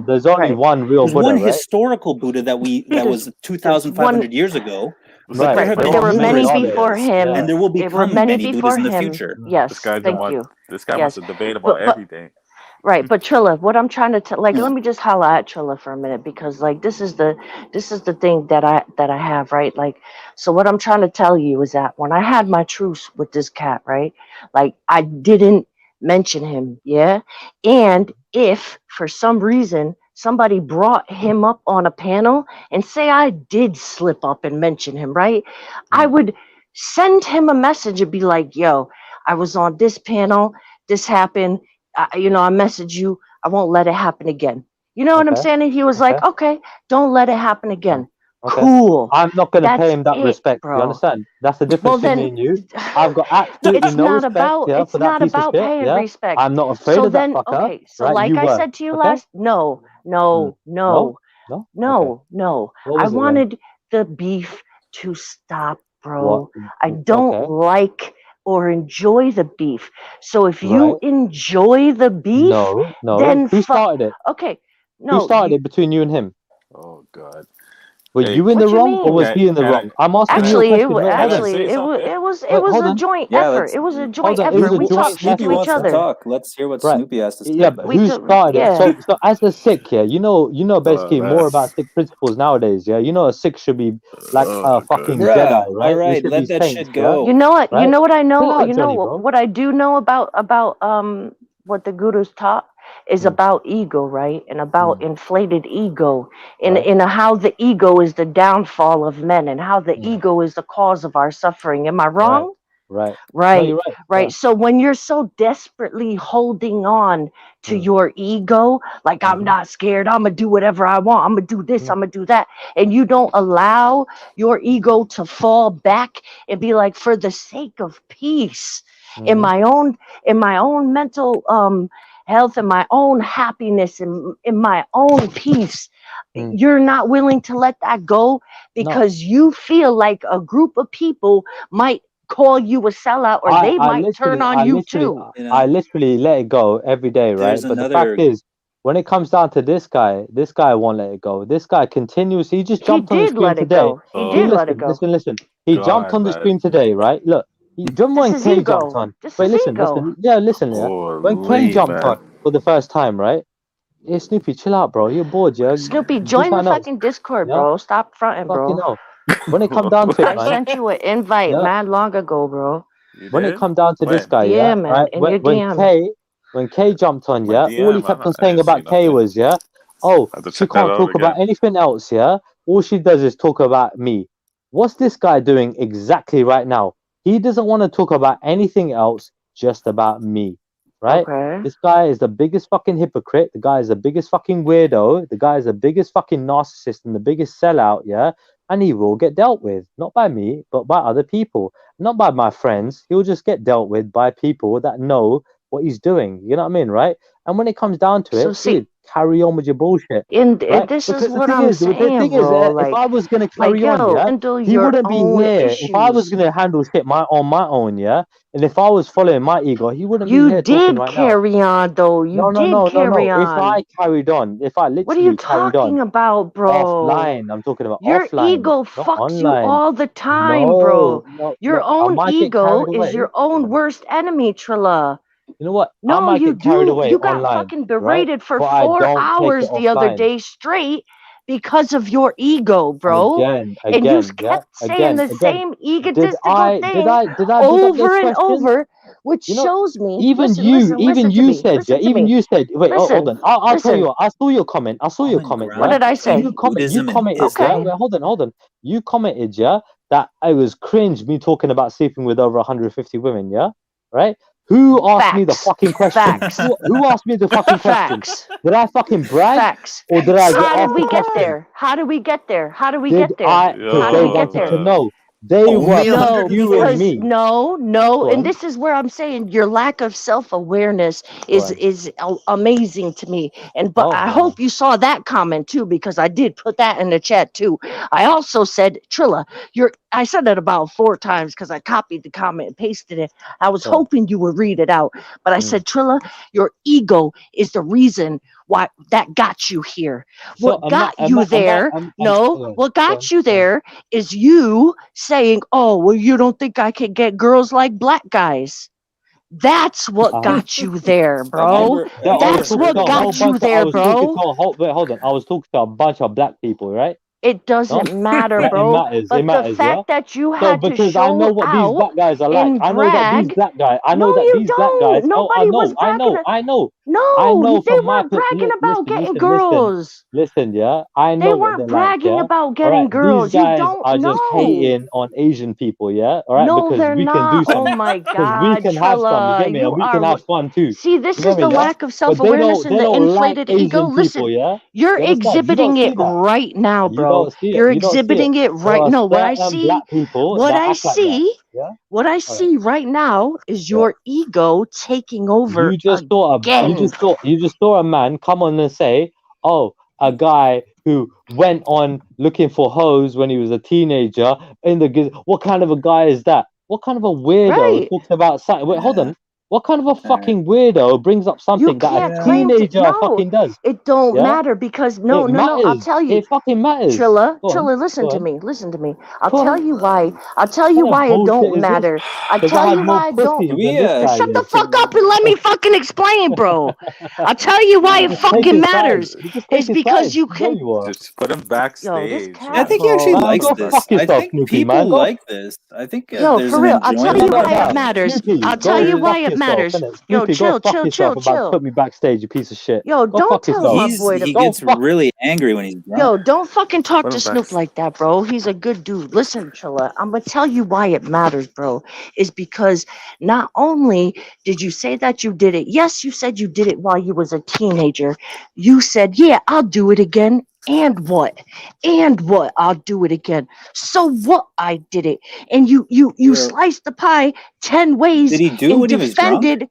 There's only one real There's Buddha, one right? historical Buddha that was 2,500 years ago. Right. But But there were many numerous before others. him. and there will There were become many many before Buddhas in the him. future. Yes, This guy thank you. This guy Yes. wants to debate about everything. Right, but Trilla, what I'm trying to tell, like, let me just holler at Trilla for a minute, because like this is the thing that I have, right? Like, so what I'm trying to tell you is that when I had my truce with this cat, right, like I didn't mention him, yeah, and if for some reason somebody brought him up on a panel and say I did slip up and mention him, right, I would send him a message and be like, yo, I was on this panel, this happened. I message you. I won't let it happen again. You know what I'm saying? And he was like, okay, don't let it happen again. Okay. Cool. I'm not going to pay him that That's it, respect. bro. You understand? That's the difference Well, between then- me and you. I've got absolutely It's no not respect about. yeah, It's for that not piece of about shit. paying Yeah? respect. I'm not afraid So of that then, fucker. okay. So right? like You I were. said to you Okay? last, no. No? No. What I was it then? wanted the beef to stop, bro. What? I don't Okay. like or enjoy the beef. So if you Right. enjoy the beef, No. then Who started it? okay. No, Who started it between you and him? Oh God. Were Hey, you in What the you wrong or mean? was he in the Can I- wrong? I'm asking you a Actually, question. Wait, hold on. actually, say it was something? it was Wait, it was hold a on. joint Yeah, effort. let's- It was a Hold joint on, it effort. was a We joint talked Snoopy to effort. each wants to other. talk. Let's hear what Right. Snoopy has to say. Yeah, but who started it? Yeah. So as a Sikh, yeah, you know basically more about Sikh principles nowadays, yeah. You know a Sikh should be like a fucking Bruh, Jedi, right? all right, They should let be that saints, shit go. You know what? Right? You know what I know. Chill out, You know Johnny, bro. what I do know about what the gurus taught is about ego, right? And about inflated ego, and Right. in how the ego is the downfall of men, and how the ego is the cause of our suffering. Am I wrong? Right. No, Right, you're right. right. Yeah. So when you're so desperately holding on to your ego, like I'm not scared, I'm gonna do whatever I want, I'm gonna do this, I'm gonna do that, and you don't allow your ego to fall back and be like, for the sake of peace, in my own mental health, and my own happiness, and in my own peace, you're not willing to let that go because you feel like a group of people might call you a sellout, or they might turn on you too. I literally let it go every day, right? There's But the another- fact is, when it comes down to this guy won't let it go. This guy continuously, he just He jumped on the did screen let it today. go. He did let it go. Listen. He jumped on the screen today, right? Look, remember when This is Kay ego. jumped on? This Wait, is listen. ego. Yeah, listen, yeah. When Kay jumped on for the first time, right? Hey, Snoopy, chill out, bro. You're bored, yeah? Snoopy, Do join the something else. fucking Discord, Yeah? bro. Stop fronting, Fucking bro. hell. When it come down to it, I man. sent you an invite, Yeah. man, long ago, bro. When it come down to this guy, DM, yeah, man, right? in your When Kay jumped on, My yeah, all he DM, kept I on saying didn't see about Kay nothing. was, yeah, oh, I have to she check that can't out talk about again. anything else, yeah. All she does is talk about me. What's this guy doing exactly right now? He doesn't want to talk about anything else, just about me, right? Okay. This guy is the biggest fucking hypocrite. The guy is the biggest fucking weirdo. The guy is the biggest fucking narcissist and the biggest sellout, yeah. And he will get dealt with, not by me, but by other people, not by my friends. He'll just get dealt with by people that know what he's doing. You know what I mean, right? And when it comes down to So it, see- dude, carry on with your bullshit. And Right? this Because is the what thing I'm is, the saying, thing is, bro. if I was gonna carry on, yeah, handle he your wouldn't be own here. issues. If I was gonna handle shit on my own, yeah, and if I was following my ego, he wouldn't be You here talking did right now. carry on, though. You did carry on. If I carried on, if I literally What are you carried talking on about, bro? offline, I'm talking about Your offline, ego not fucks you online. all the time, bro. Your I own might get ego carried is away. your own worst enemy, Trilla. You know what? I No, might you get carried do. away You got online, fucking right? berated for But I 4 don't take hours it the other offline. day straight because of your ego, bro. Again, And you yeah, kept saying the same egotistical Did thing I put up over those and questions? over, which You know, shows me. even listen you to said, listen yeah, to even me. you said, wait, Listen, hold on. I'll tell listen. you what, I saw your comment. What did I say? You Buddhism and commented, yeah. Islam. Wait, hold on. You commented, yeah, that I was cringe me talking about sleeping with over 150 women, yeah, right? Who asked me the fucking question? Facts. Who asked me the fucking question? Facts. Did I fucking brag? Facts. Or did I get How asked did we the get question? there? How do we get there? How do we Did get there? I? Because How they do we get wanted there? to know. They Only were No, you because and me. no, Go and on. this is where I'm saying your lack of self-awareness Go is on. amazing to me. And but Oh, I wow. hope you saw that comment too, because I did put that in the chat too. I also said, Trilla, I said it about 4 times because I copied the comment and pasted it. I was Go on. hoping you would read it out, but I said, Trilla, your ego is the reason why that got you here. So What got you there? yeah, What go got on, you go on. there is you saying, oh, well, you don't think I can get girls like black guys. That's what got you there, bro. That's what got you there, bro. Wait, hold on. I was talking to a bunch of black people, right? It No? doesn't matter, Yeah, it bro. matters. It But the matters, yeah. fact that you So had to because I know show what these out black guys are like. and I know that these brag. black guys. I know No, that you these black guys. don't. Oh, I Nobody was know. I bragging. know. I know. I No, know they from my weren't bragging about getting listen. girls. Listen, yeah. I They know what weren't they're like, bragging yeah. about All getting right, these girls. You guys don't are just know. hating on Asian people, yeah. All right, No, because they're we can do not. Oh something. my Because we God, can have some. You get Trilla, me? you And we can are. have fun too. See, this You get is me? the Yeah. lack of But self-awareness and they the don't like inflated ego. Asian people, Listen, yeah. you're You understand? You don't exhibiting see it that. right now, You bro. don't see it. You're You don't see it. exhibiting it There right. are No, what I certain see, black people what that I act like that. see, Yeah. what I All right. see right now is Yeah. your ego taking over You just saw again. you just saw a man come on and say, "Oh, a guy who went on looking for hoes when he was a teenager in the what kind of a guy is that? What kind of a weirdo Right. talks about something? Wait, hold Yeah. on. What kind of a fucking weirdo brings up You something that can't a claim to. teenager No, fucking does? it don't Yeah, matter because no. it I'll matters. tell you. It fucking matters. Trilla, Go on, listen go to on, me. Listen to me. I'll go tell on. you why. I'll tell What you kind of why it bullshit don't is this? matter. I'll Because I tell had you more why it pussy don't. than this guy Shut the did. fuck up and let me fucking explain, bro. I'll tell you why it Take fucking his time. matters. You just It's take his because time. you You know can. you are. Just put him Yo, this backstage. cat. I think he actually Man, likes go this. fuck I yourself, think Snoopy, people man. Go like this. I think Yo, there's for an real. I'll tell you enjoyment why in it it. matters. Snoopy, I'll tell go you why fuck it yourself, matters. innit? Yo, Snoopy, chill, go fuck chill, yourself. chill, About to chill. put me backstage, you piece of shit. Yo, Go don't fuck tell yourself. my boy to. He Go gets fuck. really angry when he's drunk. Yo, don't fucking talk Put to him Snoop back. like that, bro. He's a good dude. Listen, Trilla, I'm gonna tell you why it matters, bro. Is because not only did you say that you did it, yes, you said you did it while you was a teenager. You said, yeah, I'll do it again. And what? And what? I'll do it again. So what? I did it. And you Yeah. sliced the pie 10 ways Did he do and when he was drunk?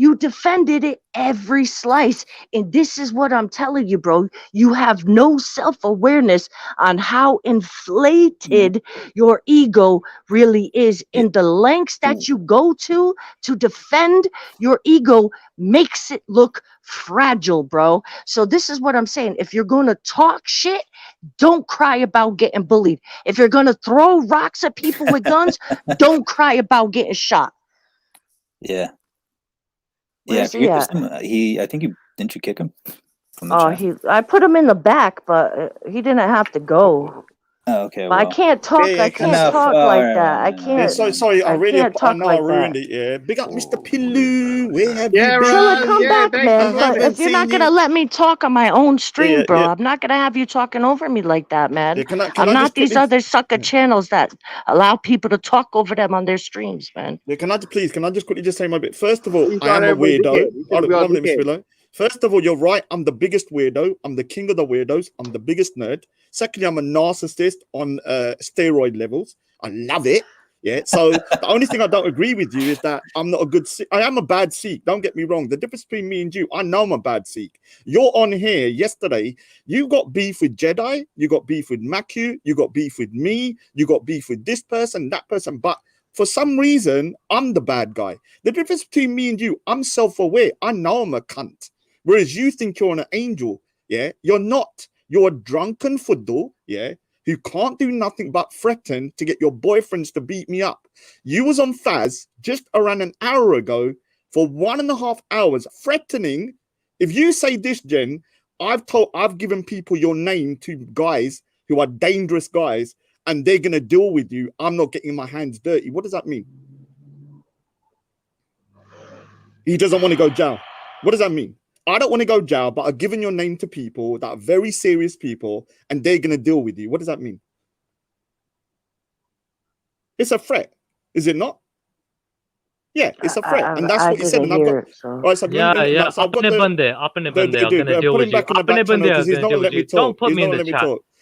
you defended it every slice. And this is what I'm telling you, bro. You have no self-awareness on how inflated your ego really is. And the lengths that you go to defend your ego makes it look fragile, bro. So this is what I'm saying. If you're going to talk shit, don't cry about getting bullied. If you're going to throw rocks at people with guns, don't cry about getting shot. Yeah. Where's Yeah, he at? I think didn't you kick him from the chat? I put him in the back, but he didn't have to go. Oh, okay, But I well. can't talk. Yeah, I can't Enough. talk like that. I can't. sorry, I talk know like I ruined that. it. Yeah, big up, Mr. Pillu. Where have Yeah, you been? Trilla, come back, thank man. you, But brother. if you're not gonna let me talk on my own stream, bro, Yeah. I'm not gonna have you talking over me like that, man. Yeah, can I I'm not just these quickly? other sucker channels that allow people to talk over them on their streams, man. Yeah, can I just quickly just say my bit? First of all, He's I am a everybody weirdo. dickhead. He said we all One minute, Mr. dickhead. Pillow. First of all, you're right. I'm the biggest weirdo. I'm the king of the weirdos. I'm the biggest nerd. Secondly, I'm a narcissist on steroid levels. I love it. Yeah. So the only thing I don't agree with you is that I'm not a good Sikh. I am a bad Sikh. Don't get me wrong. The difference between me and you, I know I'm a bad Sikh. You're on here yesterday. You got beef with Jedi. You got beef with Maku. You got beef with me. You got beef with this person, that person. But for some reason, I'm the bad guy. The difference between me and you, I'm self-aware. I know I'm a cunt. Whereas you think you're an angel. Yeah. You're not. You're a drunken football. Yeah. Who can't do nothing but threaten to get your boyfriends to beat me up. You was on Faz just around an hour ago for 1.5 hours threatening. If you say this, Jen, I've given people your name to guys who are dangerous guys and they're going to deal with you. I'm not getting my hands dirty. What does that mean? He doesn't want to go jail. What does that mean? I don't want to go jail, but I've given your name to people that are very serious people and they're going to deal with you. What does that mean? It's a threat, is it not? Yeah, it's a threat. And that's what he said. And I've got, right, so Up in the bande, I'm gonna deal put with him you. back in the back channel because he's not going to let me talk. Don't put He's me not in going the to let me chat. talk.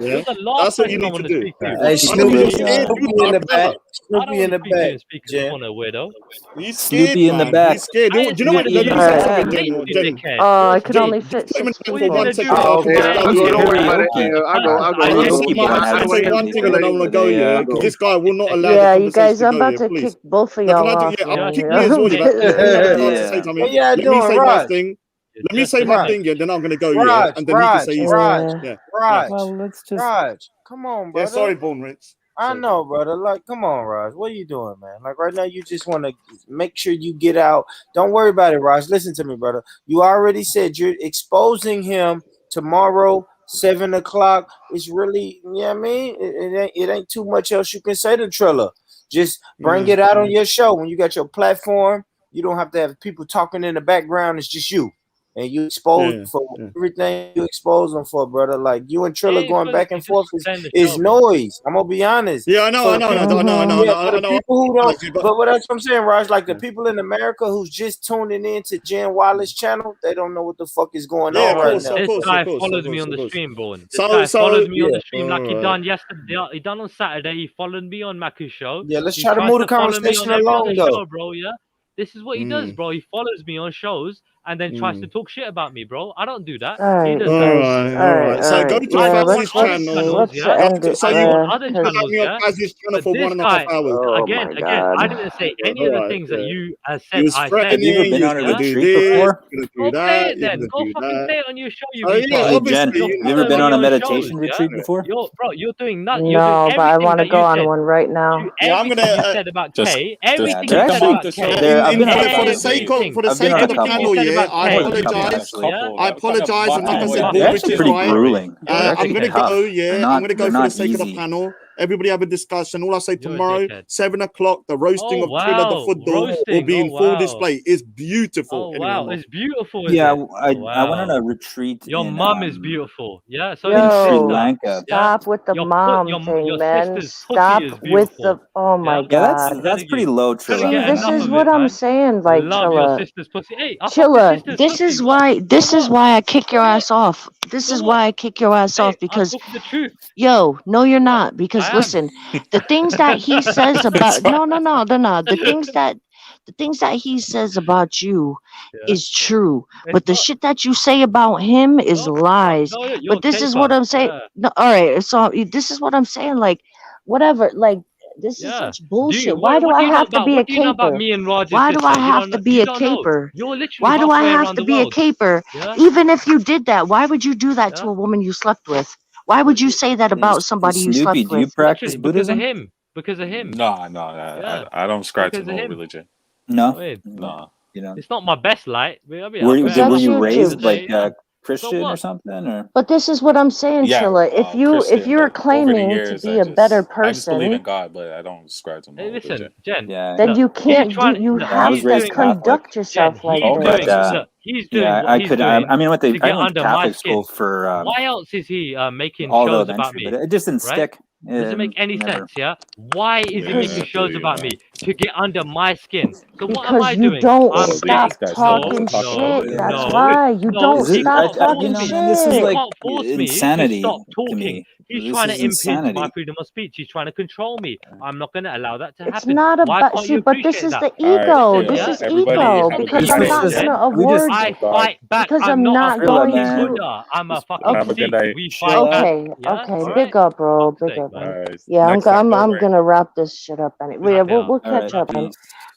Yeah, the last that's what you person I need want to to do. speak to. Hey, What Snoopy, the scared, Snoopy you in the dark back. brother. I Snoopy don't in want the to speak to you back. and speak in the Jen. corner, weirdo. He's Snoopy scared, in the man. back. He's scared. I You ain't know what? scared of Let me you. say Alright. something, Leave Jen. me, Jen, dickhead. I can Jen, only just fit put him in 6 there All for you people. one gonna do second. is So I Okay, can cry I'll and discuss. go. get Don't worry about it. Karaoke. I'll go. I'll go. Let I'll me go. say Karaoke, my. but I'm I gonna haven't say said one thing, and anything. then I'm gonna go here Yeah, because go. this guy will not allow the Yeah, you guys, conversation to I'm go about here. to Please. kick both of Now, can y'all I do? off, Yeah, man. kick me as well. Nick, Let me have a chance to Yeah. say something. What y'all Let me doing, say my Raj? thing. you're Let me just say a my Yeah. dick. thing, yeah. Then I'm gonna go, yeah, Raj, and then he can Raj, say his. Raj, Yeah, Raj, Well, let's just. Raj. Come on, yeah. brother. Sorry, Born Rich. I Sorry, know, brother. Like, come on, Raj. What are you doing, man? Like, right now, you just want to make sure you get out. Don't worry about it, Raj. Listen to me, brother. You already said you're exposing him tomorrow, 7 o'clock. It's really, you know what I mean? It ain't too much else you can say to Trilla. Just bring it out on your show when you got your platform. You don't have to have people talking in the background. It's just you. and you expose them for everything you expose them for, brother. Like you and Trilla going back and forth is noise. I'm gonna be honest. Yeah, I know. For the people who don't, but what else I'm saying, Raj, like the people in America who's just tuning in to Jen Wallace's channel, they don't know what the fuck is going on right now. This guy follows me on the stream, Born. This guy follows me on the stream like he done yesterday. He done on Saturday. He followed me on Maku's show. Yeah, let's try to move the conversation along, though. Bro, yeah. This is what he does, bro. He follows me on shows and then tries to talk shit about me, bro. I don't do that. He does that. All right. So go to Faz's channel. So you other channels, yeah? Faz's channel for this 1.5 guy, hours. Again, I didn't say any of the things that you said. I said. Have you ever been on a retreat before? Go play it then. Go fucking play it on your show. Jen, you ever been on a meditation retreat before? Bro, you're doing nothing. No, but I want to go on one right now. Yeah, I'm gonna. You said about Kay. Everything you said about Kay. For the sake of the panel, yeah, I apologize, and like I said, which is fine. I'm gonna go. Yeah, I'm gonna go for the sake of the panel. Everybody have a discussion. All I say tomorrow, 7 o'clock, the roasting of Trilla the football will be in full display. It's beautiful. Oh wow, it's beautiful. Yeah, I went on a retreat. Your mom is beautiful. Yeah, so in Sri Lanka. Stop with the mom thing, man. Stop with the. Oh my god. Yeah, that's pretty low, Trilla. See, this is what I'm saying, like Trilla. Trilla, this is why I kick your ass off. This is why I kick your ass off because, yo, no, you're not. Because listen, the things that he says about no, the things that he says about you is true, but the shit that you say about him is lies. But this is what I'm saying. No, all right, so this is what I'm saying. Like, whatever, like. This is such bullshit. Why do I have to be a caper? Why do I have to be a caper? Why do I have to be a caper? Even if you did that, why would you do that to a woman you slept with? Why would you say that about somebody you slept with? Do you practice Buddhism? Because of him. No, I don't subscribe to no religion. No, you know. It's not my best light. Were you raised like Christian or something, or? But this is what I'm saying, Trilla. If you're claiming to be a better person, I just believe in God, but I don't subscribe to no religion. Listen, Jen. Then you can't. You have to conduct yourself like that. He's doing what he's doing. I mean, what they I went to Catholic school for. Why else is he making shows about me? But it just didn't stick. Doesn't make any sense, yeah? Why is he making shows about me? To get under my skin. So what am I doing? You don't stop talking shit. That's why you don't stop talking shit. This is like insanity. Stop talking. He's trying to impinge my freedom of speech. He's trying to control me. I'm not going to allow that to happen. It's not about, but this is the ego. This is ego. Because I'm not going to award. I fight back. Because I'm not going to. I'm a fucking Sikh. We fight back. Okay. Big up, bro. Big up. Yeah, I'm gonna wrap this shit up anyway. We'll catch up.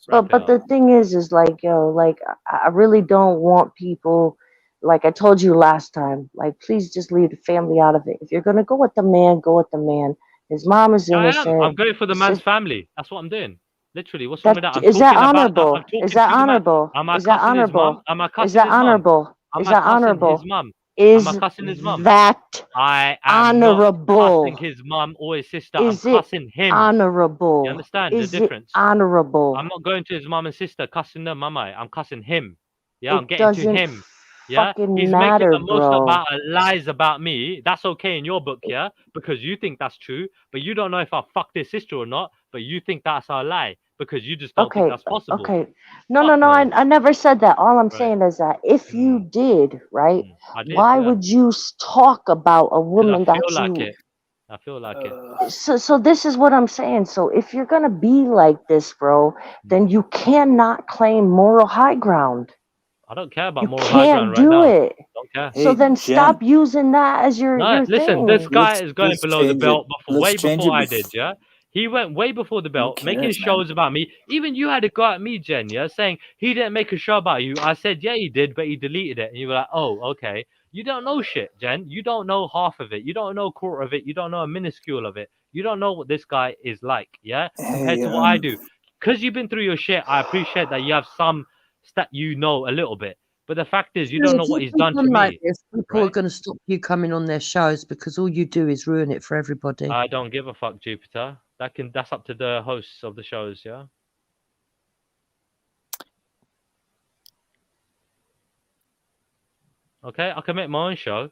But the thing is like, yo, like I really don't want people. Like I told you last time, like please just leave the family out of it. If you're gonna go with the man, go with the man. His mom is innocent. I'm going for the man's family. That's what I'm doing. Literally, what's wrong with that? Is that honorable? Is that honorable? Is that honorable? Is that honorable? Is that honorable? His mum. Is am I cussing his mum? That I am honorable? Not cussing his mum or his sister. Is I'm cussing him. Honorable? You understand is the difference? It honorable? I'm not going to his mum and sister cussing them, am I? I'm cussing him. Yeah, I'm getting to him. Yeah, he's making the most about lies about me. That's okay in your book, yeah, because you think that's true, but you don't know if I fucked his sister or not. But you think that's a lie because you just don't think that's possible. Okay. No. I never said that. All I'm saying is that if you did, right, why would you talk about a woman that you... I feel like it. So this is what I'm saying. So if you're going to be like this, bro, then you cannot claim moral high ground. I don't care about moral high ground right now. You can't do it. Don't care. So then stop using that as your listen, thing. This guy is going below the belt way before I did, yeah? He went way before the belt, making shows about me. Even you had to go at me, Jen, yeah, saying he didn't make a show about you. I said, yeah, he did, but he deleted it. And you were like, oh, okay. You don't know shit, Jen. You don't know half of it. You don't know a quarter of it. You don't know a minuscule of it. You don't know what this guy is like, yeah, compared to what I do. Because you've been through your shit, I appreciate that you have some that you know a little bit. But the fact is, you don't know what he's done to me. People are going to stop you coming on their shows because all you do is ruin it for everybody. I don't give a fuck, Jupiter. That's up to the hosts of the shows, yeah. Okay, I can make my own show.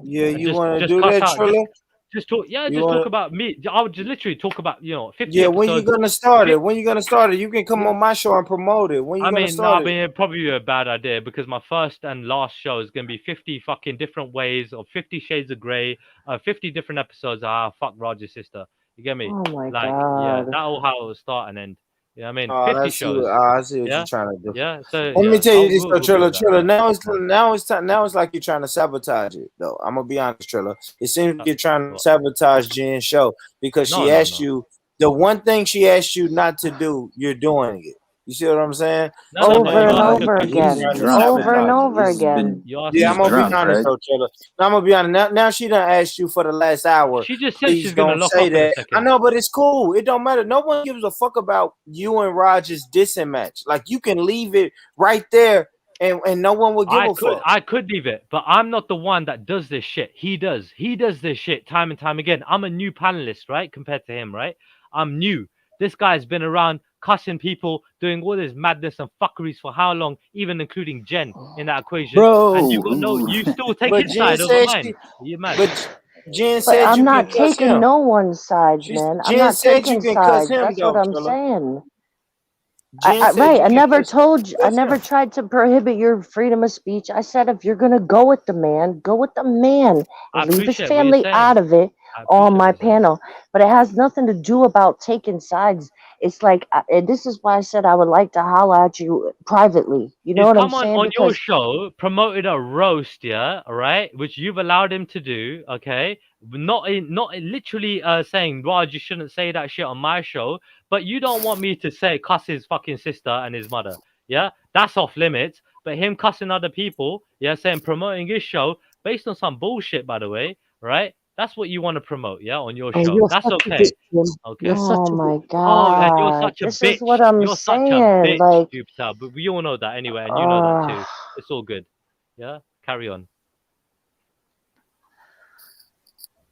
Yeah, And you want to just do cut that, out, Trilla? just talk. Yeah, You just wanna... talk about me. I would just literally talk about 50 Yeah, when you episodes. gonna start it? When you gonna start it? You can come on my show and promote it. When you gonna start it? It'd probably be a bad idea because my first and last show is gonna be 50 fucking different ways of 50 Shades of Grey, 50 different episodes of how I fuck Roger's sister. You get me? Oh my Like, yeah, god. that'll how it'll start and end. You know what I mean? Oh, 50 I see. shows. I see what Yeah, you're trying to do. yeah. So Let me yeah, tell you this, we'll though, do Trilla. that. Trilla, now it's like you're trying to sabotage it, though. I'm gonna be honest, Trilla. It seems like you're trying to sabotage Jen's show because she asked you the one thing she asked you not to do. You're doing it. You see what I'm saying? Over and over again. Over and over again. Yeah, I'm gonna be honest, though, Trilla. Now, I'm gonna be honest. Now she done asked you for the last hour. She just said Please she's gonna don't lock say up in a that. second. I know, but it's cool. It don't matter. No one gives a fuck about you and Roger's dissing match. Like, you can leave it right there, and no one will give a fuck. I could leave it, but I'm not the one that does this shit. He does. He does this shit time and time again. I'm a new panelist, right? Compared to him, right? I'm new. This guy's been around cussing people, doing all this madness and fuckeries for how long, even including Jen in that equation. Bro. And you still take his side over mine. You're mad. But Jen But said I'm you not can cuss taking him. no one's side, man. I'm Jen not said you taking can cuss sides. him, That's what though, I'm Trilla. saying. Jen said Right. you I can never cuss told you. I never him. tried to prohibit your freedom of speech. I said if you're gonna go with the man, go with the man. I Leave his appreciate what you're family saying. out of it on my panel. But it has nothing to do about taking sides. It's like, and this is why I said I would like to holler at you privately. You know He's what I'm come on saying? your Because show, promoted a roast, yeah, all right, which you've allowed him to do, okay? Not literally saying, Raj, you shouldn't say that shit on my show, but you don't want me to say cuss his fucking sister and his mother, yeah? That's off limits. But him cussing other people, yeah, saying promoting his show based on some bullshit, by the way, right? That's what you want to promote, yeah, on your show. you're That's such a okay. victim. Okay. You're such oh a my victim. Oh, and you're god, such a this bitch. is what I'm You're such a saying. bitch, Like, Jupiter. But we all know that anyway, and you know that too. It's all good. Yeah, carry on.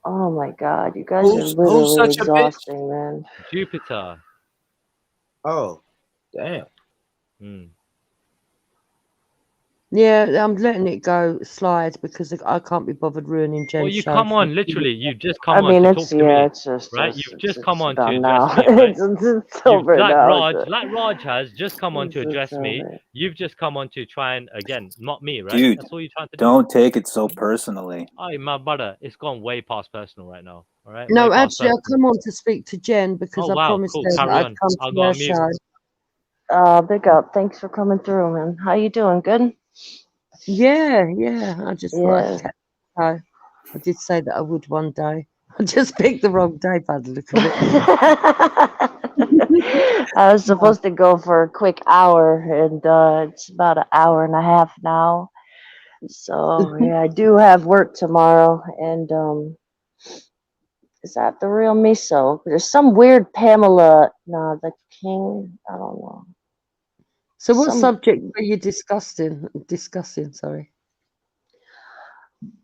oh my god, you guys Who's are literally such a bitch? exhausting, man. Jupiter. Oh, damn. Yeah, I'm letting it go slide because I can't be bothered ruining Jen's Well, you show. come on, literally. You've just come I on mean, to it's talk to me, it's just right? it's, You've just it's come on to done address now. me, right? It's over like now. Raj has just come on to It's address me. over. You've just come on to try and again, not me, right? Dude, That's all you're trying to do. don't take it so personally. Oh, my brother, it's gone way past personal right now. All right. No, way past actually, I personal. come on to speak to Jen because Oh I wow, promised cool. her that Carry I'd on. come I'll to go her on mute. show. Big up. Thanks for coming through, man. How you doing? Good? Yeah. I just thought Yeah. I did say that I would one day. I just picked the wrong day by the look of it. I was supposed to go for a quick hour, and it's about an hour and a half now. So yeah, I do have work tomorrow, and is that the real miso? There's some weird Pamela. No, the king. I don't know. So, what subject were you discussing? Sorry.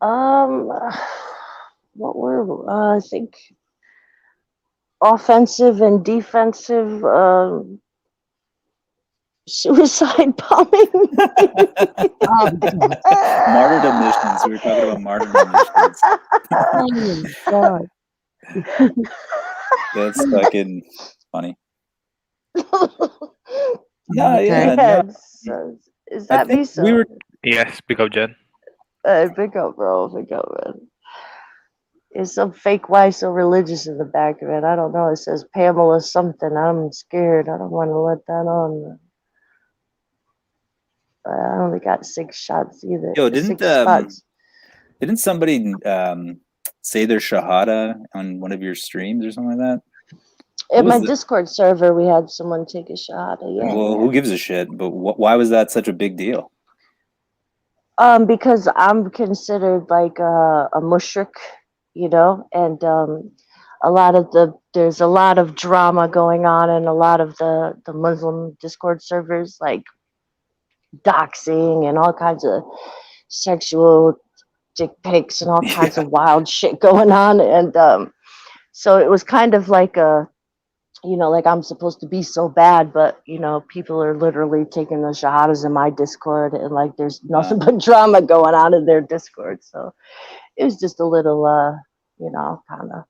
What were I think offensive and defensive suicide bombing. Martyrdom missions. We were talking about martyrdom missions. Oh my god. That's fucking funny. Yeah. Is that me? So we were. Yes, big up, Jen. Big up, bro. Big up, man. Is some fake wife so religious in the back of it? I don't know. It says Pamela something. I'm scared. I don't want to let that on. I only got 6 shots either. Yo, 6 didn't spots. didn't somebody say their shahada on one of your streams or something like that? In my Discord server, we had someone take a shahada. Yeah. Well, who gives a shit? But why was that such a big deal? Because I'm considered like a mushrik, you know, and there's a lot of drama going on in a lot of the Muslim Discord servers, like doxing and all kinds of sexual dick pics and all kinds of wild shit going on, and so it was kind of like you know, like I'm supposed to be so bad, but you know, people are literally taking the shahadas in my Discord, and like there's nothing but drama going on in their Discord. So it was just a little, you know, kind of.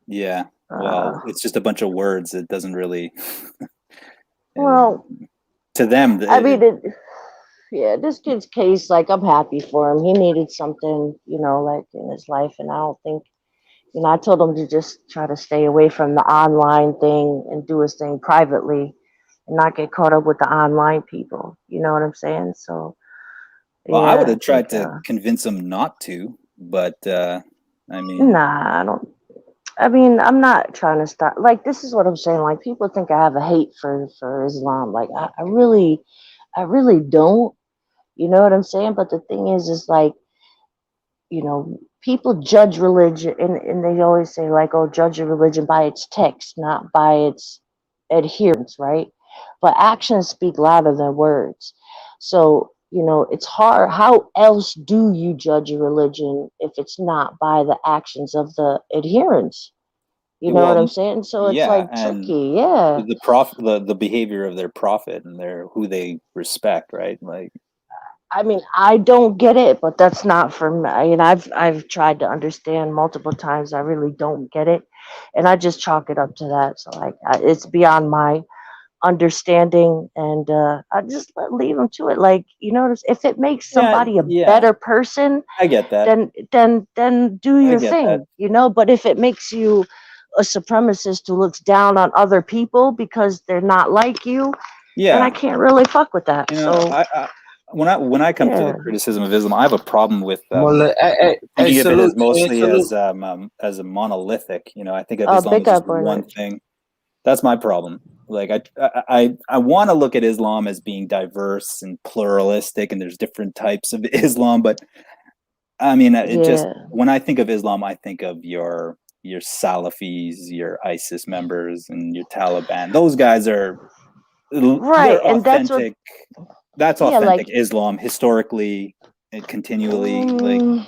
Yeah. Well, it's just a bunch of words. It doesn't really. Well, to them, I mean, yeah, this kid's case, like I'm happy for him. He needed something, you know, like in his life, and I don't think. You know, I told him to just try to stay away from the online thing and do his thing privately and not get caught up with the online people. You know what I'm saying? So, well, yeah, I would have tried to convince him not to, but I mean, nah, I don't. I mean, I'm not trying to start. Like, this is what I'm saying. Like, people think I have a hate for Islam. Like, I really don't. You know what I'm saying? But the thing is like, you know, people judge religion, and they always say like, oh, judge a religion by its text, not by its adherence, right? But actions speak louder than words. So, you know, it's hard. How else do you judge a religion if it's not by the actions of the adherents? You know what I'm saying? So it's like tricky, yeah. The behavior of their prophet and who they respect, right? Like, I mean, I don't get it, but that's not for me. I mean, I've tried to understand multiple times. I really don't get it, and I just chalk it up to that. So like, it's beyond my understanding, and I just leave them to it. Like, you know, if it makes somebody a better person, I get that. Then do your thing, you know. But if it makes you a supremacist who looks down on other people because they're not like you, then I can't really fuck with that. You know, so. When I come to the criticism of Islam, I have a problem with thinking of it as mostly as a monolithic. You know, I think of Islam as just one thing. That's my problem. Like I want to look at Islam as being diverse and pluralistic, and there's different types of Islam. But I mean, just when I think of Islam, I think of your Salafis, your ISIS members, and your Taliban. Those guys are right, and authentic. That's authentic Islam historically and continually. Like,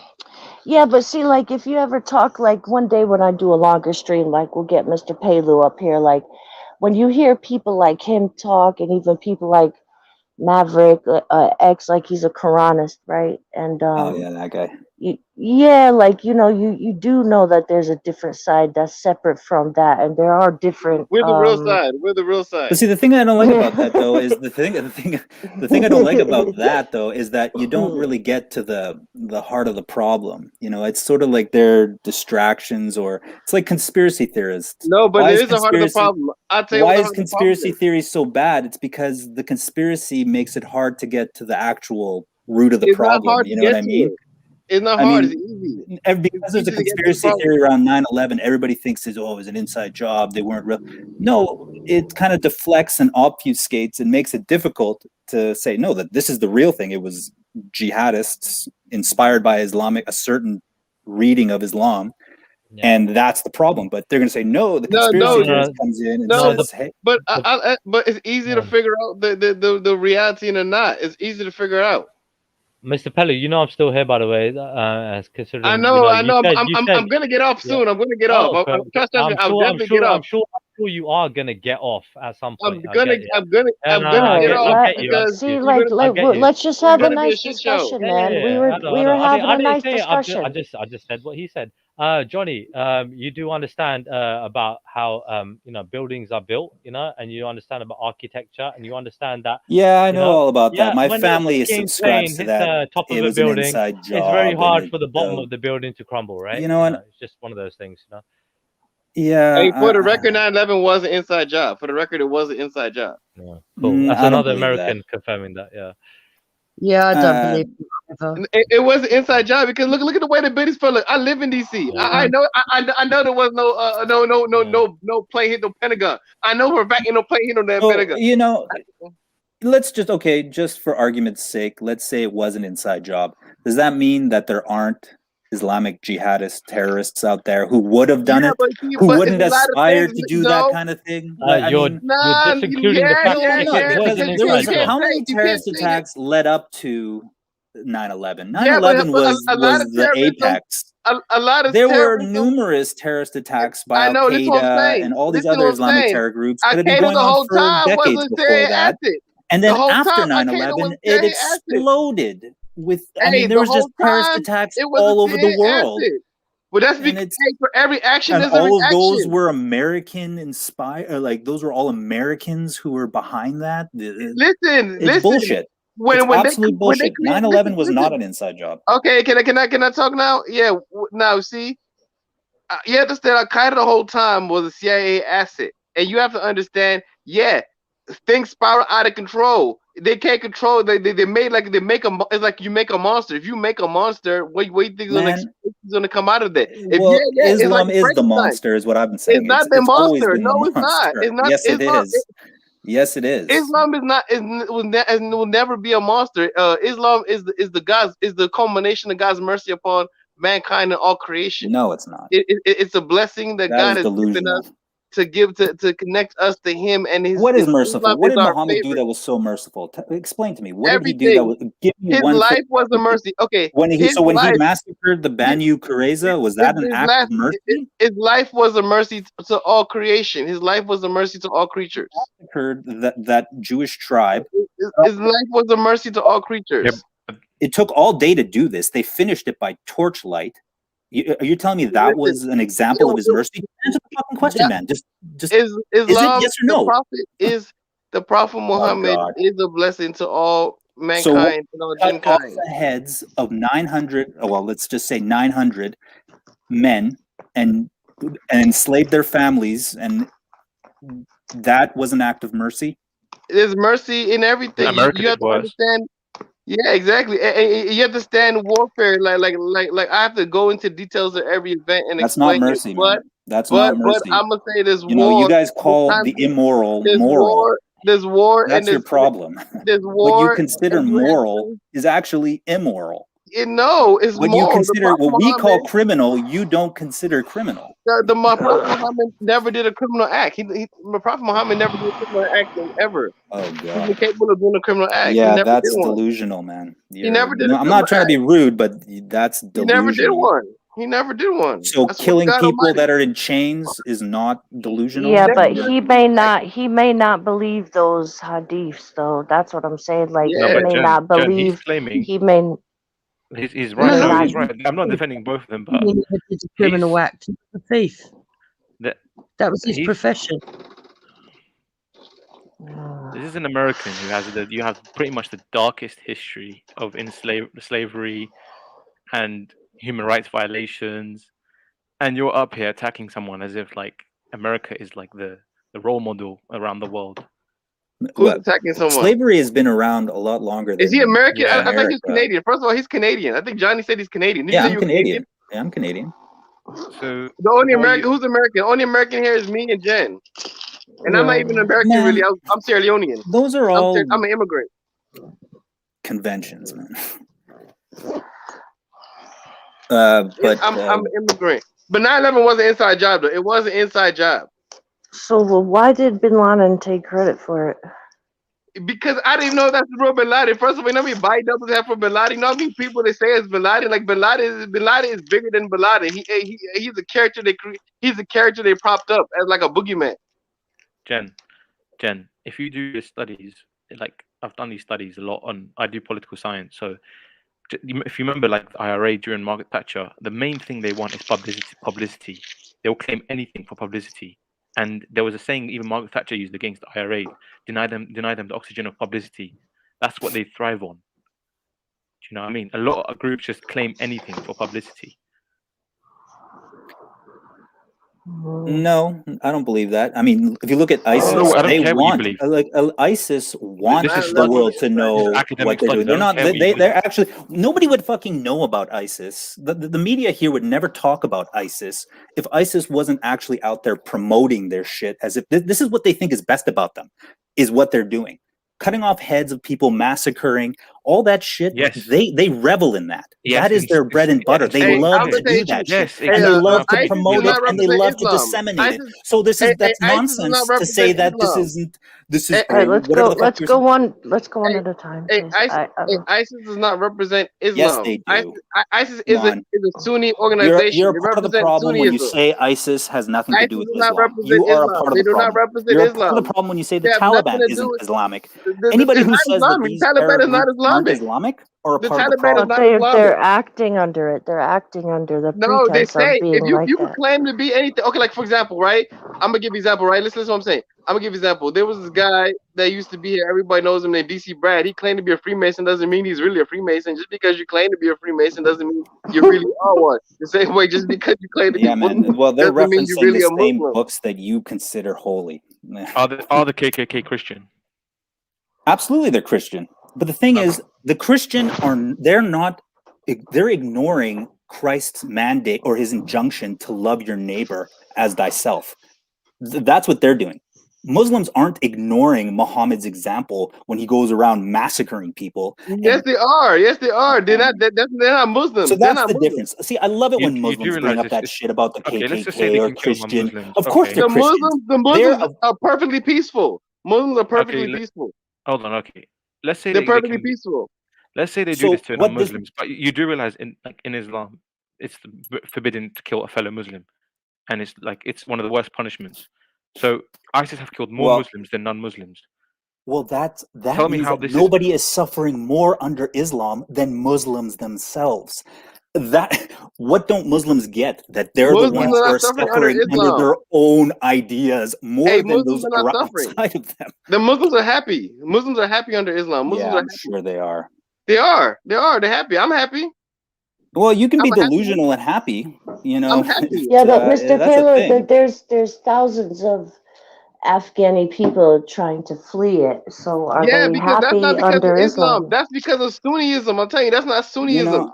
yeah, but see, like if you ever talk, like one day when I do a longer stream, like we'll get Mr. Palu up here, like when you hear people like him talk, and even people like Maverick X, like he's a Quranist, right? And oh yeah, that guy. Like, you know, you do know that there's a different side that's separate from that, and there are different. We're the real side. We're the real side. But see, the thing I don't like about that though is the thing I don't like about that though is that you don't really get to the heart of the problem. You know, it's sort of like they're distractions, or it's like conspiracy theorists. No, but it is the heart of the problem. I'll tell you why is conspiracy theory so bad? It's because the conspiracy makes it hard to get to the actual root of the problem. You know what I mean? It's not hard. It's easy. Because there's a conspiracy theory around 9/11, everybody thinks it was an inside job. They weren't real. No, it kind of deflects and obfuscates and makes it difficult to say, no, that this is the real thing. It was jihadists inspired by a certain reading of Islam. Yeah. And that's the problem. But they're going to say, no, the conspiracy theorist comes in and says, hey. But it's easy to figure out the reality and the not. It's easy to figure out. Mr. Pelly, you know I'm still here, by the way. Considering I know. I'm gonna get off soon. I'm gonna get off. I'm definitely get off. I'm sure you are gonna get off at some point. I'm gonna get off because see, let's just have a nice discussion, man. We were having a nice discussion. I just said what he said. Johnny, you do understand about how buildings are built, and you understand about architecture, and you understand that. Yeah, I know all about that. My family subscribes to that. Top of a building, it's very hard for the bottom of the building to crumble, right? It's just one of those things, Yeah. Hey, for the record, 9/11 was an inside job. For the record, it was an inside job. Yeah, cool. That's another American confirming that. Yeah. Yeah, I don't believe it was an inside job because look at the way the buildings fell. I live in DC. Yeah. I know there was no plane hit no Pentagon. I know for a fact no plane hit no damn Pentagon. Let's just for argument's sake, let's say it was an inside job. Does that mean that there aren't Islamic jihadist terrorists out there who would have done it, who wouldn't aspire to do that kind of thing? You're disincluding the fact that how many terrorist attacks led up to 9/11? 9/11 was the apex. a lot of there were terrorism. numerous terrorist attacks by I know, this is what I'm Al-Qaeda saying. and all these Listen other what I'm Islamic saying. terror groups that had been Al-Qaeda going the on whole for time decades wasn't before Syrian that. acid. And The then whole after time Al-Qaeda 9/11, was it Syrian acid. exploded with, I Hey, mean, there the was just whole terrorist time attacks it was all over the Syrian world. acid. But that's And because it's, hey, for every action and there's a all of those reaction. were American inspired, like those were all Americans who were behind that. It's bullshit. It's absolute bullshit. 9/11 was not an inside job. Okay, can I talk now? Yeah, now see, you understand Al-Qaeda the whole time was a CIA asset, and you have to understand, yeah, things spiral out of control. They can't control. They made like they make a. It's like you make a monster. If you make a monster, what do you think is gonna come out of that? Islam is the monster, is what I've been saying. It's not the always monster. been No, the it's not. monster. It's not. Yes, it Islam, is. Yes, it is. Islam is not. Will never be a monster. Islam is the culmination of God's mercy upon mankind and all creation. No, it's not. It's a blessing that God has given us to connect us to Him and His. What is merciful? Islam What is did our Muhammad do favorite. that was so merciful? Explain to me. What Everything. did he do that was give me his one life thing? was a mercy. Okay. When he massacred the Banu Qurayza, was that an act of mercy? His life was a mercy to all creation. His life was a mercy to all creatures. Massacred that Jewish tribe. His life was a mercy to all creatures. Yep. It took all day to do this. They finished it by torchlight. You're telling me that was an example of his mercy? Answer the fucking question, man. Just Islam, is it yes or no? The Prophet Muhammad is a blessing to all mankind and all cut off genkind. the heads of 900, well, let's just say 900 men and enslave their families, and that was an act of mercy. There's mercy in everything. You have to understand. Yeah, exactly. And you understand warfare. Like I have to go into details of every event and that's explain not mercy, it. Man. That's not mercy. But I'm gonna say this war. You guys call the immoral moral. There's war. That's your problem. There's war. What you consider moral is actually immoral. No, it's what moral. You consider what we call criminal. You don't consider criminal. The Prophet Muhammad never did a criminal act. The Prophet Muhammad never did a criminal act ever. Oh God. He's incapable of doing a criminal act. Yeah, that's delusional, man. He never did. I'm not trying to be rude, but that's delusional. He never did one. He never did one. So killing people that are in chains is not delusional. Yeah, but he may not believe those hadiths, though. That's what I'm saying. Like he may not believe. He's claiming he may. He's right. No, he's right. I'm not defending both of them, but it's a criminal act. A thief. That was his profession. This is an American who has you have pretty much the darkest history of slavery and human rights violations, and you're up here attacking someone as if like America is like the role model around the world. Who's attacking someone? Slavery has been around a lot longer. Is he American? Yeah, I think he's Canadian. First of all, he's Canadian. I think Johnny said he's Canadian. Yeah, I'm Canadian. Yeah, I'm Canadian. So the only American who's American? Only American here is me and Jen. And I'm not even American, really. I'm Sierra Leonean. Those are all. I'm an immigrant. Conventions, man. But I'm an immigrant. But 9/11 was an inside job, though. It was an inside job. So why did Bin Laden take credit for it? Because I didn't know that's the real Bin Laden. First of all, you know how many body doubles have for Bin Laden? You know how many people they say it's Bin Laden? Like Bin Laden is bigger than Bin Laden. He's a character they propped up as like a boogeyman. Jen, if you do your studies, like I've done these studies a lot I do political science. So if you remember, like the IRA during Margaret Thatcher, the main thing they want is publicity. They'll claim anything for publicity. And there was a saying even Margaret Thatcher used against the IRA: deny them the oxygen of publicity. That's what they thrive on. Do you know what I mean? A lot of groups just claim anything for publicity. No, I don't believe that. I mean, if you look at ISIS, ISIS wants the world to know what they're doing. They're not. They're actually. Nobody would fucking know about ISIS. The media here would never talk about ISIS if ISIS wasn't actually out there promoting their shit as if this is what they think is best about them, is what they're doing. Cutting off heads of people, massacring all that shit. Yes. They revel in that. Yes, That is their bread and butter. They love to do that shit, and they love to promote it, and they love to disseminate it. So that's nonsense to say that this isn't. This is All right, let's go. whatever the fuck Let's go one. Let's go one at a time. ISIS does not represent Islam. Yes, they do. ISIS is a Sunni organization. You're part of the problem when you say ISIS has nothing to do with Islam. You are a part of the problem. They do not represent You're Islam. part of the problem when you say the They have Taliban nothing to do isn't with- Islamic. The- Anybody it's who not says that Islamic. these Taliban Arab is not groups aren't Islamic. Islamic are a The part of the Taliban problem. is not They're Islamic. acting under it. They're acting under the No, they pretense say of being if you like you that. can claim to be anything. Okay, like for example, right? I'm gonna give you an example, right? Listen to what I'm saying. I'm gonna give you an example. There was this guy that used to be here. Everybody knows him named DC Brad. He claimed to be a Freemason. Doesn't mean he's really a Freemason. Just because you claim to be a Freemason doesn't mean you really are one. The same way, just because you claim to be Yeah, man. Well, they're doesn't mean you referencing really the a same Muslim. books that you consider holy. Are the KKK Christian? Absolutely, they're Christian. But the thing is, the Christian they're ignoring Christ's mandate or his injunction to love your neighbor as thyself. That's what they're doing. Muslims aren't ignoring Muhammad's example when he goes around massacring people. Yes, they are. Yes, they are. They're not Muslims. So They're that's not the Muslims. difference. See, I love it You- when you do Muslims bring realize up it's- that shit about the Okay, let's just say they KKK or can kill Christian. non-Muslims. Of course, Okay. they're The Christians. Muslims are perfectly peaceful. Muslims are perfectly Okay, peaceful. Hold on. Okay, let's say They're they perfectly can, peaceful. let's say they do So this to what this- non-Muslims, but you do realize in Islam, it's forbidden to kill a fellow Muslim, and it's one of the worst punishments. So ISIS have killed more Well- Muslims than non-Muslims. Well, that Tell me means how that this nobody is suffering more under Islam than Muslims themselves. What don't Muslims get? That they're Muslims the ones are who not are suffering suffering under under Islam. their own ideas more Hey, than Muslims those are not around suffering. outside of them. The Muslims are happy. Muslims are happy under Islam. Muslims Yeah, are I'm happy. sure they are. They are. They are. They're happy. I'm happy. Well, you can be I'm happy. delusional and happy, you know. I'm happy. Yeah, but Mr. that's a Taylor, thing. there's thousands of Afghani people trying to flee it. So are Yeah, they because that's happy not because under of Islam. Islam? That's because of Sunniism. I'm telling you, that's not Sunniism. You know,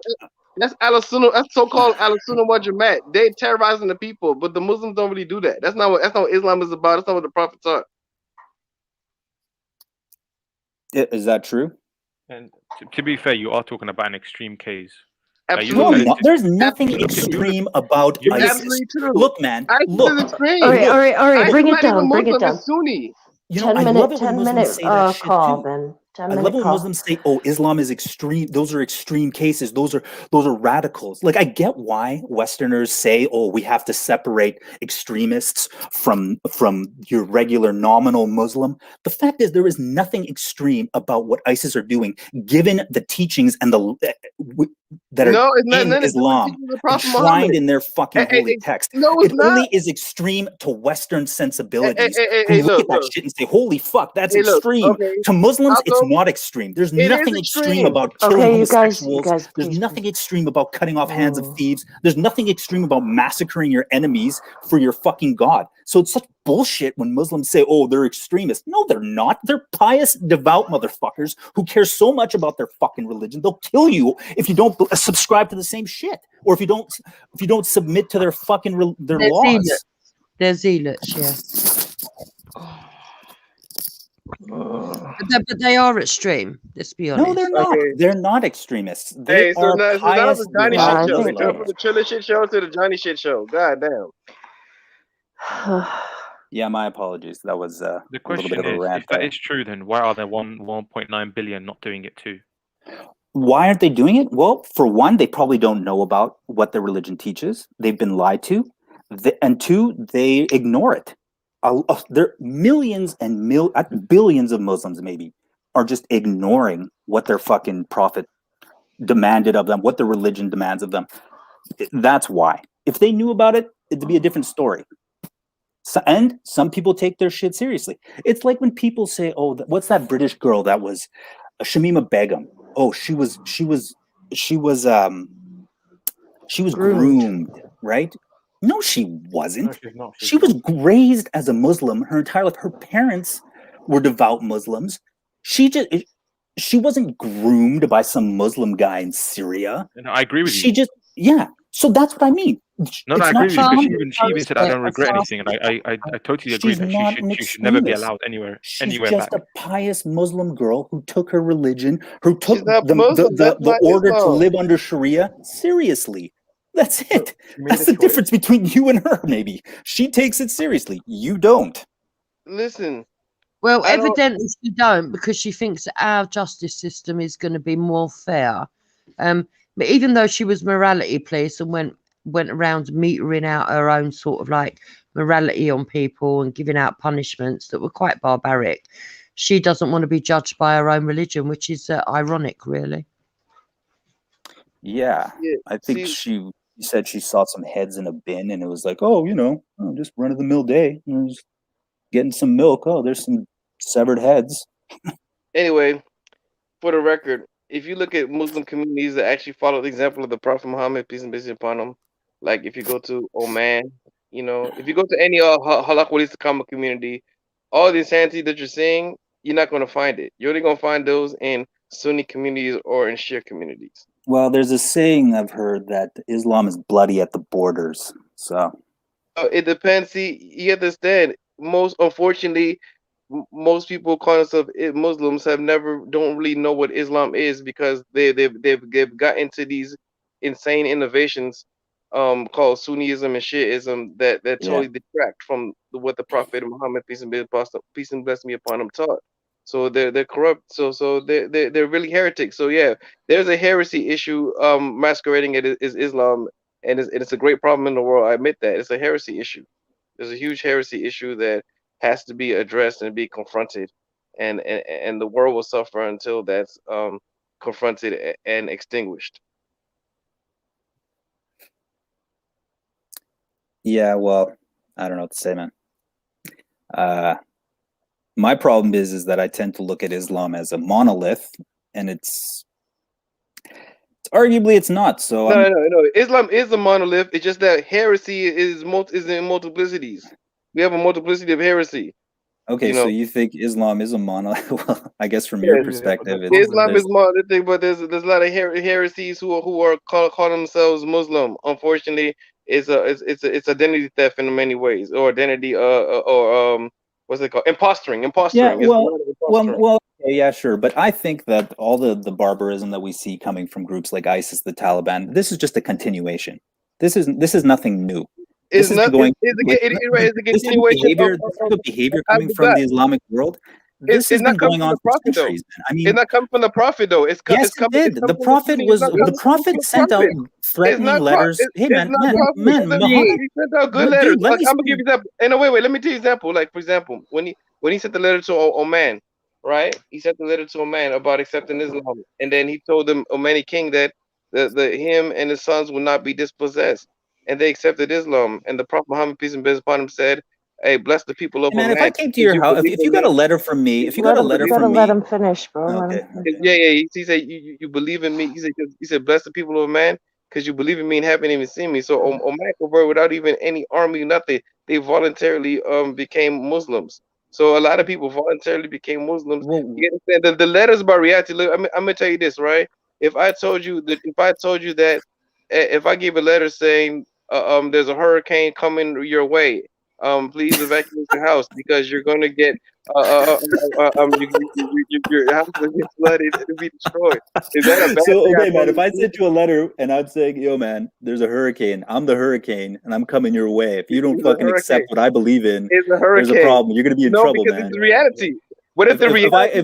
That's al-Sunnah. That's so-called al-Sunnah wal Jamaat. They terrorizing the people, but the Muslims don't really do that. That's not what Islam is about. That's not what the prophets are. is that true? And to be fair, you are talking about an extreme case. No, Absolutely. there's nothing extreme about It's ISIS. absolutely true. Look, man, ISIS look. is extreme. All right, ISIS bring is it not even down, bring it Muslim, down. it's Sunni. You know, I love it when 10 Muslims minute say that shit call, too. then. 10 I minute love it when call. Muslims say, "Oh, Islam is extreme. Those are extreme cases. Those are radicals." Like, I get why Westerners say, "Oh, we have to separate extremists from your regular nominal Muslim." The fact is, there is nothing extreme about what ISIS are doing, given the teachings and that are No, it's not in none of the Islam, teachings of the Prophet enshrined Muhammad. in their fucking holy text. No, it's It not. only is extreme to Western sensibilities. Hey, who look look, at that look. shit and say, "Holy fuck, that's Hey, look, extreme." okay. To Muslims, it's Also, not extreme. There's it is nothing extreme extreme. about killing Okay, you guys, homosexuals. There's please. nothing extreme about cutting off hands of thieves. There's nothing extreme about massacring your enemies for your fucking God. So it's such bullshit when Muslims say, "Oh, they're extremists." No, they're not. They're pious, devout motherfuckers who care so much about their fucking religion they'll kill you if you don't subscribe to the same shit, or if you don't submit to their fucking their They're laws. zealots. They're zealots, yeah. But they are extreme. Let's be honest. No, they're not. Okay. They're not extremists. They Hey, so are now that pious, was the Johnny devout shit show. We Muslims. jumped from the Triller shit show to the Johnny shit show. God damn. Yeah, my apologies. That was The a little question bit of a is, rant if that there. is true, then why are there 1.9 billion not doing it too? Why aren't they doing it? Well, for one, they probably don't know about what their religion teaches. They've been lied to. And two, they ignore it. There are millions and billions of Muslims maybe are just ignoring what their fucking prophet demanded of them, what their religion demands of them. That's why. If they knew about it, it'd be a different story. So, and some people take their shit seriously. It's like when people say, "Oh, what's that British girl that was Shamima Begum? Oh, she was groomed, right?" No, she wasn't. No, she's not. She was raised as a Muslim her entire life. Her parents were devout Muslims. She wasn't groomed by some Muslim guy in Syria. No, I agree with She you. just, yeah. So that's what I mean. No, I agree with you. Because she even said, "I don't regret anything," and I totally agree She's that not an she should never be extremist. allowed anywhere She's just back. a pious Muslim girl who took her religion, who took Muslim, the order to live under Sharia seriously. That's it. That's the difference between you and her, maybe. She takes it seriously. You don't. Listen. Well, evidently she don't, because she thinks that our justice system is going to be more fair. But even though she was morality police and went around metering out her own sort of like morality on people and giving out punishments that were quite barbaric, she doesn't want to be judged by her own religion, which is ironic, really. Yeah, I think she said she saw some heads in a bin, and it was like, oh, just run of the mill day. Just getting some milk. Oh, there's some severed heads. Anyway, for the record, if you look at Muslim communities that actually follow the example of the Prophet Muhammad, peace and blessings upon him, like if you go to Oman, if you go to any halakha Istiqamah community, all the insanity that you're seeing, you're not going to find it. You're only going to find those in Sunni communities or in Shia communities. Well, there's a saying I've heard that Islam is bloody at the borders. So it depends. See, you understand. Unfortunately, most people calling themselves Muslims don't really know what Islam is, because they've got into these insane innovations called Sunnism and Shiism that totally detract from what the Prophet Muhammad, peace and blessing be upon him, taught. So they're corrupt. So they're really heretics. So yeah, there's a heresy issue masquerading it as Islam, and it's a great problem in the world. I admit that it's a heresy issue. There's a huge heresy issue that has to be addressed and be confronted, and the world will suffer until that's confronted and extinguished. Yeah, well, I don't know what to say, man. My problem is that I tend to look at Islam as a monolith, and it's arguably it's not. So no. Islam is a monolith. It's just that heresy is in multiplicities. We have a multiplicity of heresy. Okay, so you think Islam is a monolith? Well, I guess from your perspective, Islam is monolithic, but there's a lot of heresies who are call themselves Muslim. Unfortunately, it's identity theft in many ways, or identity what's it called? Impostoring. Yeah, well, yeah, sure. But I think that all the barbarism that we see coming from groups like ISIS, the Taliban, this is just a continuation. This is nothing new. This is going. It's a continuation of behavior coming from the Islamic world. This has been going on for centuries. I mean, it's not coming from the Prophet, though. It's yes, it did. The Prophet sent out threatening letters. Hey, man, Muhammad. He sent out good letters. I'm gonna give you that. And wait, let me tell you an example. Like, for example, when he sent the letter to Oman, right? He sent the letter to Oman about accepting Islam, and then he told the Omani king that him and his sons would not be dispossessed, and they accepted Islam. And the Prophet Muhammad, peace and blessings upon him, said, "Hey, bless the people of Oman." If I came to your house, if you got a letter from me, let him finish, bro. Okay. Yeah. He said, "You believe in me." He said, "Bless the people of Oman, because you believe in me and haven't even seen me." So Oman converted without even any army, nothing. They voluntarily became Muslims. So a lot of people voluntarily became Muslims. You understand? The letters about reality. Look, I'm gonna tell you this, right? If I told you that if I gave a letter saying there's a hurricane coming your way, please evacuate your house because you're going to get your house will get flooded and be destroyed. Is that a bad thing? Okay, man, if I sent you a letter and I'm saying, yo, man, there's a hurricane, I'm the hurricane and I'm coming your way. If you don't fucking accept what I believe in, there's a problem. You're going to be in trouble, because man. It's reality. What if the reality?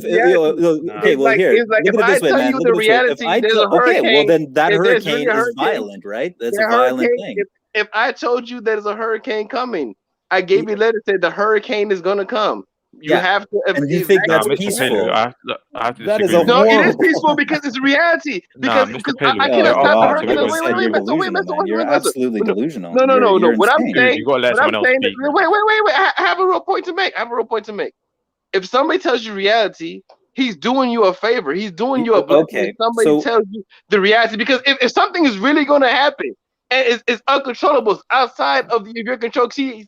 Okay, well, here, look at it this way, man. Look at it this way. Okay, well, then that hurricane is violent, right? That's a violent thing. If I told you there's a hurricane coming, I gave you a letter that said the hurricane is going to come. You have to. And you think that's peaceful? I have to that is disagree. No, it is peaceful because it's reality. Because I cannot stop the hurricane. You're absolutely delusional. No. What I'm saying, you got to let someone else speak. Wait. I have a real point to make. If somebody tells you reality, he's doing you a favor. He's doing you a blessing. Okay, Somebody tells you the reality, because if something is really going to happen and it's uncontrollable, it's outside of your control. See,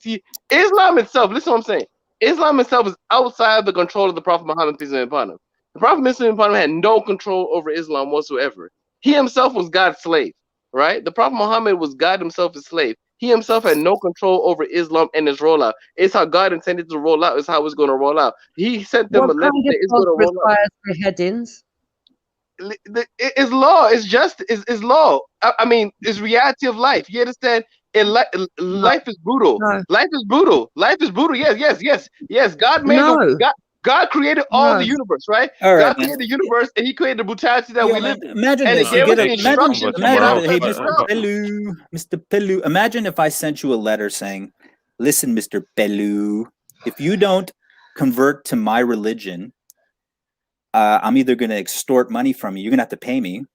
Islam itself. Listen to what I'm saying. Islam itself is outside the control of the Prophet Muhammad, peace be upon him. The Prophet Muhammad had no control over Islam whatsoever. He himself was God's slave, right? The Prophet Muhammad was God himself as slave. He himself had no control over Islam and its rollout. It's how God intended to roll out. It's how it's going to roll out. He sent them What a letter kind of that it's God going to roll out. requires beheadings? It's law. It's justice. It's law. I mean, it's reality of life. You understand? Life is brutal. No. Life is brutal. Life is brutal. Yes. God made God created all the universe, right? All right, God created the universe, and He created the brutality that we live in. Imagine And this. He You gave get us a, the imagine, instructions. hey, Mr. Pelu. Imagine if I sent you a letter saying, "Listen, Mr. Pelu, if you don't convert to my religion, I'm either going to extort money from you. You're going to have to pay me.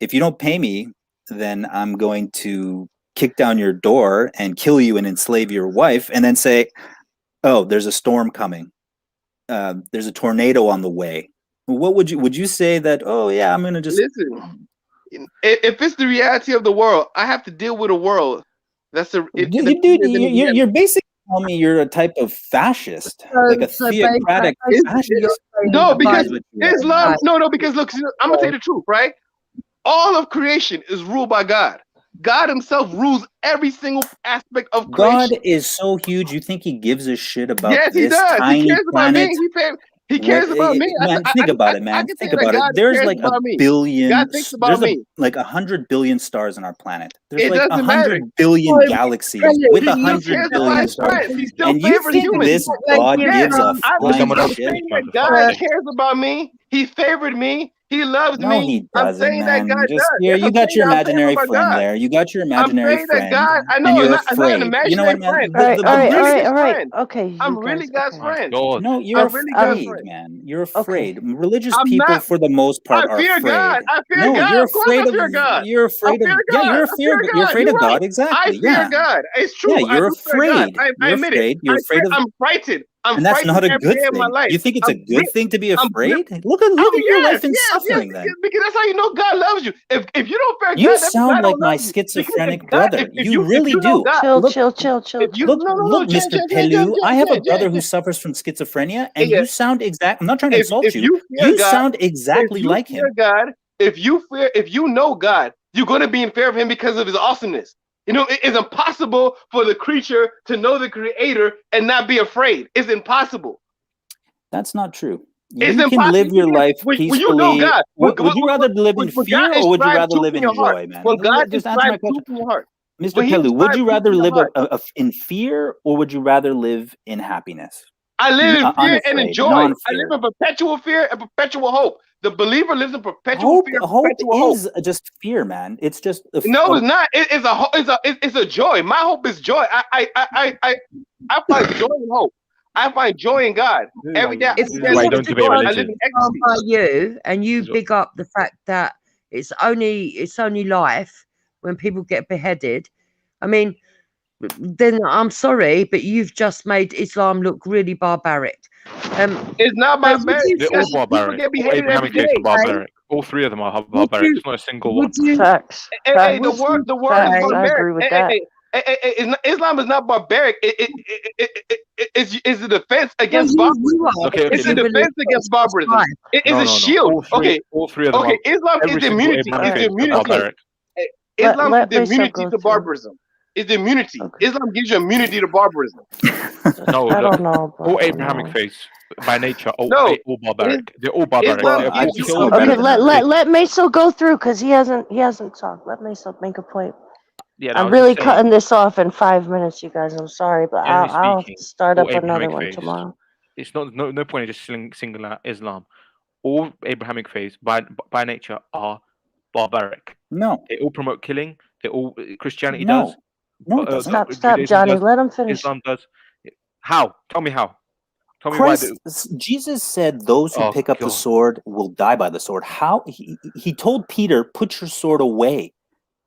If you don't pay me, then I'm going to kick down your door and kill you and enslave your wife, and then say, oh, there's a storm coming. There's a tornado on the way." What would you say that? Oh yeah, I'm gonna just listen. If it's the reality of the world, I have to deal with a world that's you're basically telling me you're a type of fascist, like a theocratic fascist. No, because Islam. No, because look, I'm gonna tell you the truth, right? All of creation is ruled by God. God Himself rules every single aspect of creation. God is so huge. You think He gives a shit about yes, this He does. tiny He cares planet? about me. He cares about me. Man, think about it, man. Think about it. There's like a billion. God thinks about me. Like 100 billion stars on our planet. There's It like doesn't matter. 100 billion galaxies with 100 billion stars. He still And you favors think humans. this God gives a flying I'm shit? saying that God cares about me. He favored me. He loves No, me. He I'm doesn't, saying man. that God Just does. here, Yes, you I'm got saying your that I'm imaginary favored by friend God. there. You got your I'm imaginary saying that friend, God. I know and you're I'm not an afraid. imaginary You know what, man? friend. All right. Friend. Okay, I'm you really guys, God's friend. No, you're I'm really God's afraid, friend. man. You're afraid. Religious I'm people, not. for the most part, I are fear afraid. God. I fear No, God. you're Of course, afraid I of. fear God. You're afraid of. Yeah, God. you're I fear You're God. afraid You're of right. God. Exactly. I fear Yeah. God. It's true. Yeah, you're I do fear God. afraid. I admit it. You're afraid of. I'm frightened. I'm And that's frightened not a every good day of my thing. life. You think it's a good thing to be afraid? Look at Oh, your yes, life in suffering. Then because that's how you know God loves you. If you don't fear you God, that means sound God like don't my love you. schizophrenic Because God, brother. if You really you know do. God, chill. if you Look, no, Mr. Pelu, I have a brother who suffers from schizophrenia, and you sound exact. I'm not trying to insult if you. you fear You God, sound exactly like him. if you know God, you're going to be in fear of Him because of His awesomeness. You know, it is impossible for the creature to know the Creator and not be afraid. It's impossible. That's not true. It's You can live your life peacefully. When you know God, would you rather live in fear, or would you rather live in joy, man? When God Just answer my question. in your heart. Mr. Pelu, would you rather live in fear, or would you rather live in happiness? I live in fear and in joy. Non-fear. I live in perpetual fear and perpetual hope. The believer lives in perpetual fear. Hope is just fear, man. It's just no, it's not. It's a joy. My hope is joy. I find joy in hope. I find joy in God every day. If I live in ecstasy. By you, and you big up the fact that it's only life when people get beheaded. I mean, then I'm sorry, but you've just made Islam look really barbaric. It's not barbaric. They're all barbaric. All Abrahamic faiths are barbaric. All three of them are barbaric. It's not a single one. Facts. Hey, the word is barbaric. I agree with that. Islam is not barbaric. It's a defense against barbarism. It's a defense against barbarism. It's a shield. All three of them. Okay, Islam is the immunity. Islam is the immunity to barbarism. It's immunity. Islam gives you immunity to barbarism. No, I don't know. all Abrahamic faiths by nature, all barbaric. They're all barbaric. Okay, let Meso go through because he hasn't talked. Let Meso make a point. Yeah, I'm really cutting this off in 5 minutes, you guys. I'm sorry, but I'll start up another one tomorrow. It's no point in just singling out Islam. All Abrahamic faiths by nature are barbaric. No, they all promote killing. They all Christianity no. does. No, it doesn't. Stop, Johnny. Let him finish. Islam does. How? Tell me how. Tell me Christ, why. Jesus said those who pick up the sword will die by the sword. How? He told Peter, "Put your sword away."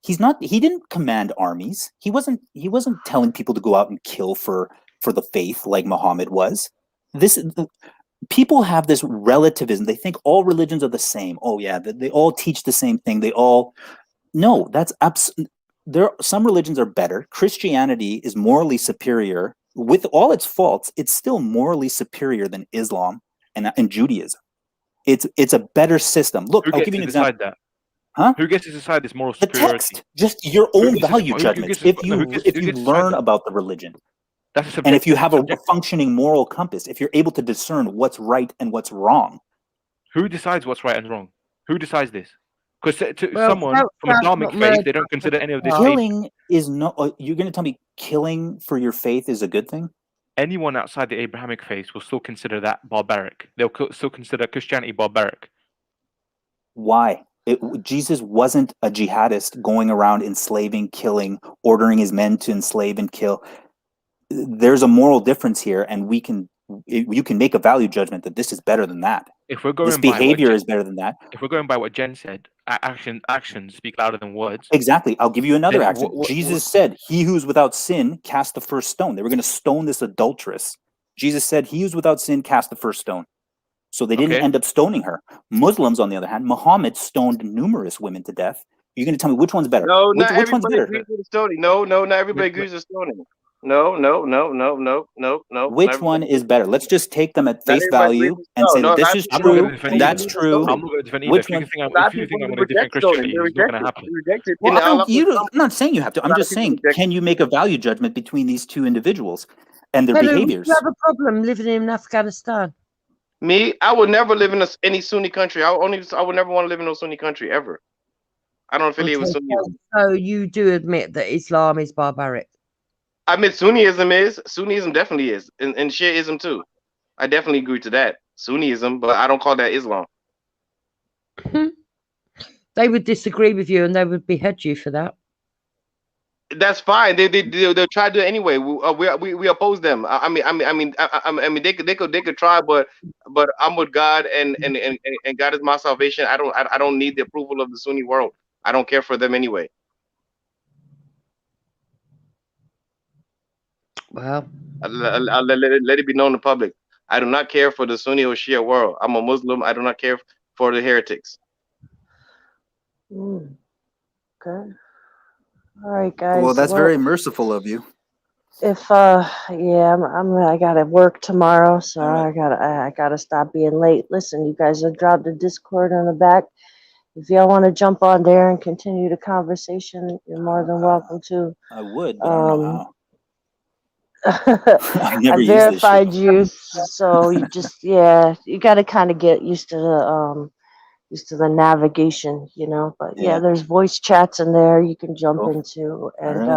He didn't command armies. He wasn't telling people to go out and kill for the faith like Muhammad was. People have this relativism. They think all religions are the same. Oh yeah, they all teach the same thing. No, that's some religions are better. Christianity is morally superior. With all its faults, it's still morally superior than Islam and Judaism. It's a better system. Look, I'll give you an example. That? Huh? Who gets to decide this moral The superiority? text, just your own value who judgments. gets If you learn about the religion, that's a and if you have a subjective. functioning moral compass, if you're able to discern what's right and what's wrong, who decides what's right and wrong? Who decides this? Because Well, someone from Islamic faith, they don't consider any of this. killing is not. You're going to tell me killing for your faith is a good thing? Anyone outside the Abrahamic faith will still consider that barbaric. They'll still consider Christianity barbaric. Why? Jesus wasn't a jihadist going around enslaving, killing, ordering his men to enslave and kill. There's a moral difference here, and you can make a value judgment that this is better than that. If we're going this by behavior is better than that. If we're going by what Jen said, actions speak louder than words. Exactly. I'll give you another action. Jesus said, "He who's without sin cast the first stone." They were going to stone this adulteress. Jesus said, "He who's without sin cast the first stone." So they didn't end up stoning her. Muslims, on the other hand, Muhammad stoned numerous women to death. You're going to tell me which one's better? No, which one's better? agrees with the stoning. No, not everybody agrees with stoning. No. Which one is better? Let's just take them at face value and say that this is true and that's true. I'm not going to defend either. Which If you one? think I'm going to defend Christianity, it's not going to happen. Well, I'm not saying you have to. I'm just saying, can you make a value judgment between these two individuals and their behaviors? Do you have a problem living in Afghanistan? Me, I would never live in any Sunni country. I would never want to live in no Sunni country ever. I don't affiliate with Sunnism. So you do admit that Islam is barbaric? I admit Sunnism definitely is, and Shiaism too. I definitely agree to that. Sunnism, but I don't call that Islam. They would disagree with you, and they would behead you for that. That's fine. They'll try to do it anyway. We oppose them. I mean, they could try, but I'm with God, and God is my salvation. I don't need the approval of the Sunni world. I don't care for them anyway. Well, I'll let it be known in public. I do not care for the Sunni or Shia world. I'm a Muslim. I do not care for the heretics. Okay. All right, guys. Well, that's very merciful of you. If I gotta work tomorrow, so I gotta stop being late. Listen, you guys have dropped the Discord on the back. If y'all want to jump on there and continue the conversation, you're more than welcome to. I would, but I don't know how. I verified you, so you just you got to kind of get used to the navigation, But there's voice chats in there you can jump into, and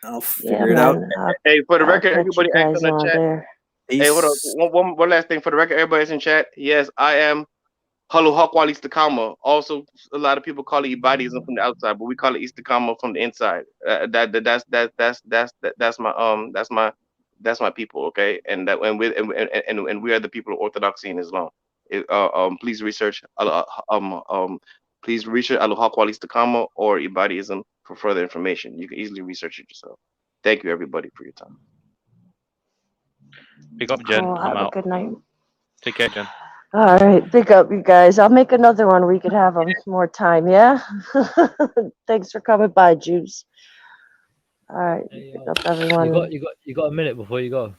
I'll figure it out. Hey, for the record, everybody acts on the chat. There. Hey, hold on. One last thing for the record, everybody's in chat. Yes, I am Halu Hakwal Istakama. Also, a lot of people call it Ibadism from the outside, but we call it Istakama from the inside. That's my people, okay? And we are the people of Orthodoxy in Islam. Please research please research Halu Hakwal Istakama or Ibadism for further information. You can easily research it yourself. Thank you, everybody, for your time. Big up, Jen. Have a good night. Take care, Jen. All right, big up, you guys. I'll make another one. We could have more time, yeah? Thanks for coming by, Juice. All right, big up, everyone. You got a minute before you go.